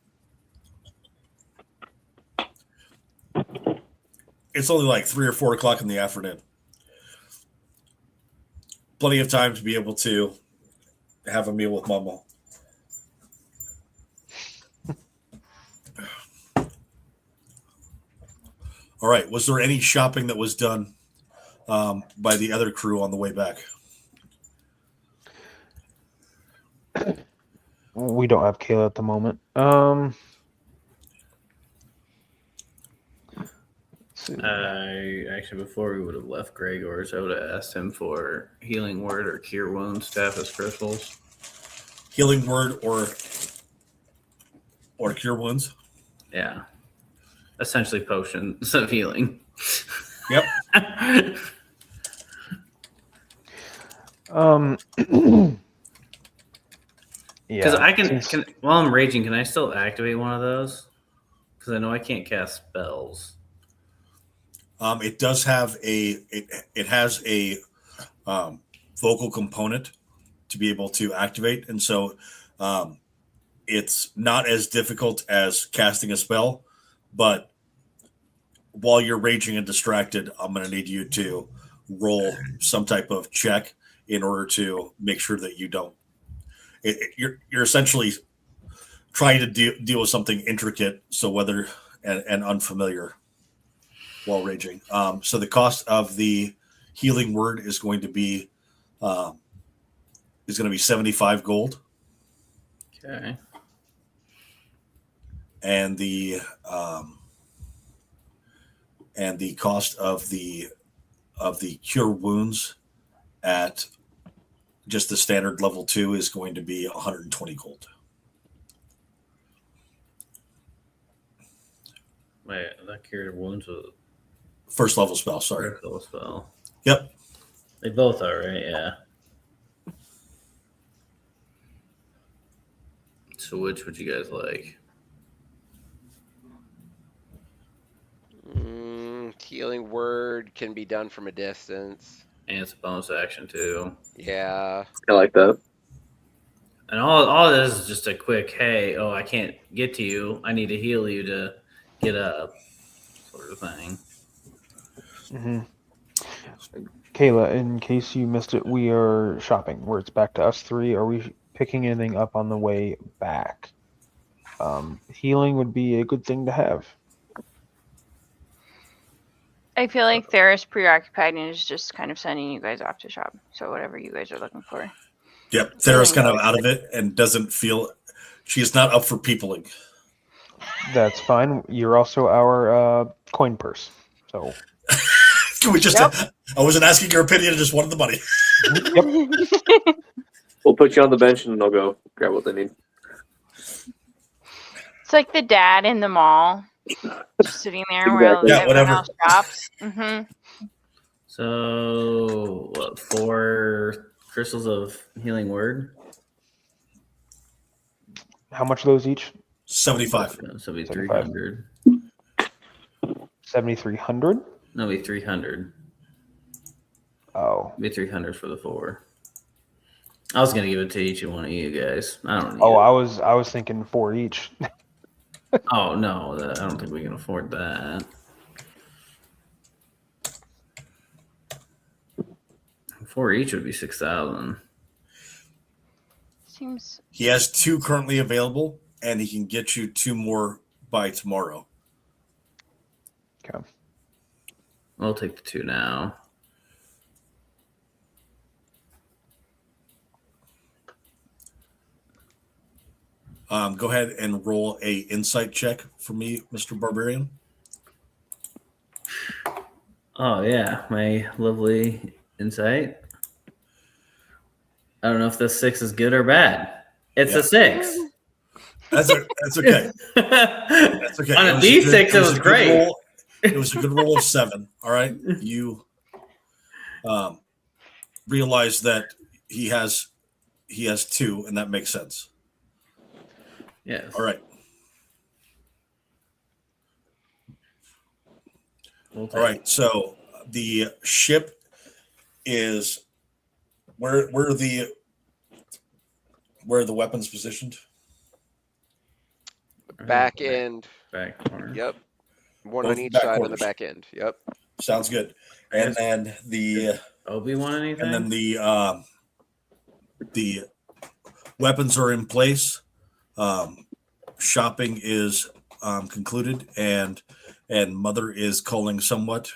it's only like 3 or 4 o'clock in the afternoon. Plenty of time to be able to have a meal with Mama. All right. Was there any shopping that was done by the other crew on the way back? We don't have Kayla at the moment. Let's see. Actually, before we would have left Gregor's, I would have asked him for healing word or cure wounds, staff as crystals. Healing word or cure wounds? Yeah, essentially potions of healing. Yep. Because Yeah. I can while I'm raging, can I still activate one of those? Because I know I can't cast spells. It does have it has a vocal component to be able to activate, and so it's not as difficult as casting a spell. But while you're raging and distracted, I'm going to need you to roll some type of check in order to make sure that you don't. You're essentially trying to deal with something intricate, so whether and unfamiliar while raging. So the cost of the healing word is going to be 75 gold, Okay. and the cost of the cure wounds at just the standard level 2 is going to be 120 gold. Wait, that cure wounds was First level spell, a sorry. critical spell. Yep. They both are, right? Yeah. So which would you guys like? Healing word can be done from a distance. And it's a bonus action too. Yeah. I like that. And all this is just a quick, hey, I can't get to you. I need to heal you to get up, sort of thing. Hmm. Kayla, in case you missed it, we are shopping where it's back to us three. Are we picking anything up on the way back? Healing would be a good thing to have. I feel like Thera's preoccupied and is just kind of sending you guys off to shop. So whatever you guys are looking for. Yep. Thera's kind of out of it and doesn't feel she is not up for peopling. That's fine. You're also our coin purse. So Can we just? I wasn't asking your opinion. I just wanted the money. yep. We'll put you on the bench and they'll go grab what they need. It's like the dad in the mall, just sitting there while Exactly. Yeah, everyone whatever. else shops. Hmm. So, what, 4 crystals of healing word? How much are those each? 75. So it'll be 75. 300. 7,300. No, it'll be 300. Oh. It'll be 300 for the 4. I was gonna give it to each one of you guys. I don't. Need Oh, it. I was thinking 4 each. Oh no, I don't think we can afford that. 4 each would be 6,000. Seems He has 2 currently available, and he can get you 2 more by tomorrow. Okay. We'll take the 2 now. Go ahead and roll a insight check for me, Mr. Barbarian. Oh yeah, my lovely insight. I don't know if this 6 is good or bad. It's Yeah. a 6. That's okay. That's okay. On a It was D6, good- it was a good great. roll. It was a good roll of 7. All right. You realize that he has 2, and that makes sense. Yes. All right. We'll take All right. So the ship is where are the weapons positioned? it. Back end. Back corner. Yep. One Both on each back side of the quarters. back end. Yep. Sounds good. And then the Obi-Wan anything? and then the weapons are in place. Shopping is concluded, and Mother is calling somewhat,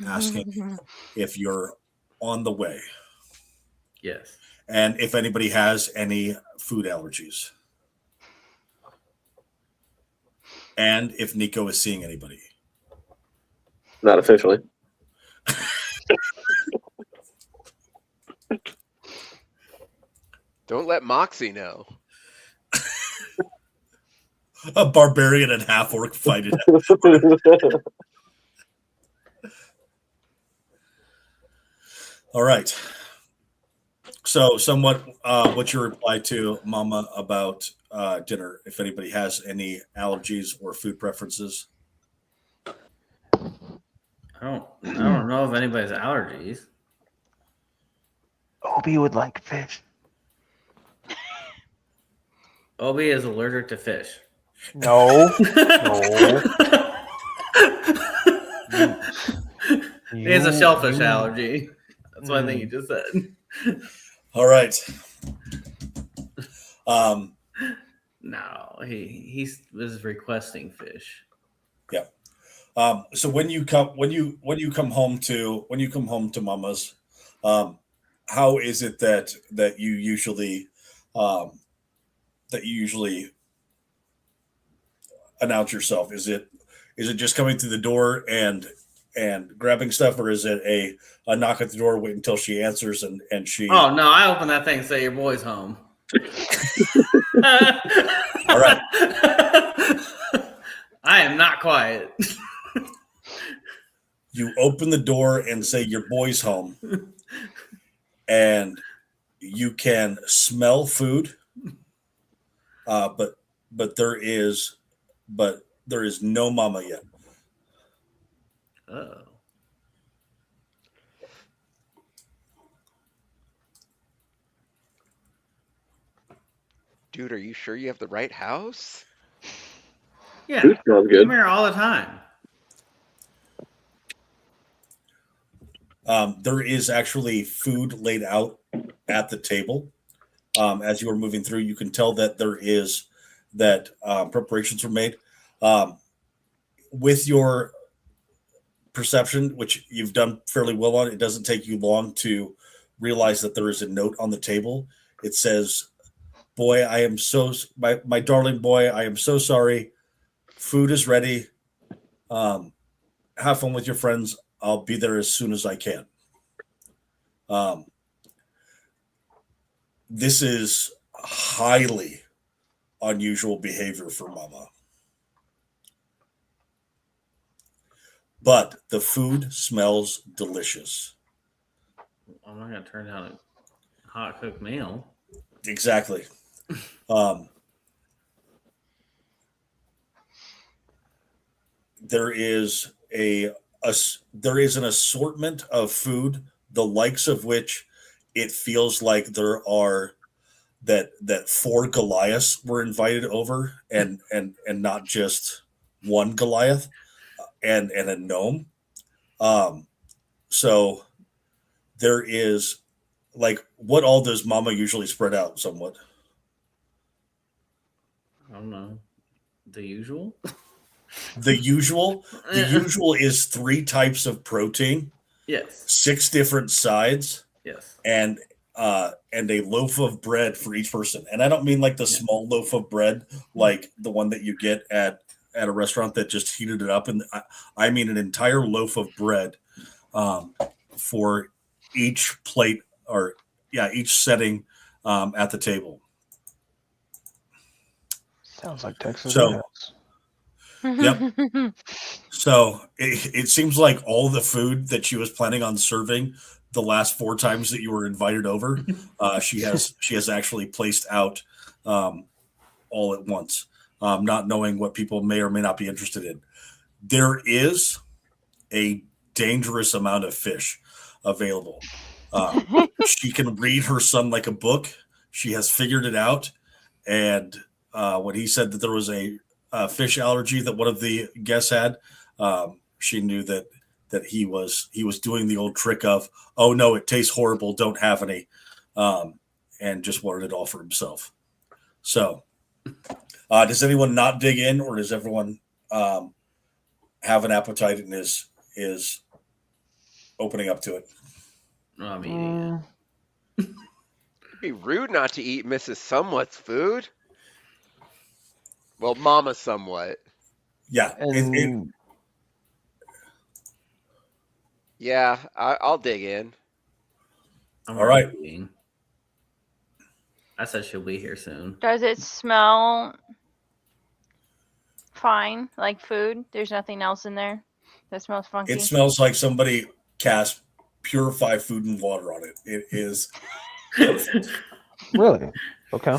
asking if you're on the way, Yes. and if anybody has any food allergies, and if Nico is seeing anybody. Not officially. Don't let Moxie know. A barbarian and half orc fight it. All right. So, somewhat, what's your reply to Mama about dinner? If anybody has any allergies or food preferences, I don't know if anybody has allergies. Obi would like fish. Obi is allergic to fish. No. No. He has a shellfish you- allergy. That's what I think you just said. all right. No, he was requesting fish. So when you come home to Mama's, how is it that you usually announce yourself? Is it just coming through the door and grabbing stuff, or is it a knock at the door, wait until she answers and she? Oh no, I open that thing and say your boy's home. All right. I am not quiet. You open the door and say your boy's home, and you can smell food. but there is no mama yet. Oh. Dude, are you sure you have the right house? Yeah. Food smells good. I'm here all the time. There is actually food laid out at the table. As you are moving through, you can tell that preparations were made. With your perception, which you've done fairly well on, it doesn't take you long to realize that there is a note on the table. It says, "Boy, I am my darling boy, I am so sorry. Food is ready. Have fun with your friends. I'll be there as soon as I can." This is highly unusual behavior for Mama. But the food smells delicious. I'm not gonna turn down a hot cooked meal. Exactly. There is there is an assortment of food, the likes of which it feels like there are that 4 Goliaths were invited over, and not just one Goliath and a gnome. So there is, like, what all does Mama usually spread out somewhat? I don't know. The usual? The usual is 3 types of protein, Yes. 6 different sides, Yes. and a loaf of bread for each person. And I don't mean like the small loaf of bread, like the one that you get at a restaurant that just heated it up. And I mean an entire loaf of bread for each plate, or each setting at the table. Sounds like Texas So- Roadhouse. Yep. So it seems like all the food that she was planning on serving the last 4 times that you were invited over, she has actually placed out all at once, not knowing what people may or may not be interested in. There is a dangerous amount of fish available. She can read her son like a book. She has figured it out. And when he said that there was a fish allergy that one of the guests had, she knew that he was doing the old trick of, oh no, it tastes horrible, don't have any, and just wanted it all for himself. So does anyone not dig in, or does everyone have an appetite and is opening up to it? I mean, It'd be rude not to eat Mrs. Somewhat's food. Well, Mama Somewhat. Yeah. And Yeah, I'll dig in. I'm All right. eating. I said she'll be here soon. Does it smell fine, like food? There's nothing else in there that smells funky. It smells like somebody cast Purify Food and Water on it. It is perfect. really? Okay.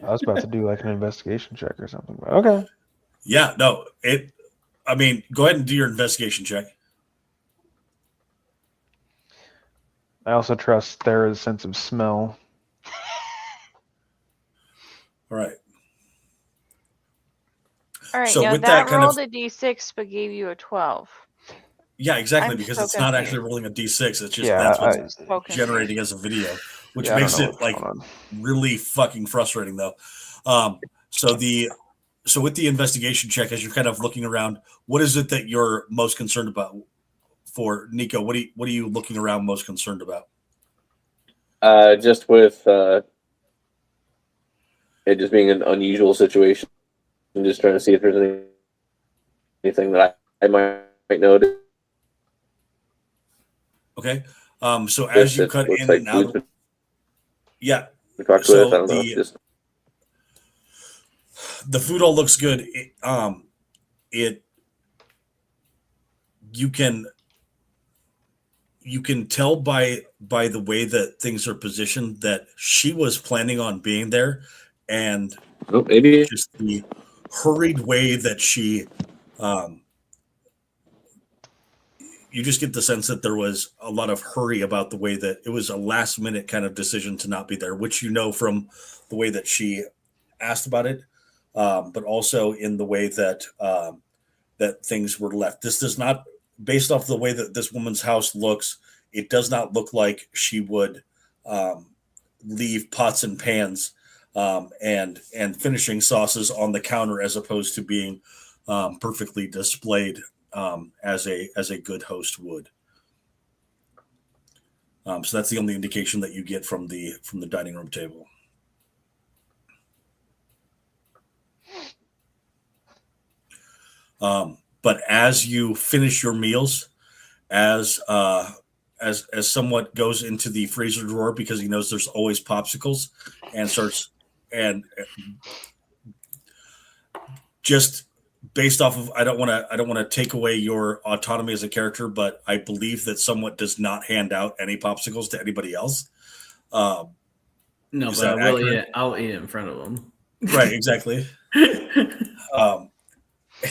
I was about to do like an investigation check or something. But okay. Yeah, no, I mean, go ahead and do your investigation check. I also trust Thera's sense of smell. All right. All right, So now with that that kind rolled of- a d6 but gave you a 12. Yeah, exactly, I'm because so it's not confused. actually rolling a d6. It's just Yeah, that's what's So confused. generating as a video, which Yeah, I don't makes know it what's like going on. really fucking frustrating though. So with the investigation check, as you're kind of looking around, what is it that you're most concerned about? For Nico, what are you looking around most concerned about? Just with it just being an unusual situation. I'm just trying to see if there's anything that I might notice. Okay. So as you cut in and out, yeah, Talked So with, I don't know. the- Just the food all looks good. You can tell by the way that things are positioned that she was planning on being there and Oh, maybe. just the hurried way that she, you just get the sense that there was a lot of hurry about the way that it was a last minute kind of decision to not be there, which from the way that she asked about it, but also in the way that that things were left. This does not, based off the way that this woman's house looks, it does not look like she would leave pots and pans and finishing sauces on the counter as opposed to being perfectly displayed as a good host would. So that's the only indication that you get from the dining room table. But as you finish your meals, as somewhat goes into the freezer drawer because he knows there's always popsicles, and starts and just based off of I don't want to take away your autonomy as a character, but I believe that somewhat does not hand out any popsicles to anybody else. No, Is but that I will accurate? eat it. I'll eat it in front of them. Right, exactly.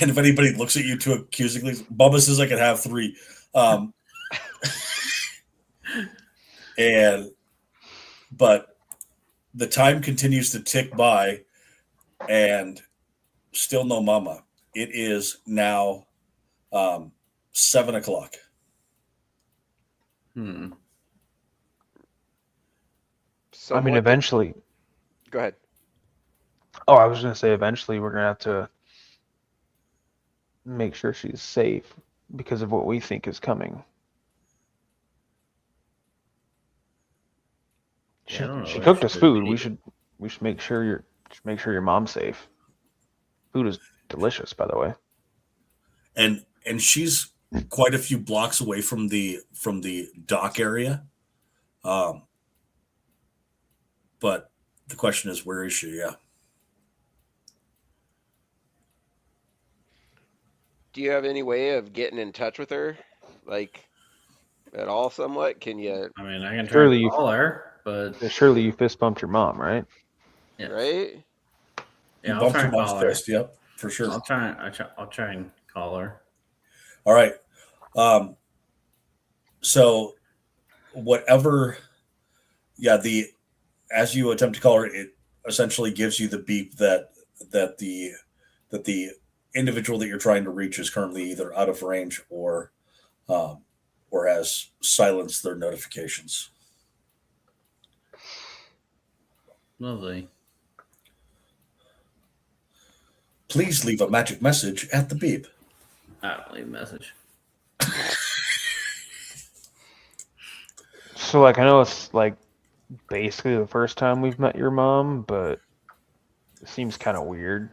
And if anybody looks at you too accusingly, Bubba says I can have 3. But the time continues to tick by, and still no mama. It is now 7 o'clock. Hmm. So I mean, eventually. Go ahead. Oh, I was going to say eventually we're going to have to make sure she's safe because of what we think is coming. Yeah, I don't know She if cooked us should food. be. We should make sure your mom's safe. Food is delicious, by the way. And she's quite a few blocks away from the dock area. But the question is, where is she? Yeah. Do you have any way of getting in touch with her, like at all? Somewhat? Can you? I mean, I can try Surely to you- call her, but Surely you fist bumped your mom, right? yeah, Right? You I'll bumped try your and mom's call her. fist. Yep, for sure. I'll try and call her. All right. So whatever, yeah, as you attempt to call her, it essentially gives you the beep that the individual that you're trying to reach is currently either out of range or has silenced their notifications. Lovely. Please leave a magic message at the beep. I don't leave a message. So, like, I know it's like basically the first time we've met your mom, but it seems kind of weird.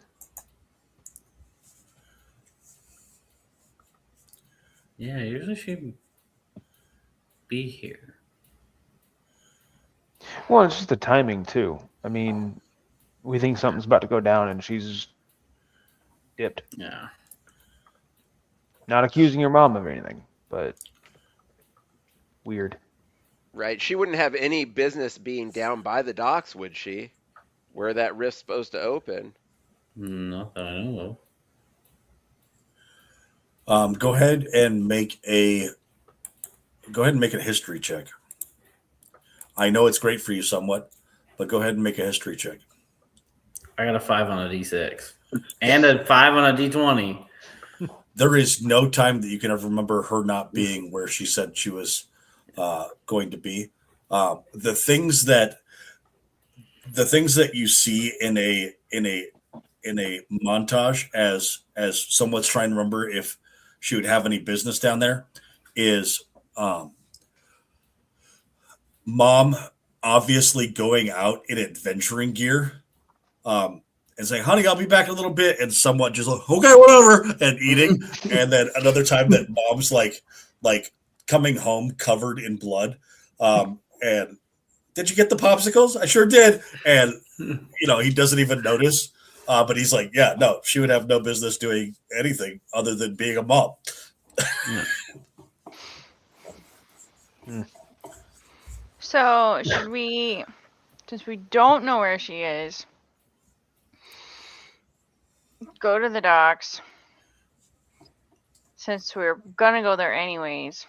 Yeah, usually she'd be here. Well, it's just the timing too. I mean, we think something's about to go down, and she's dipped. Yeah. Not accusing your mom of anything, but weird. Right. She wouldn't have any business being down by the docks, would she? Where that rift's supposed to open. Not that I know of. Go ahead and make a history check. I know it's great for you somewhat, but go ahead and make a history check. I got a 5 on a D6 and a 5 on a D20. There is no time that you can ever remember her not being where she said she was going to be. The things that you see in a montage as someone's trying to remember if she would have any business down there is mom obviously going out in adventuring gear and saying, honey, I'll be back in a little bit, and somewhat just like, okay, whatever, and eating. And then another time that mom's like coming home covered in blood. And did you get the popsicles? I sure did. And, he doesn't even notice. But he's like, yeah, no, she would have no business doing anything other than being a mom. So should we, since we don't know where she is, go to the docks since we're gonna go there anyways.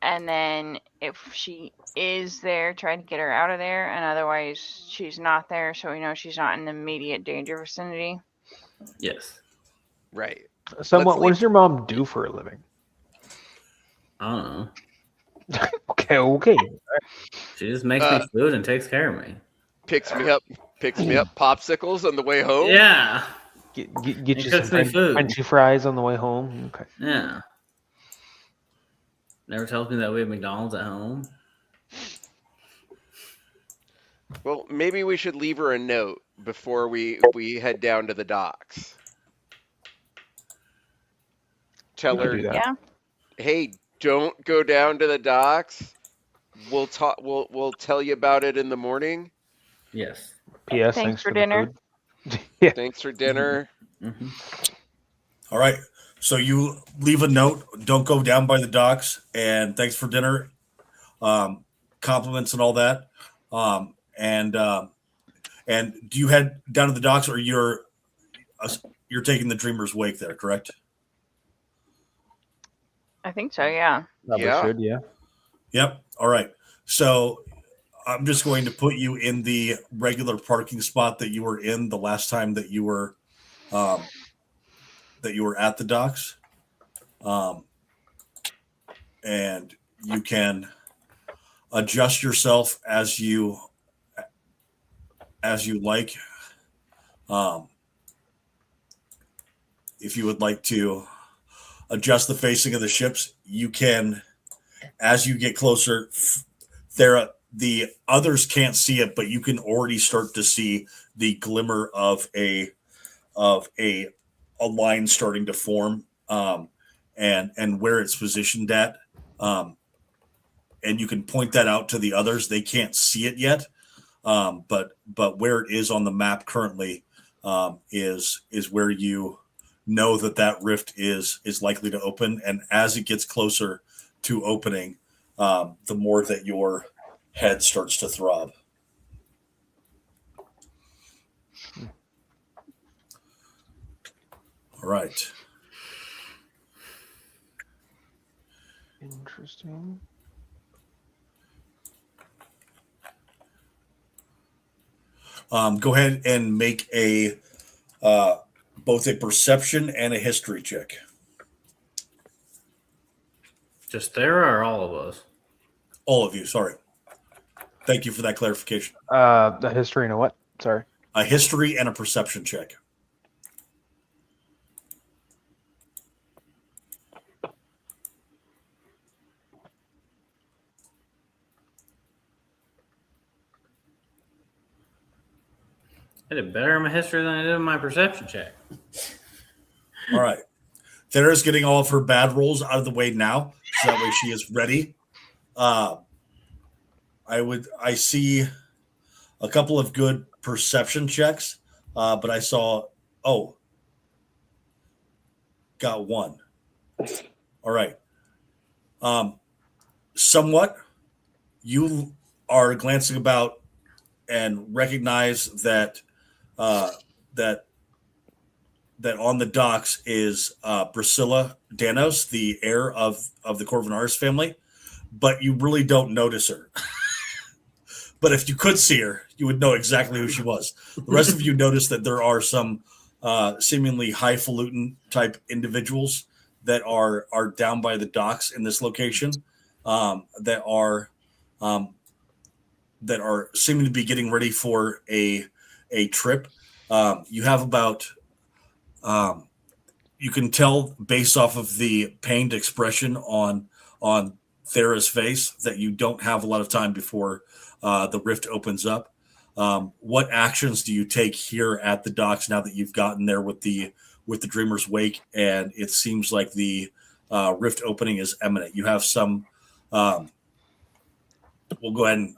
And then if she is there, try to get her out of there, and otherwise she's not there, so we know she's not in the immediate danger vicinity. Yes. Right. Somewhat. Let's What does your mom do for a living? I don't know. Okay. She just makes me food and takes care of me. Picks me up popsicles on the way home. Yeah. Get He you cooks some me food. Frenchy fries on the way home. Okay. Yeah. Never tells me that we have McDonald's at home. Well, maybe we should leave her a note before we head down to the docks. Tell We could her, do that. Yeah. hey, don't go down to the docks. We'll talk. We'll tell you about it in the morning. Yes. P.S. Thanks for the dinner. food. Yeah. Thanks for dinner. Mm-hmm. All right. So you leave a note. Don't go down by the docks. And thanks for dinner. Compliments and all that. And do you head down to the docks, or you're taking the Dreamer's Wake there? Correct. I think so, yeah. Probably Yeah. should. Yeah. Yep. All right. So I'm just going to put you in the regular parking spot that you were in the last time that you were at the docks. And you can adjust yourself as you like. If you would like to adjust the facing of the ships, you can. As you get closer, the others can't see it, but you can already start to see the glimmer of a line starting to form, and where it's positioned at, and you can point that out to the others. They can't see it yet, but where it is on the map currently is where you know that rift is likely to open, and as it gets closer to opening, the more that your head starts to throb. All right. Interesting. Go ahead and make both a perception and a history check. Just Thera or all of us? All of you, sorry. Thank you for that clarification. The history and a what? Sorry. A history and a perception check. I did better in my history than I did in my perception check. All right. Thera's getting all of her bad rolls out of the way now, so that way she is ready. I see a couple of good perception checks, but I saw got one. All right. Somewhat, you are glancing about and recognize that that on the docks is Priscilla Danos, the heir of the Corvinaris family, but you really don't notice her. But if you could see her, you would know exactly who she was. The rest of you notice that there are some seemingly highfalutin type individuals that are down by the docks in this location, that are seeming to be getting ready for a trip. You have about you can tell based off of the pained expression on Thera's face that you don't have a lot of time before the rift opens up. What actions do you take here at the docks now that you've gotten there with the Dreamer's Wake, and it seems like the rift opening is imminent? You have some. We'll go ahead and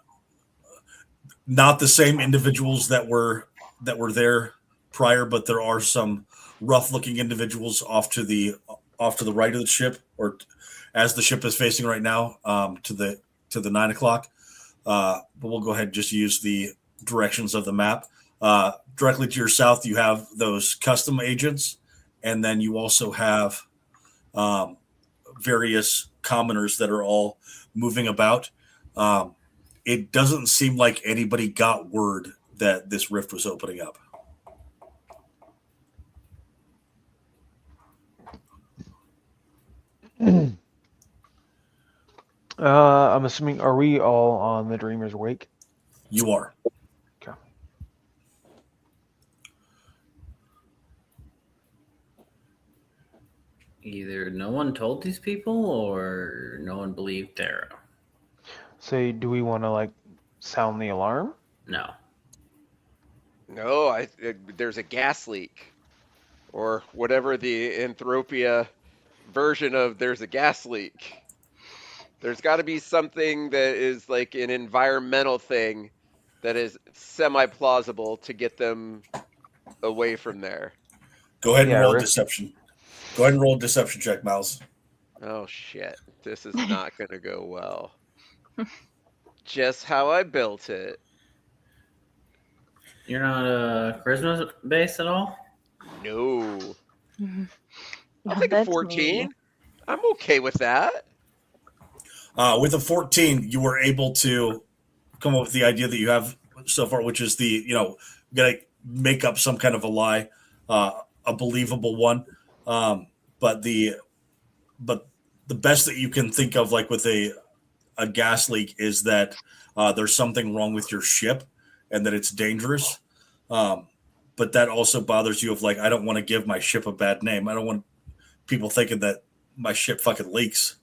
not the same individuals that were there prior, but there are some rough-looking individuals off to the right of the ship, or as the ship is facing right now, to the 9 o'clock. But we'll go ahead and just use the directions of the map. directly to your south, you have those custom agents, and then you also have various commoners that are all moving about. It doesn't seem like anybody got word that this rift was opening up. I'm assuming, are we all on the Dreamer's Wake? You are. Okay. Either no one told these people or no one believed Thera. So do we want to like sound the alarm? No. No, there's a gas leak, or whatever the Anthropia version of there's a gas leak. There's got to be something that is like an environmental thing that is semi-plausible to get them away from there. Go ahead and Yeah, roll a Rick. deception. Go ahead and roll a deception check, Miles. Oh shit, this is not gonna go well. Just how I built it. You're not charisma based at all? No. Mhm. I'll Yeah, take a that's 14. I'm okay with that. With a 14, you were able to come up with the idea that you have so far, which is you got to make up some kind of a lie, a believable one. But the best that you can think of, like with a gas leak, is that there's something wrong with your ship and that it's dangerous. But that also bothers you of like, I don't want to give my ship a bad name. I don't want people thinking that my ship fucking leaks.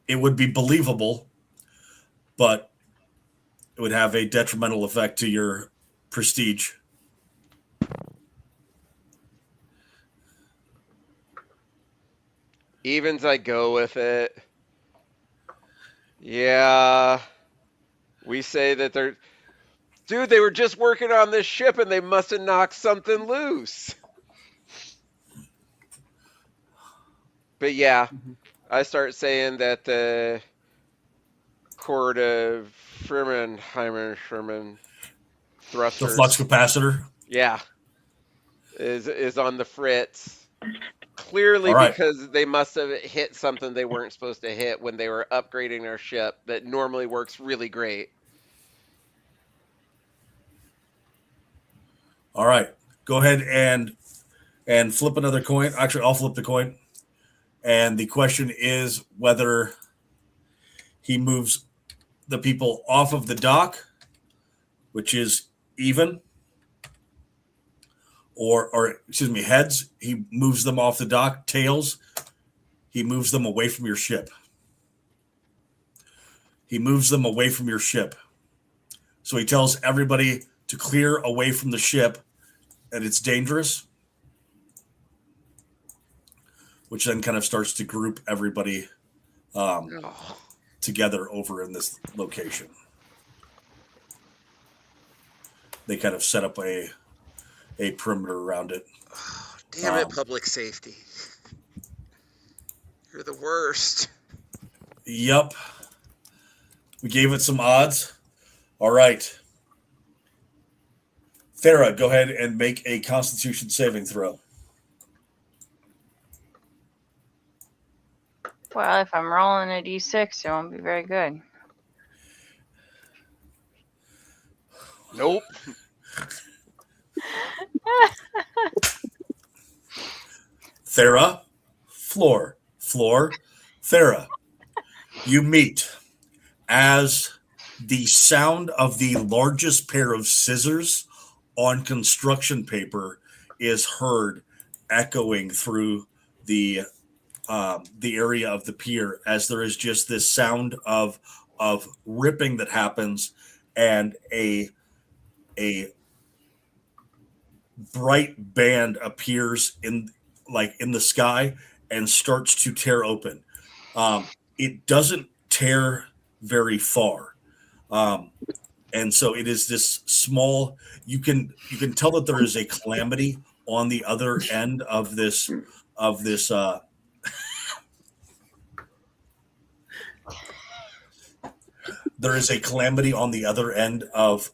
It would be believable, but it would have a detrimental effect to your prestige. Evens, I go with it. Yeah. We say that dude, they were just working on this ship and they must have knocked something loose. But yeah, I start saying that the court of Sherman The thrusters, flux capacitor. yeah, is on the fritz. Clearly, All right. because they must have hit something they weren't supposed to hit when they were upgrading their ship that normally works really great. All right. Go ahead and flip another coin. Actually, I'll flip the coin. And the question is whether he moves the people off of the dock, which is even, or excuse me, heads. He moves them off the dock. Tails, he moves them away from your ship. He moves them away from your ship. So he tells everybody to clear away from the ship, and it's dangerous, which then kind of starts to group everybody together over in this location. They kind of set up a perimeter around it. Damn it, public safety. You're the worst. Yep. We gave it some odds. All right. Thera, go ahead and make a Constitution saving throw. Well, if I'm rolling a d6, it won't be very good. Nope. Thera, floor, Thera. You meet as the sound of the largest pair of scissors on construction paper is heard echoing through the area of the pier, as there is just this sound of ripping that happens, and a bright band appears in the sky and starts to tear open. It doesn't tear very far, and so it is this small. You can tell that there is a calamity on the other end of this. there is a calamity on the other end of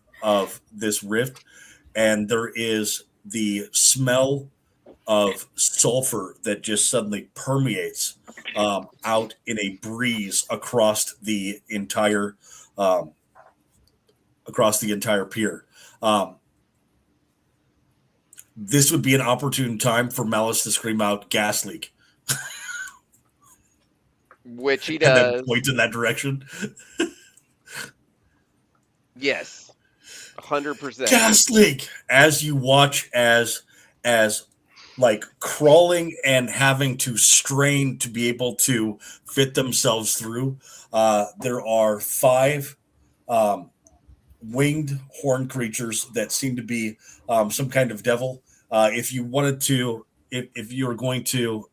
this rift, and there is the smell of sulfur that just suddenly permeates out in a breeze across the entire pier. This would be an opportune time for Malice to scream out "gas leak," Which he and then does. point in that direction. Yes. 100%. Gas leak, as you watch as like crawling and having to strain to be able to fit themselves through. There are 5 winged horn creatures that seem to be some kind of devil. If you wanted to, if you were going to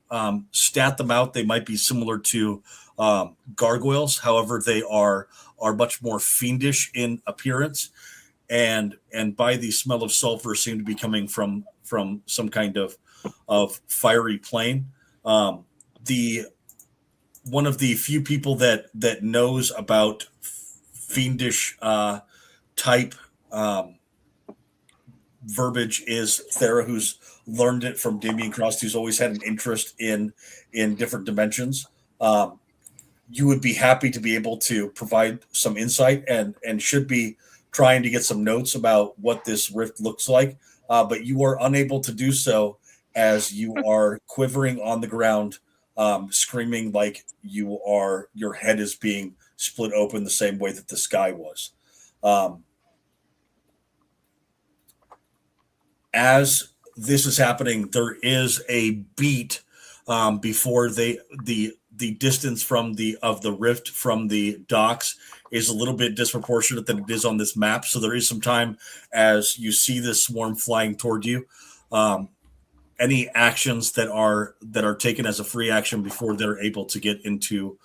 stat them out, they might be similar to gargoyles. However, they are much more fiendish in appearance, and by the smell of sulfur seem to be coming from some kind of fiery plane. The one of the few people that knows about fiendish type verbiage is Thera, who's learned it from Damien Cross, who's always had an interest in different dimensions. You would be happy to be able to provide some insight and should be trying to get some notes about what this rift looks like, but you are unable to do so as you are quivering on the ground, screaming like your head is being split open the same way that the sky was. As this is happening, there is a beat before the distance from the rift from the docks is a little bit disproportionate than it is on this map. So there is some time as you see this swarm flying toward you. Any actions that are taken as a free action before they're able to get into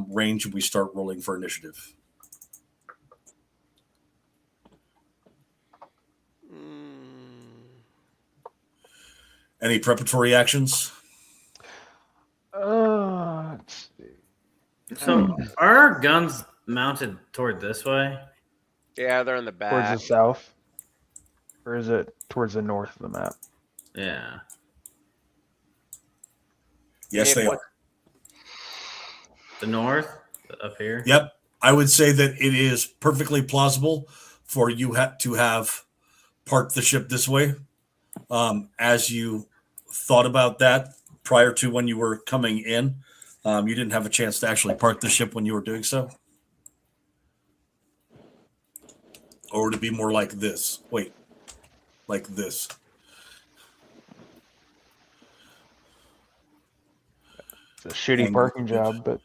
range, we start rolling for initiative. Any preparatory actions? Let's see. So are our guns mounted toward this way? Yeah, they're in the Towards back. the south, or is it towards the north of the map? Yeah. Yes, Hey, they what- are. The north? Up here? Yep. I would say that it is perfectly plausible for you to have parked the ship this way. As you thought about that prior to when you were coming in, you didn't have a chance to actually park the ship when you were doing so. Or to be more like this. Wait. Like this. It's a shitty And- parking job, but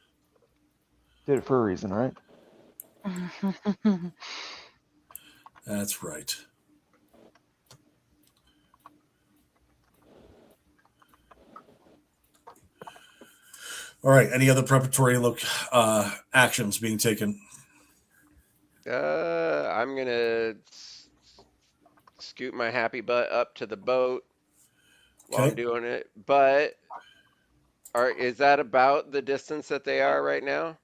did it for a reason, right? That's right. All right. Any other preparatory actions being taken? I'm gonna scoot my happy butt up to the boat while I'm Okay. doing it. But is that about the distance that they are right now?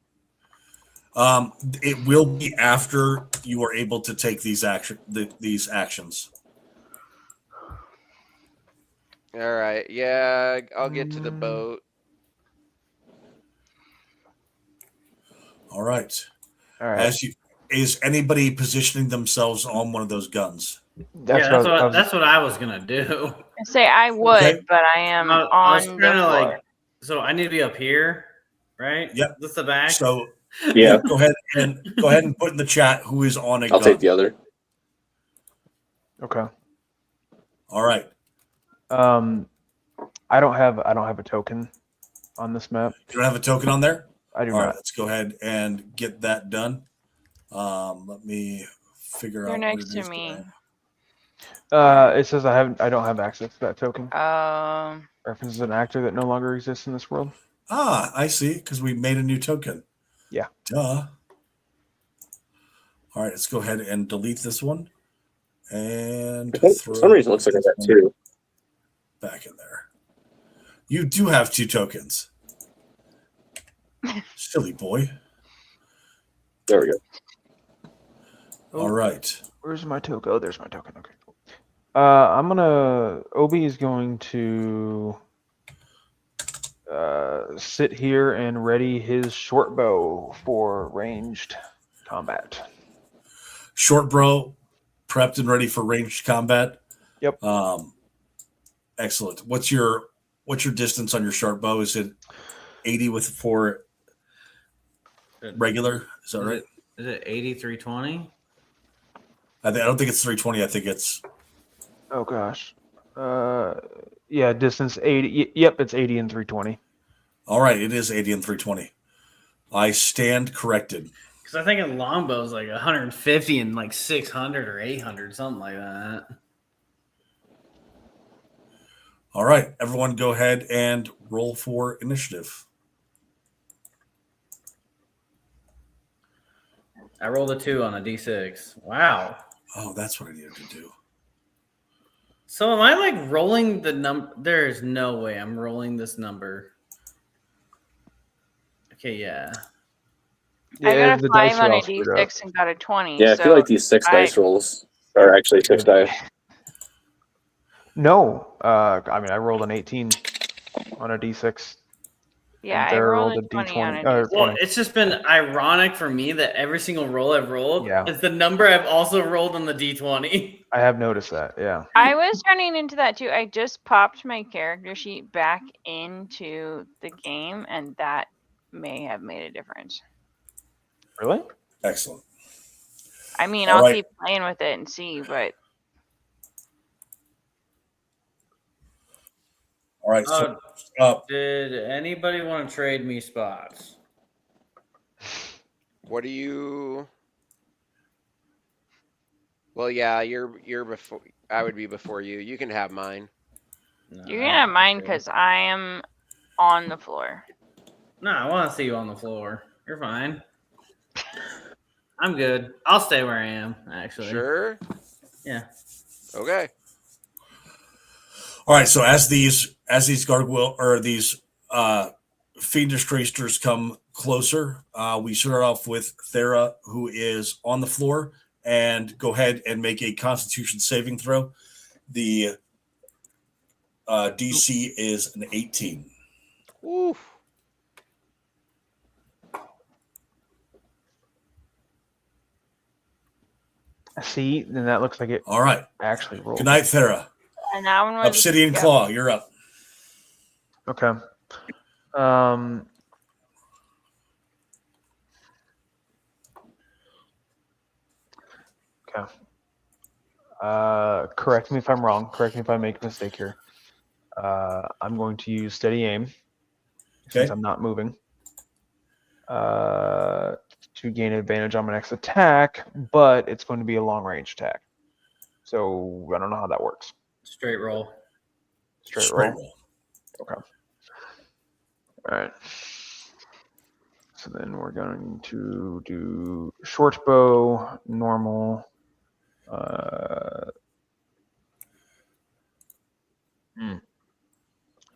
It will be after you are able to take these actions. All right. Yeah, I'll get to the boat. All right. All right. Is anybody positioning themselves on one of those guns? That's yeah, what I was- that's what I was gonna do. I say I would, Okay. but I am I was on the kinda floor. like, so I need to be up here, right? Yep. That's the back. So Yeah, go ahead and put in the chat who is on a I'll gun. take the other. Okay. All right. I don't have a token on this map. You don't have a token on there? I do All right, not. let's go ahead and get that done. Let me figure You're out. next what it to is me. It says I don't have access to that token. Um, References an actor that no longer exists in this world. I see. Because we made a new token. Yeah. Duh. All right, let's go ahead and delete this one. And For throw some reason, it looks like I got two. back in there. You do have 2 tokens. Silly boy. There we go. All right. Where's my token? Oh, there's my token. Okay. Obi is going to sit here and ready his short bow for ranged combat. Short bow, prepped and ready for ranged combat. Yep. Excellent. What's your distance on your short bow? Is it 80 with 4 regular? Is that right? Is it 8320? I don't think it's 320. I think it's Oh gosh. Yeah, distance 80. Yep, it's 80 and 320. all right. It is 80 and 320. I stand corrected. Because I think a longbow is like 150 and like 600 or 800, something like that. All right, everyone, go ahead and roll for initiative. I rolled a 2 on a d6. Wow. Oh, that's what I needed to do. So am I like rolling the number? There is no way I'm rolling this number. Okay, yeah. I got a the 5 dice are on a all screwed up. d6 and got a 20. Yeah, I so feel like these 6 dice rolls are actually 6 dice. No, I mean I rolled an 18 on a d6. yeah, I Sarah rolled rolled a a 20 D20, on a or d6. Well, 20. it's just been ironic for me that every single roll I've rolled Yeah. is the number I've also rolled on the d20. I have noticed that. Yeah. I was running into that too. I just popped my character sheet back into the game, and that may have made a difference. Really? Excellent. I mean, All I'll right. keep playing with it and see, but All right. So, Did anybody want to trade me spots? What do you? Well, yeah, you're before. I would be before you. You can have mine. No, you're gonna have mine because I am on the floor. No, I want to see you on the floor. You're fine. I'm good. I'll stay where I am, actually. Sure. Yeah. Okay. all right. So as these gargoyle or these fiendish creatures come closer, we start off with Thera, who is on the floor, and go ahead and make a Constitution saving throw. The DC is an 18. Oof. See, then that looks like it All right. actually rolled. Good night, Thera. And that one was Obsidian yeah. Claw, you're up. Okay. Okay. Correct me if I'm wrong. Correct me if I make a mistake here. I'm going to use steady aim since Okay. I'm not moving to gain advantage on my next attack, but it's going to be a long range attack. So I don't know how that works. Straight roll. Straight roll. Okay. All right. So then we're going to do short bow, normal.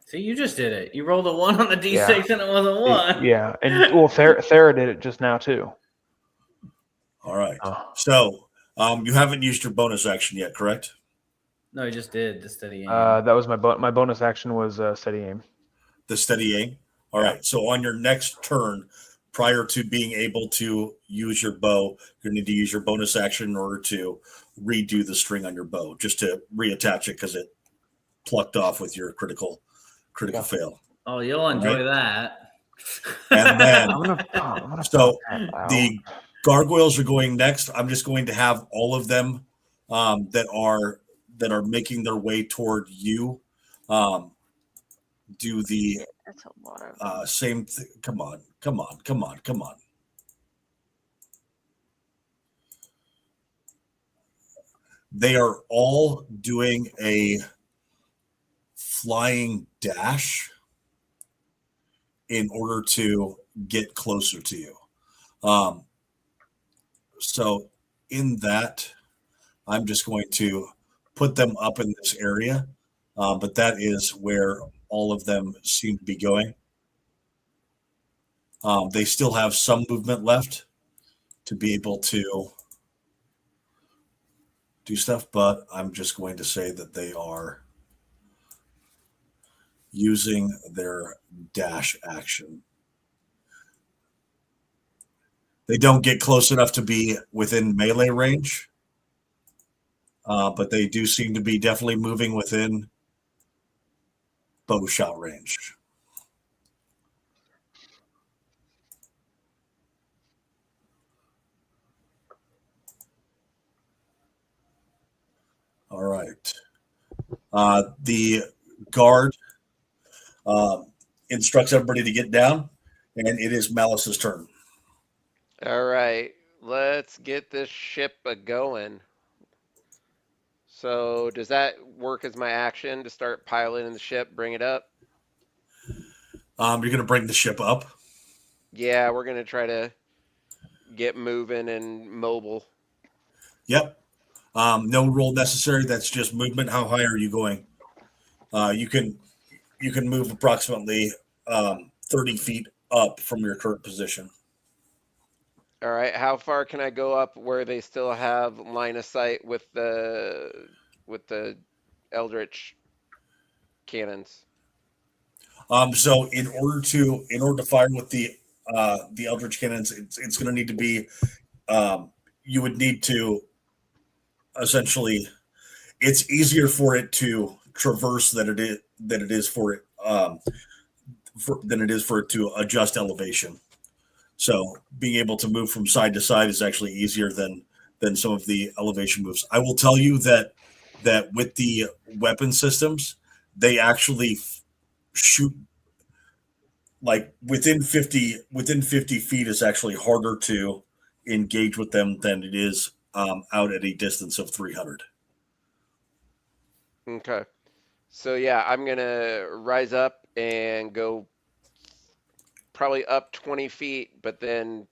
See, you just did it. You rolled a 1 on the d6 Yeah. and it wasn't 1. Yeah, and well, Thera did it just now too. All right. Oh. So you haven't used your bonus action yet, correct? No, you just did the steady aim. That was my my bonus action was steady aim. The steady aim. All right. So on your next turn, prior to being able to use your bow, you need to use your bonus action in order to redo the string on your bow, just to reattach it because it plucked off with your critical fail. Oh, you'll enjoy that. And then I'm gonna So, pop that out. the gargoyles are going next. I'm just going to have all of them that are making their way toward you do the That's a lot of. same thing. Come on. They are all doing a flying dash in order to get closer to you. So in that, I'm just going to put them up in this area, but that is where all of them seem to be going. They still have some movement left to be able to do stuff, but I'm just going to say that they are using their dash action. They don't get close enough to be within melee range, but they do seem to be definitely moving within bow shot range. All right. The guard instructs everybody to get down, and it is Malice's turn. All right, let's get this ship a going. So does that work as my action to start piloting the ship, bring it up? You're going to bring the ship up. Yeah, we're gonna try to get moving and mobile. Yep. No roll necessary. That's just movement. How high are you going? You can move approximately 30 feet up from your current position. All right, how far can I go up where they still have line of sight with the Eldritch cannons? So in order to fire with the Eldritch cannons, it's going to need to be you would need to essentially. It's easier for it to traverse than it is for it to adjust elevation. So being able to move from side to side is actually easier than some of the elevation moves. I will tell you that with the weapon systems, they actually shoot like within 50 feet is actually harder to engage with them than it is out at a distance of 300. Okay. So yeah, I'm gonna rise up and go probably up 20 feet, but then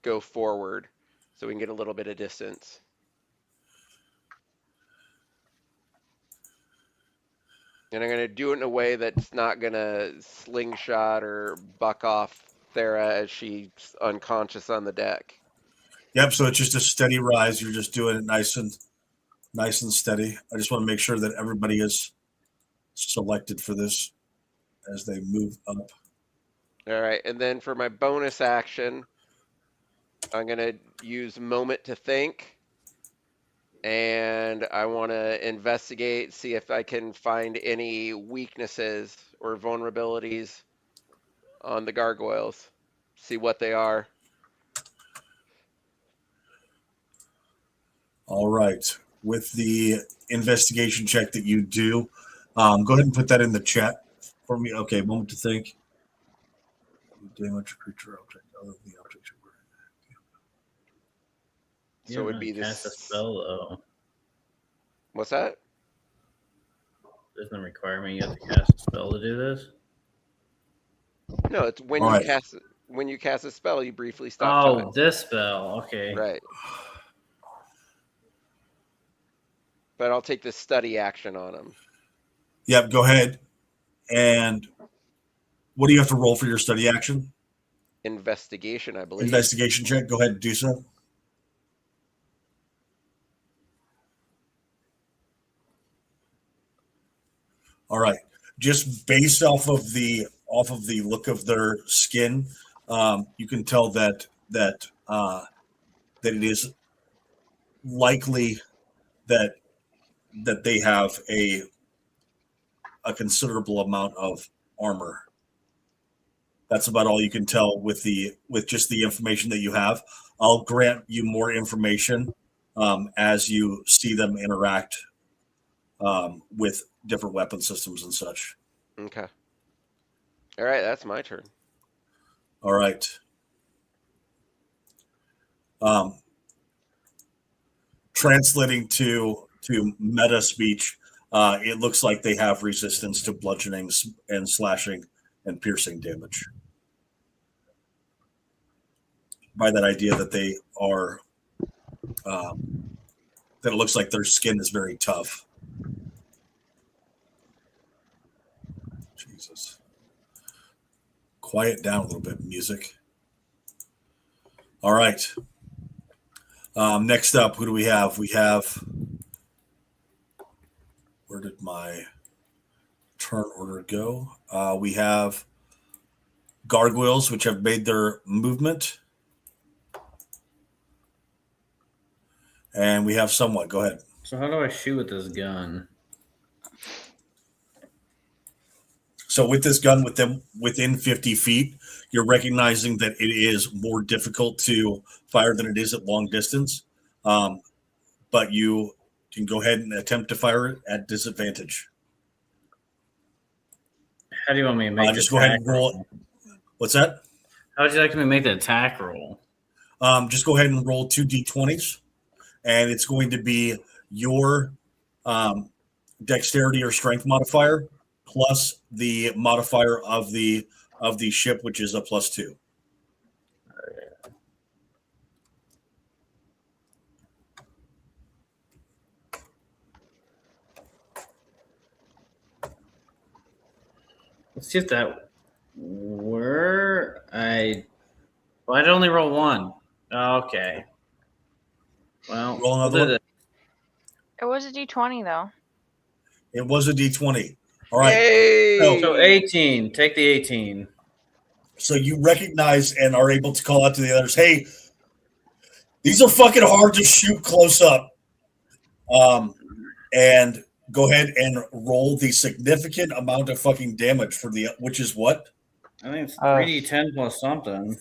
go forward so we can get a little bit of distance. And I'm gonna do it in a way that's not gonna slingshot or buck off Thera as she's unconscious on the deck. Yep. So it's just a steady rise. You're just doing it nice and steady. I just want to make sure that everybody is selected for this as they move up. All right, and then for my bonus action, I'm gonna use Moment to Think, and I want to investigate, see if I can find any weaknesses or vulnerabilities on the gargoyles, see what they are. All right. With the investigation check that you do, go ahead and put that in the chat for me. Okay, moment to think. Damage a creature object other than the object you were. So it would be cast a this. spell though. What's that? Doesn't require me you have to cast a spell to do this. No, it's when All you right. cast a spell, you briefly stop Oh, time. this spell. Okay. Right. But I'll take the study action on them. Yep, go ahead. And what do you have to roll for your study action? Investigation, I believe. Investigation check. Go ahead and do so. All right. Just based off of the look of their skin, you can tell that it is likely that they have a considerable amount of armor. That's about all you can tell with just the information that you have. I'll grant you more information as you see them interact with different weapon systems and such. Okay. All right, that's my turn. All right. Translating to meta speech, it looks like they have resistance to bludgeoning and slashing and piercing damage. By that idea that they are, that it looks like their skin is very tough. Jesus. Quiet down a little bit, music. All right. Next up, who do we have? We have where did my turn order go? We have gargoyles, which have made their movement. And we have somewhat. Go ahead. So how do I shoot with this gun? So with this gun, with them within 50 feet, you're recognizing that it is more difficult to fire than it is at long distance. But you can go ahead and attempt to fire it at disadvantage. How do you want me to make Just the go ahead attack and roll roll? What's that? How would you like me to make the attack roll? Just go ahead and roll 2 d20s, and it's going to be your dexterity or strength modifier plus the modifier of the ship, which is a +2. Let's see if that were I'd only roll 1. Okay. Well, Roll another we'll do one. It was a D20 though. It was a d20. All right. Yay! No. So 18. Take the 18. So you recognize and are able to call out to the others, hey, these are fucking hard to shoot close up. And go ahead and roll the significant amount of fucking damage for the, which is what? I think it's 3d10 plus something.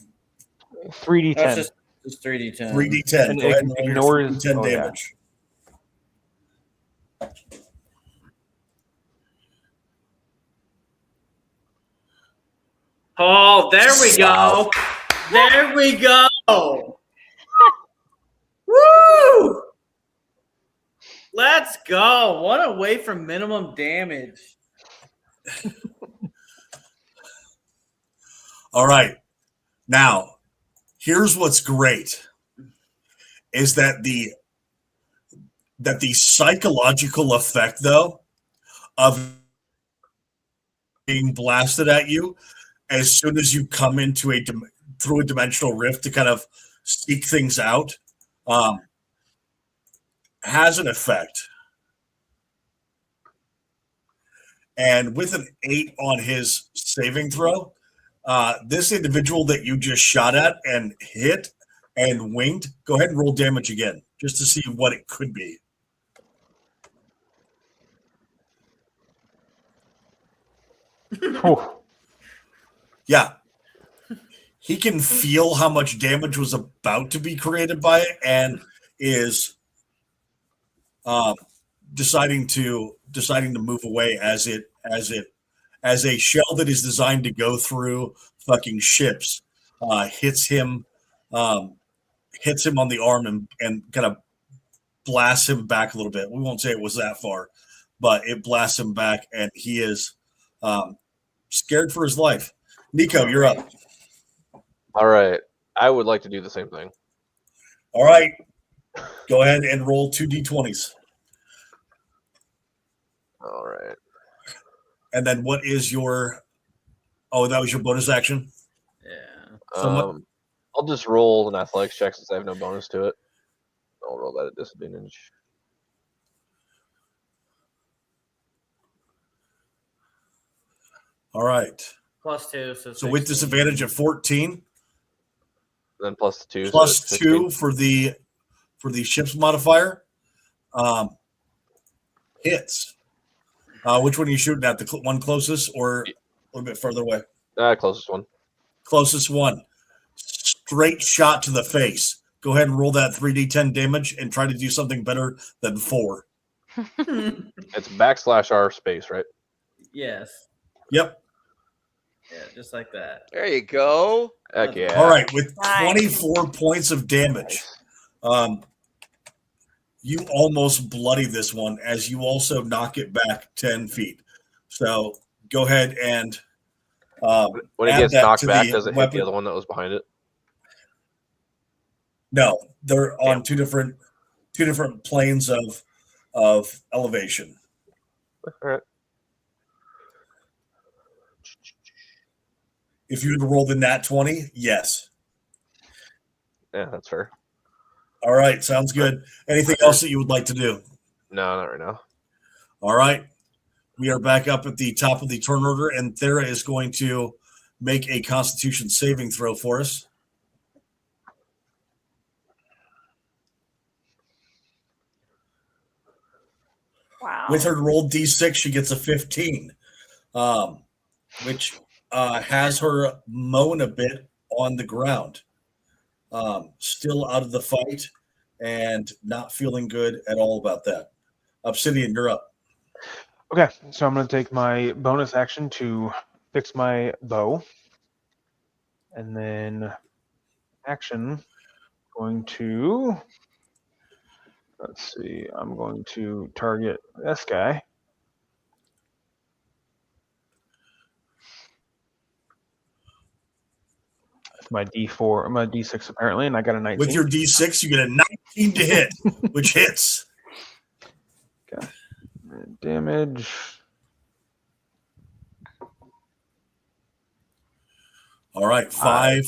3d10. That's just 3d10. 3d10. And Go ahead and roll your ignores- 3d10 oh, yeah. damage. Oh, there we go. There we go. Woo! Let's go. 1 away from minimum damage. All right. Now, here's what's great is that the psychological effect, though, of being blasted at you as soon as you come into through a dimensional rift to kind of seek things out, has an effect. And with an 8 on his saving throw, this individual that you just shot at and hit and winged, go ahead and roll damage again, just to see what it could be. Oh, Yeah. He can feel how much damage was about to be created by it and is deciding to move away as a shell that is designed to go through fucking ships hits him on the arm and kind of blasts him back a little bit. We won't say it was that far, but it blasts him back, and he is scared for his life. Nico, you're up. All right. I would like to do the same thing. All right. Go ahead and roll 2 d20s. All right. And then what is your – oh, that was your bonus action? Yeah. Somewhat. I'll just roll an athletics check since I have no bonus to it. I'll roll that at disadvantage. All right. +2. So So with 16. disadvantage of 14, Then plus the 2. plus so it's 2 for the ship's modifier, hits. Which one are you shooting at? The one closest or a little bit further away? 15. Closest one. Closest one. Straight shot to the face. Go ahead and roll that 3d10 damage and try to do something better than 4. It's /R space, right? Yes. Yep. Yeah, just like that. There you go. Heck yeah. All right. With Nice. 24 points of damage, you almost bloody this one as you also knock it back 10 feet. So go ahead and When it add gets that knocked to back, the does it hit weapon. the other one that was behind it? No, they're on two different planes of elevation. All right. If you were to roll the nat 20, yes. Yeah, that's fair. All right, sounds good. Anything else that you would like to do? No, not right now. All right. We are back up at the top of the turn order, and Thera is going to make a Constitution saving throw for us. Wow. With her rolled D6, she gets a 15, which has her moan a bit on the ground. Still out of the fight and not feeling good at all about that. Obsidian, you're up. Okay, so I'm going to take my bonus action to fix my bow. And then action, going to, let's see, I'm going to target this guy. That's my D4, my D6 apparently, and I got a 19. With your D6, you get a 19 to hit, which hits. Okay. Damage. All right, 5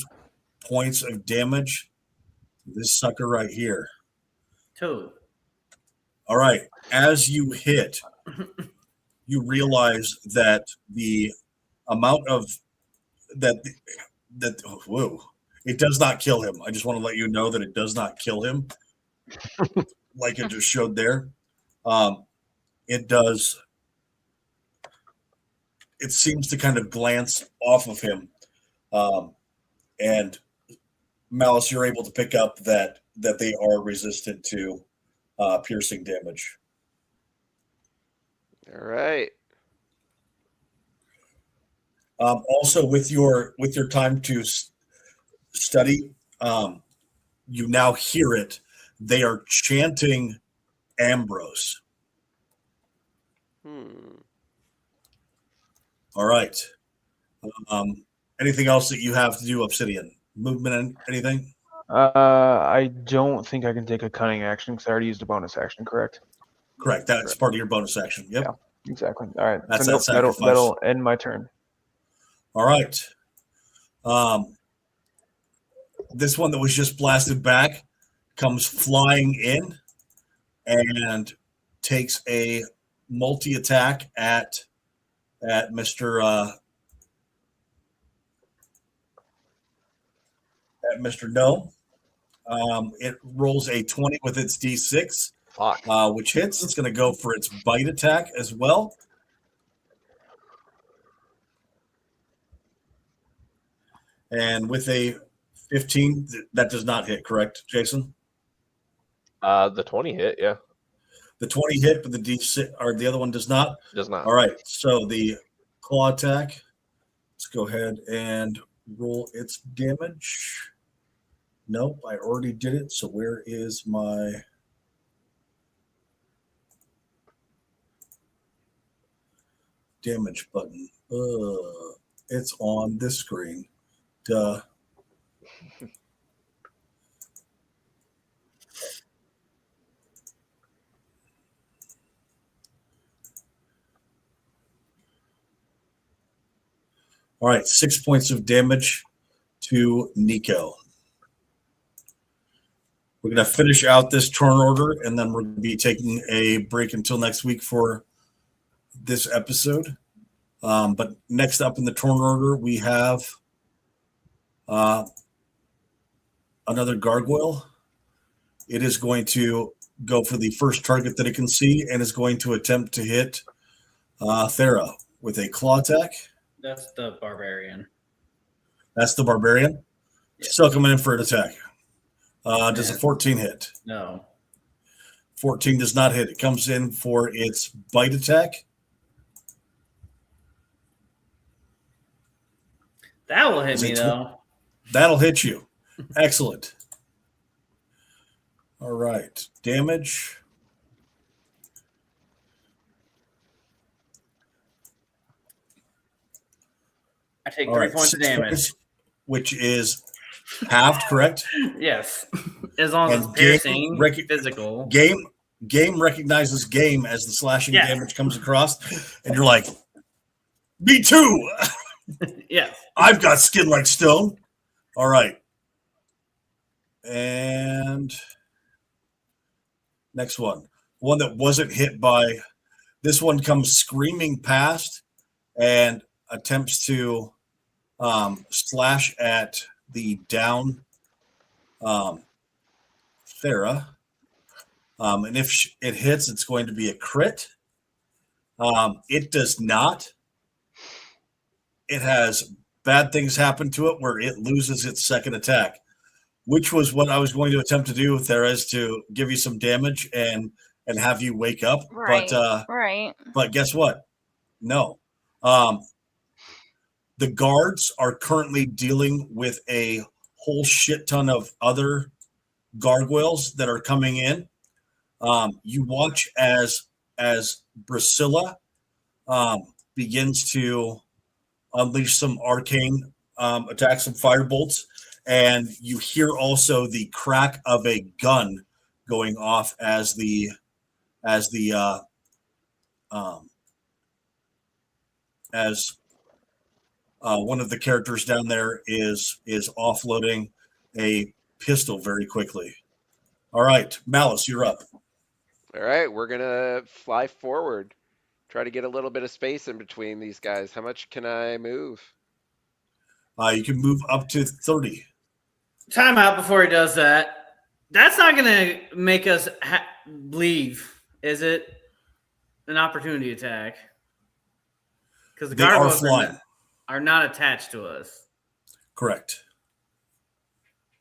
points of damage. This sucker right here. 2. All right, as you hit, you realize that the amount of that whoa, it does not kill him. I just want to let you know that it does not kill him, like it just showed there. It does. It seems to kind of glance off of him, and Malice, you're able to pick up that they are resistant to piercing damage. All right. Also, with your time to study, you now hear it. They are chanting Ambrose. All right. Anything else that you have to do, Obsidian? Movement and anything? I don't think I can take a cunning action because I already used a bonus action, correct? Correct. That's part of your bonus action. Yep. Yeah. Exactly. All right. That's so that sacrifice. that'll end my turn. All right. This one that was just blasted back comes flying in and takes a multi-attack at Mr. Gnome. It rolls a 20 with its D6, which hits. It's going to go for its bite attack as well. And with a 15, that does not hit, correct, Jason? The 20 hit, yeah. The 20 hit, but the D6 or the other one does not. Does not. All right. So the claw attack. Let's go ahead and roll its damage. Nope, I already did it. So where is my damage button? It's on this screen. Duh. All right, 6 points of damage to Nico. We're going to finish out this turn order, and then we're going to be taking a break until next week for this episode. But next up in the turn order, we have another gargoyle. It is going to go for the first target that it can see and is going to attempt to hit Thera with a claw attack. That's the barbarian. That's the barbarian. Yeah. Still coming in for an attack. Does a 14 hit? No. 14 does not hit. It comes in for its bite attack. That will hit Is me, it though. That'll hit you. Excellent. All right. Damage. I take All 3 right, points of 6 damage. points, which is halved, correct? Yes. As long as And it's piercing, game physical. Game recognizes game as the slashing Yes. damage comes across, and you're like, me too. Yes. I've got skin like stone. All right. And next one. One that wasn't hit by This one comes screaming past and attempts to slash at the down Thera. And if it hits, it's going to be a crit. It does not. It has bad things happen to it where it loses its second attack, which was what I was going to attempt to do, Thera, is to give you some damage and have you wake up. Right. But Right. but guess what? No. The guards are currently dealing with a whole shit ton of other gargoyles that are coming in. You watch as Priscilla begins to unleash some arcane attacks, some firebolts, and you hear also the crack of a gun going off as one of the characters down there is offloading a pistol very quickly. All right, Malice, you're up. All right, we're gonna fly forward. Try to get a little bit of space in between these guys. How much can I move? You can move up to 30. Time out before he does that. That's not going to make us leave, is it? An opportunity attack. Because the They are gargoyles flying. are not attached to us. Correct.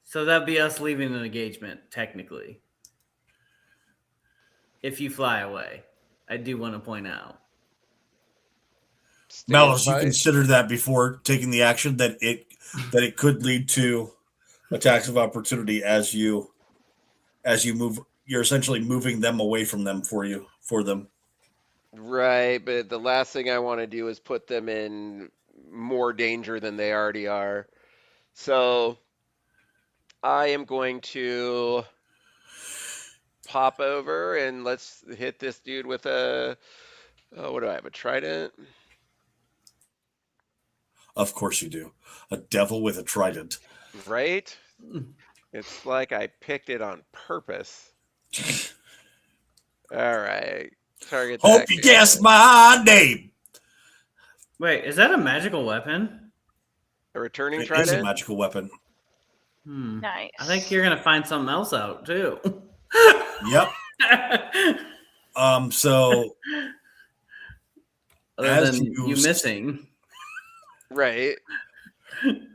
So that'd be us leaving an engagement, technically. If you fly away. I do want to point out. Stand Malice, you by. consider that before taking the action that it could lead to attacks of opportunity as you move. You're essentially moving them away from them for them. Right, but the last thing I want to do is put them in more danger than they already are. So I am going to pop over and let's hit this dude with a, what do I have, a trident? Of course you do. A devil with a trident. Right? It's like I picked it on purpose. All right. Target Hope that you guy. guessed my name. Wait, is that a magical weapon? A returning It is a trident? magical weapon. Nice. I think you're going to find something else out, too. Yep. So Other As than you you missing. Right.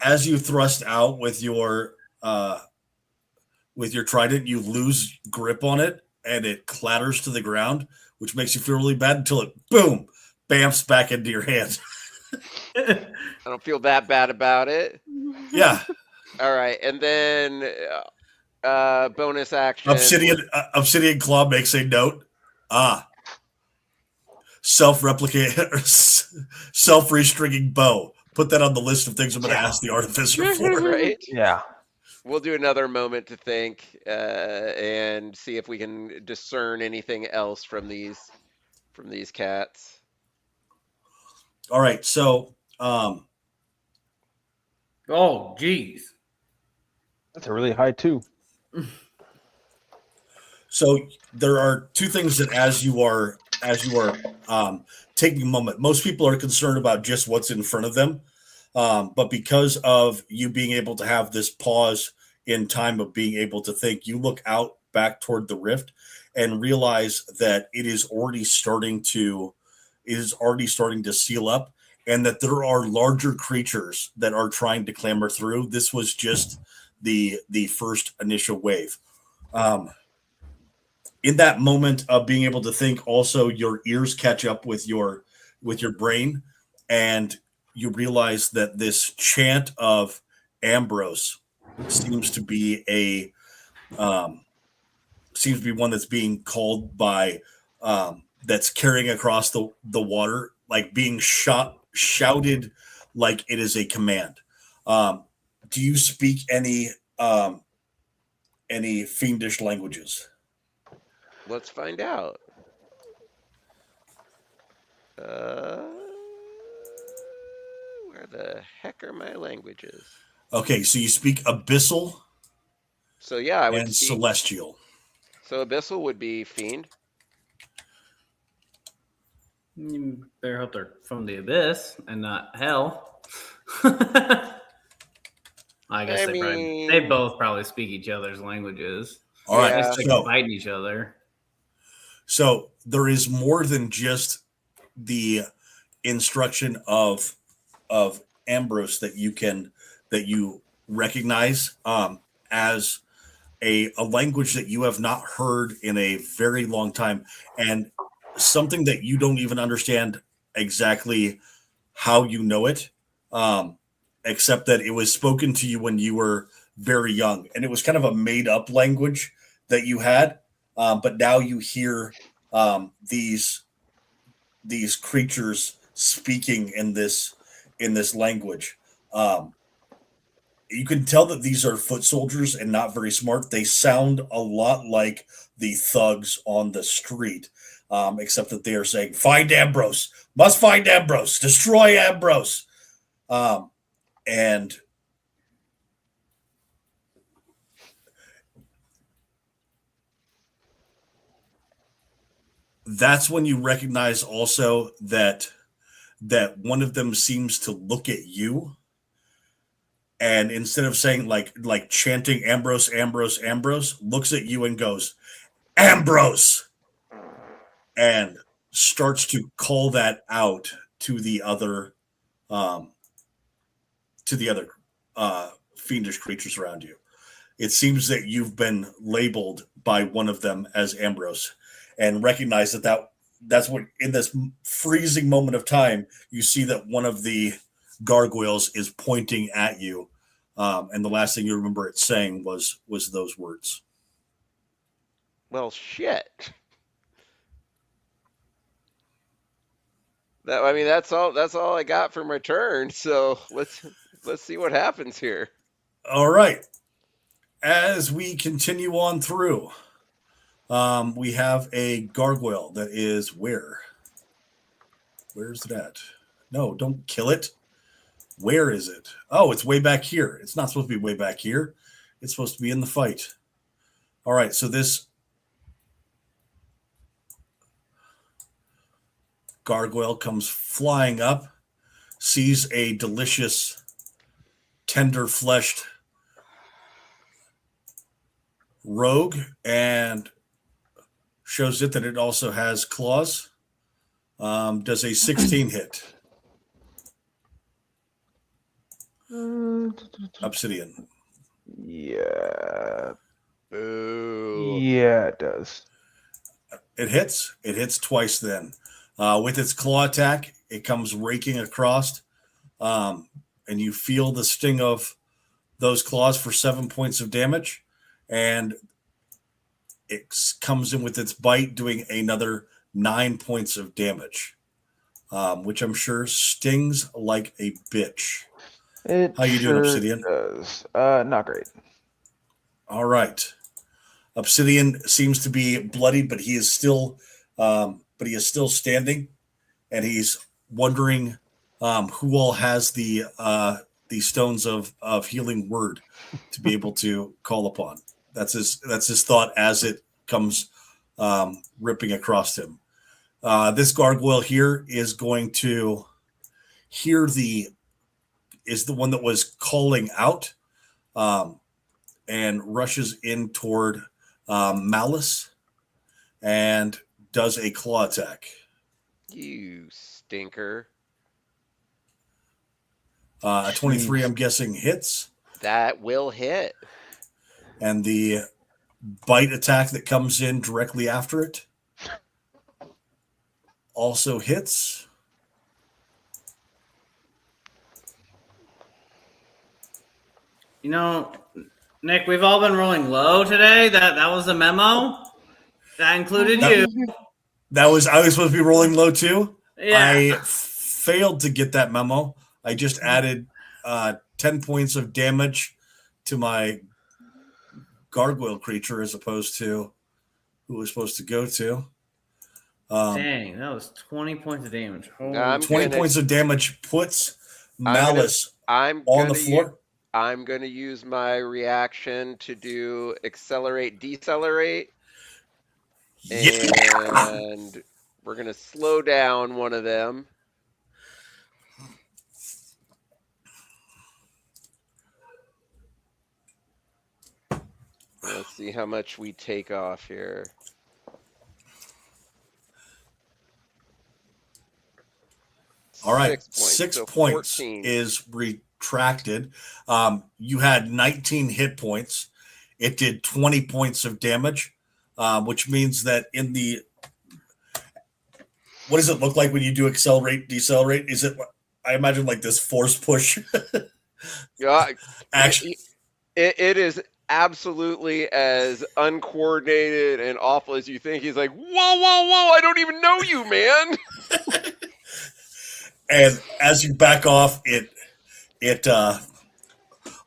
as you thrust out with your trident, you lose grip on it and it clatters to the ground, which makes you feel really bad until it boom bamps back into your hand. I don't feel that bad about it. Yeah. All right. And then bonus action. Obsidian Claw makes a note. Self-restringing bow. Put that on the list of things I'm going to ask the artificer for. Right. Yeah. We'll do another moment to think and see if we can discern anything else from these cats. All right, so Oh, geez. That's a really high 2. so there are two things that as you are taking a moment, most people are concerned about just what's in front of them, but because of you being able to have this pause in time of being able to think, you look out back toward the rift and realize that it is already starting to seal up, and that there are larger creatures that are trying to clamber through. This was just the first initial wave. In that moment of being able to think, also your ears catch up with your brain, and you realize that this chant of Ambrose seems to be one that's being called by that's carrying across the water, like being shouted like it is a command. Do you speak any fiendish languages? Let's find out. Where the heck are my languages? Okay, so you speak Abyssal So yeah, I would and speak. Celestial. So Abyssal would be fiend. You better hope they're from the abyss and not hell. I guess I they mean- both probably speak each other's languages. All right, Yeah. It's like so fighting each other. so there is more than just the instruction of Ambrose that you recognize as a language that you have not heard in a very long time, and something that you don't even understand exactly how you know it, except that it was spoken to you when you were very young, and it was kind of a made up language that you had, but now you hear these creatures speaking in this language. You can tell that these are foot soldiers and not very smart. They sound a lot like the thugs on the street, except that they are saying, "Find Ambrose, must find Ambrose, destroy Ambrose," and that's when you recognize also that one of them seems to look at you, and instead of saying like chanting Ambrose, Ambrose, Ambrose, looks at you and goes, Ambrose, and starts to call that out to the other fiendish creatures around you. It seems that you've been labeled by one of them as Ambrose, and recognize that's what, in this freezing moment of time, you see that one of the gargoyles is pointing at you, and the last thing you remember it saying was those words. Well, shit. That's all I got for my turn. So let's see what happens here. All right. As we continue on through, we have a gargoyle that is where? Where's it at? No, don't kill it. Where is it? Oh, it's way back here. It's not supposed to be way back here. It's supposed to be in the fight. All right, so this gargoyle comes flying up, sees a delicious, tender-fleshed rogue, and shows it that it also has claws. Does a 16 hit? Obsidian. Yeah. Ooh. Yeah, it does. It hits. It hits twice then. With its claw attack, it comes raking across, and you feel the sting of those claws for 7 points of damage, and it comes in with its bite, doing another 9 points of damage, which I'm sure stings like a bitch. It How you doing, sure Obsidian? does. Not great. All right. Obsidian seems to be bloody, but he is still standing, and he's wondering who all has the stones of healing word to be able to call upon. That's his thought as it comes ripping across him. This gargoyle here is going to hear is the one that was calling out, and rushes in toward Malice and does a claw attack. You stinker. A 23, I'm guessing, hits. That will hit. And the bite attack that comes in directly after it also hits. You know, Nick, we've all been rolling low today. That was the memo. That included you. I was supposed to be rolling low too. Yeah. I failed to get that memo. I just added 10 points of damage to my gargoyle creature as opposed to who it was supposed to go to. Dang, that was 20 points of damage. Holy 20 points of damage puts Malice I'm on gonna the floor. I'm going to use my reaction to do accelerate, decelerate, Yeah. and We're going to slow down one of them. Let's see how much we take off here. All right, 6 points. 6 So points 14. is retracted. You had 19 hit points. It did 20 points of damage, which means that in the what does it look like when you do accelerate, decelerate? Is it? I imagine like this force push Yeah, action. it is absolutely as uncoordinated and awful as you think. He's like, whoa, I don't even know you, man. And as you back off, it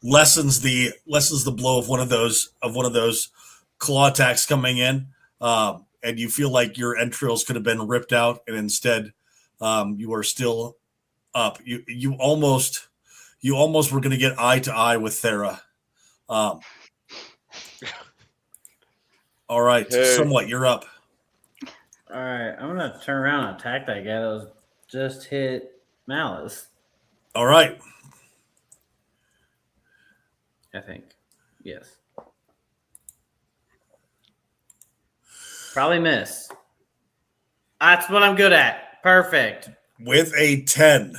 lessens the blow of one of those claw attacks coming in, and you feel like your entrails could have been ripped out, and instead you are still up. You almost were going to get eye to eye with Thera. All right, Hey. Somewhat, you're up. All right, I'm gonna turn around and attack that guy that was just hit Malice. All right, I think, yes. Probably miss. That's what I'm good at. Perfect. with a 10,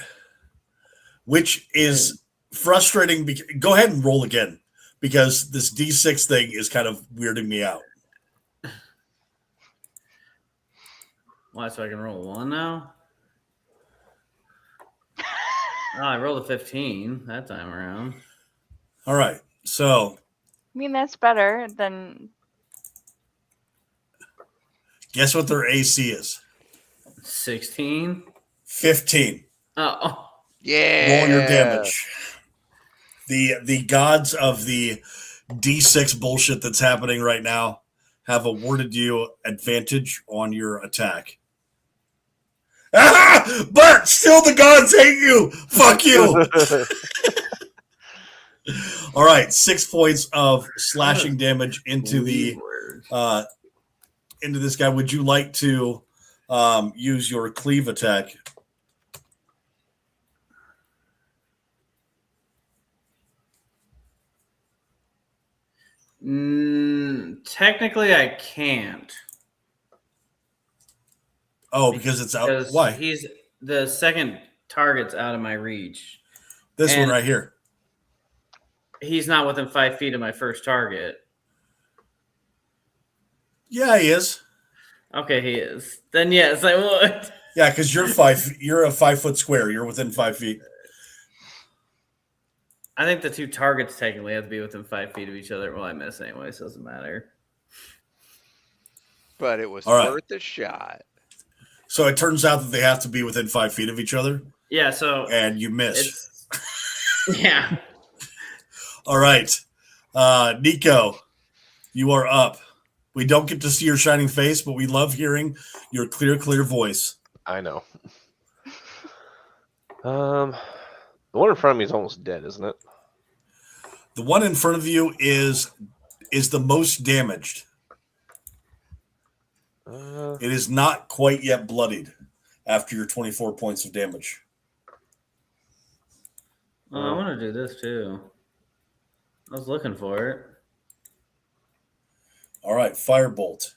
which is frustrating. Go ahead and roll again, because this D6 thing is kind of weirding me out. Why? So I can roll 1 now? Oh, I rolled a 15 that time around. All right, so I mean, that's better than. guess what their AC is? 16. 15. Oh, Yeah. Roll your damage. The gods of the D6 bullshit that's happening right now have awarded you advantage on your attack. Ah! But still the gods hate you! Fuck you! All right, 6 points of slashing damage into the into this guy. Would you like to use your cleave attack? Technically, I can't. Oh, because it's out. Because Why? he's the second target's out of my reach. This one and- right here. He's not within 5 feet of my first target. Yeah, he is. Okay, he is. Then yes, I would. Yeah, because you're a 5 foot square. You're within 5 feet. I think the two targets technically have to be within 5 feet of each other. Well, I miss anyway, so it doesn't matter. But it was All right. worth a shot. So it turns out that they have to be within 5 feet of each other, Yeah, so and you miss. it's yeah. All right, Nico, you are up. We don't get to see your shining face, but we love hearing your clear voice. I know. The one in front of me is almost dead, isn't it? The one in front of you is the most damaged. It is not quite yet bloodied after your 24 points of damage. I want to do this too. I was looking for it. All right, firebolt.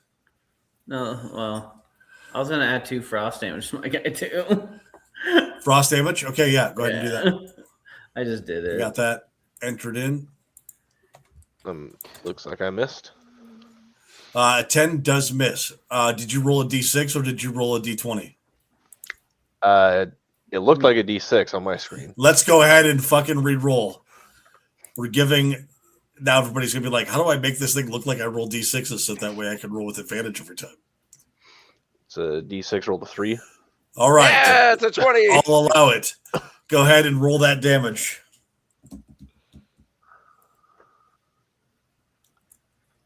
No, well, I was gonna add 2 frost damage to my guy too. Frost damage? Okay, yeah, go ahead and do that. I just did You it. got that entered in. Looks like I missed. A 10 does miss. Did you roll a D6 or did you roll a D20? It looked like a D6 on my screen. Let's go ahead and fucking re-roll. We're giving... Now everybody's going to be like, how do I make this thing look like I roll D6s so that way I can roll with advantage every time? It's a D6 rolled a 3. All right. Yeah, it's a 20. I'll allow it. Go ahead and roll that damage.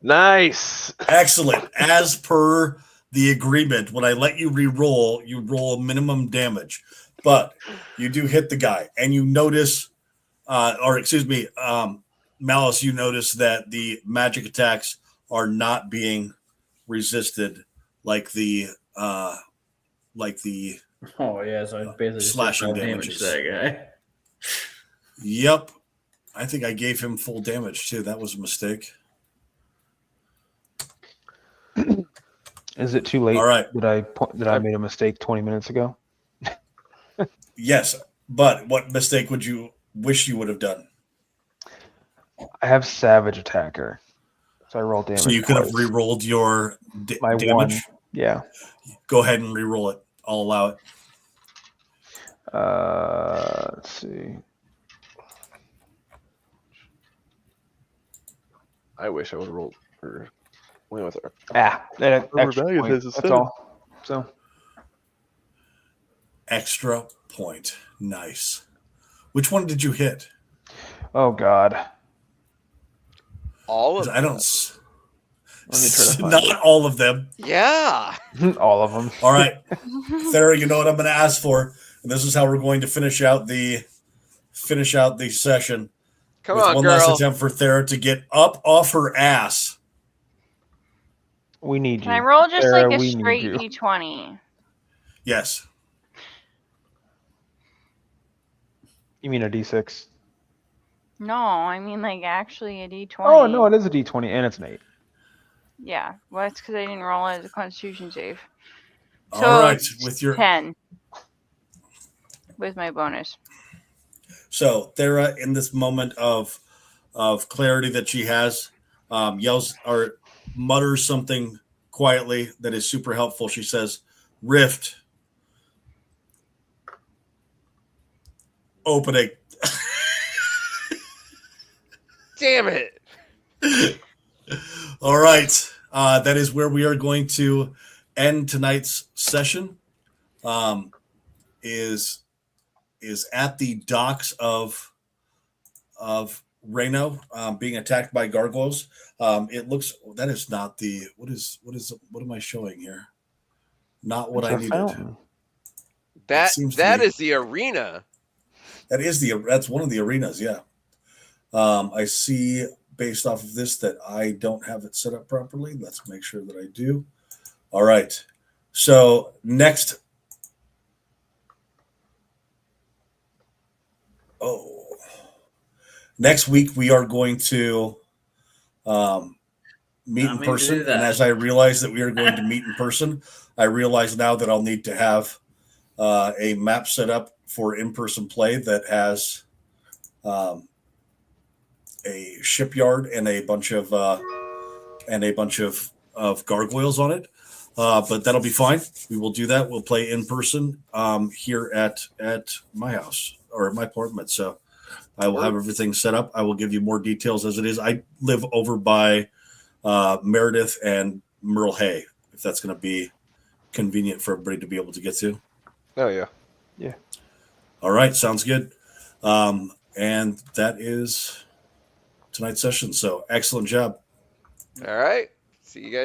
Nice. Excellent. As per the agreement, when I let you re-roll, you roll minimum damage. But you do hit the guy. And you notice, Malice, you notice that the magic attacks are not being resisted like the the Oh yeah, so I basically just slashing did damage to damages. that guy. Yep. I think I gave him full damage too. That was a mistake. Is it too late? All right. Did I made a mistake 20 minutes ago? Yes, but what mistake would you wish you would have done? I have Savage Attacker, so I roll damage. So you could have twice. re-rolled your My damage. one. Yeah. Go ahead and re-roll it. I'll allow it. Let's see. I wish I would have rolled or went with her. That extra value point, is that's instead. all. So Extra point. Nice. Which one did you hit? oh god. All 'Cause of I don't. Let me try to find Not all of them. Yeah. all of them. All right, Thera, you know what I'm going to ask for, and this is how we're going to finish out the session. Come with on, one girl. last attempt for Thera to get up off her ass. We need you. Can I roll just Sarah, like a we need straight you. d20? Yes. You mean a D6? No, I mean like actually a d20. Oh no, it is a D20 and it's an 8. Yeah, well, it's because I didn't roll it as a Constitution save. All So right, it's with your 10 with my bonus. so Thera, in this moment of clarity that she has, yells or mutters something quietly that is super helpful. She says, "Rift opening." Damn it. All right, that is where we are going to end tonight's session. Is at the docks of Reno, being attacked by gargoyles. It looks that is not the what am I showing here? Not what It's I a needed. fountain. seems to That be- is the arena. That's one of the arenas. Yeah. I see based off of this that I don't have it set up properly. Let's make sure that I do. All right. So next. Next week we are going to meet Not in me to person. do that. And as I realize that we are going to meet in person, I realize now that I'll need to have a map set up for in-person play that has a shipyard and a bunch of gargoyles on it. But that'll be fine. We will do that. We'll play in person here at my house or my apartment. So I will have everything set up. I will give you more details as it is. I live over by Meredith and Merle Hay, if that's going to be convenient for everybody to be able to get to. Oh yeah. All right, sounds good. And that is tonight's session. So excellent job. All right. See you guys.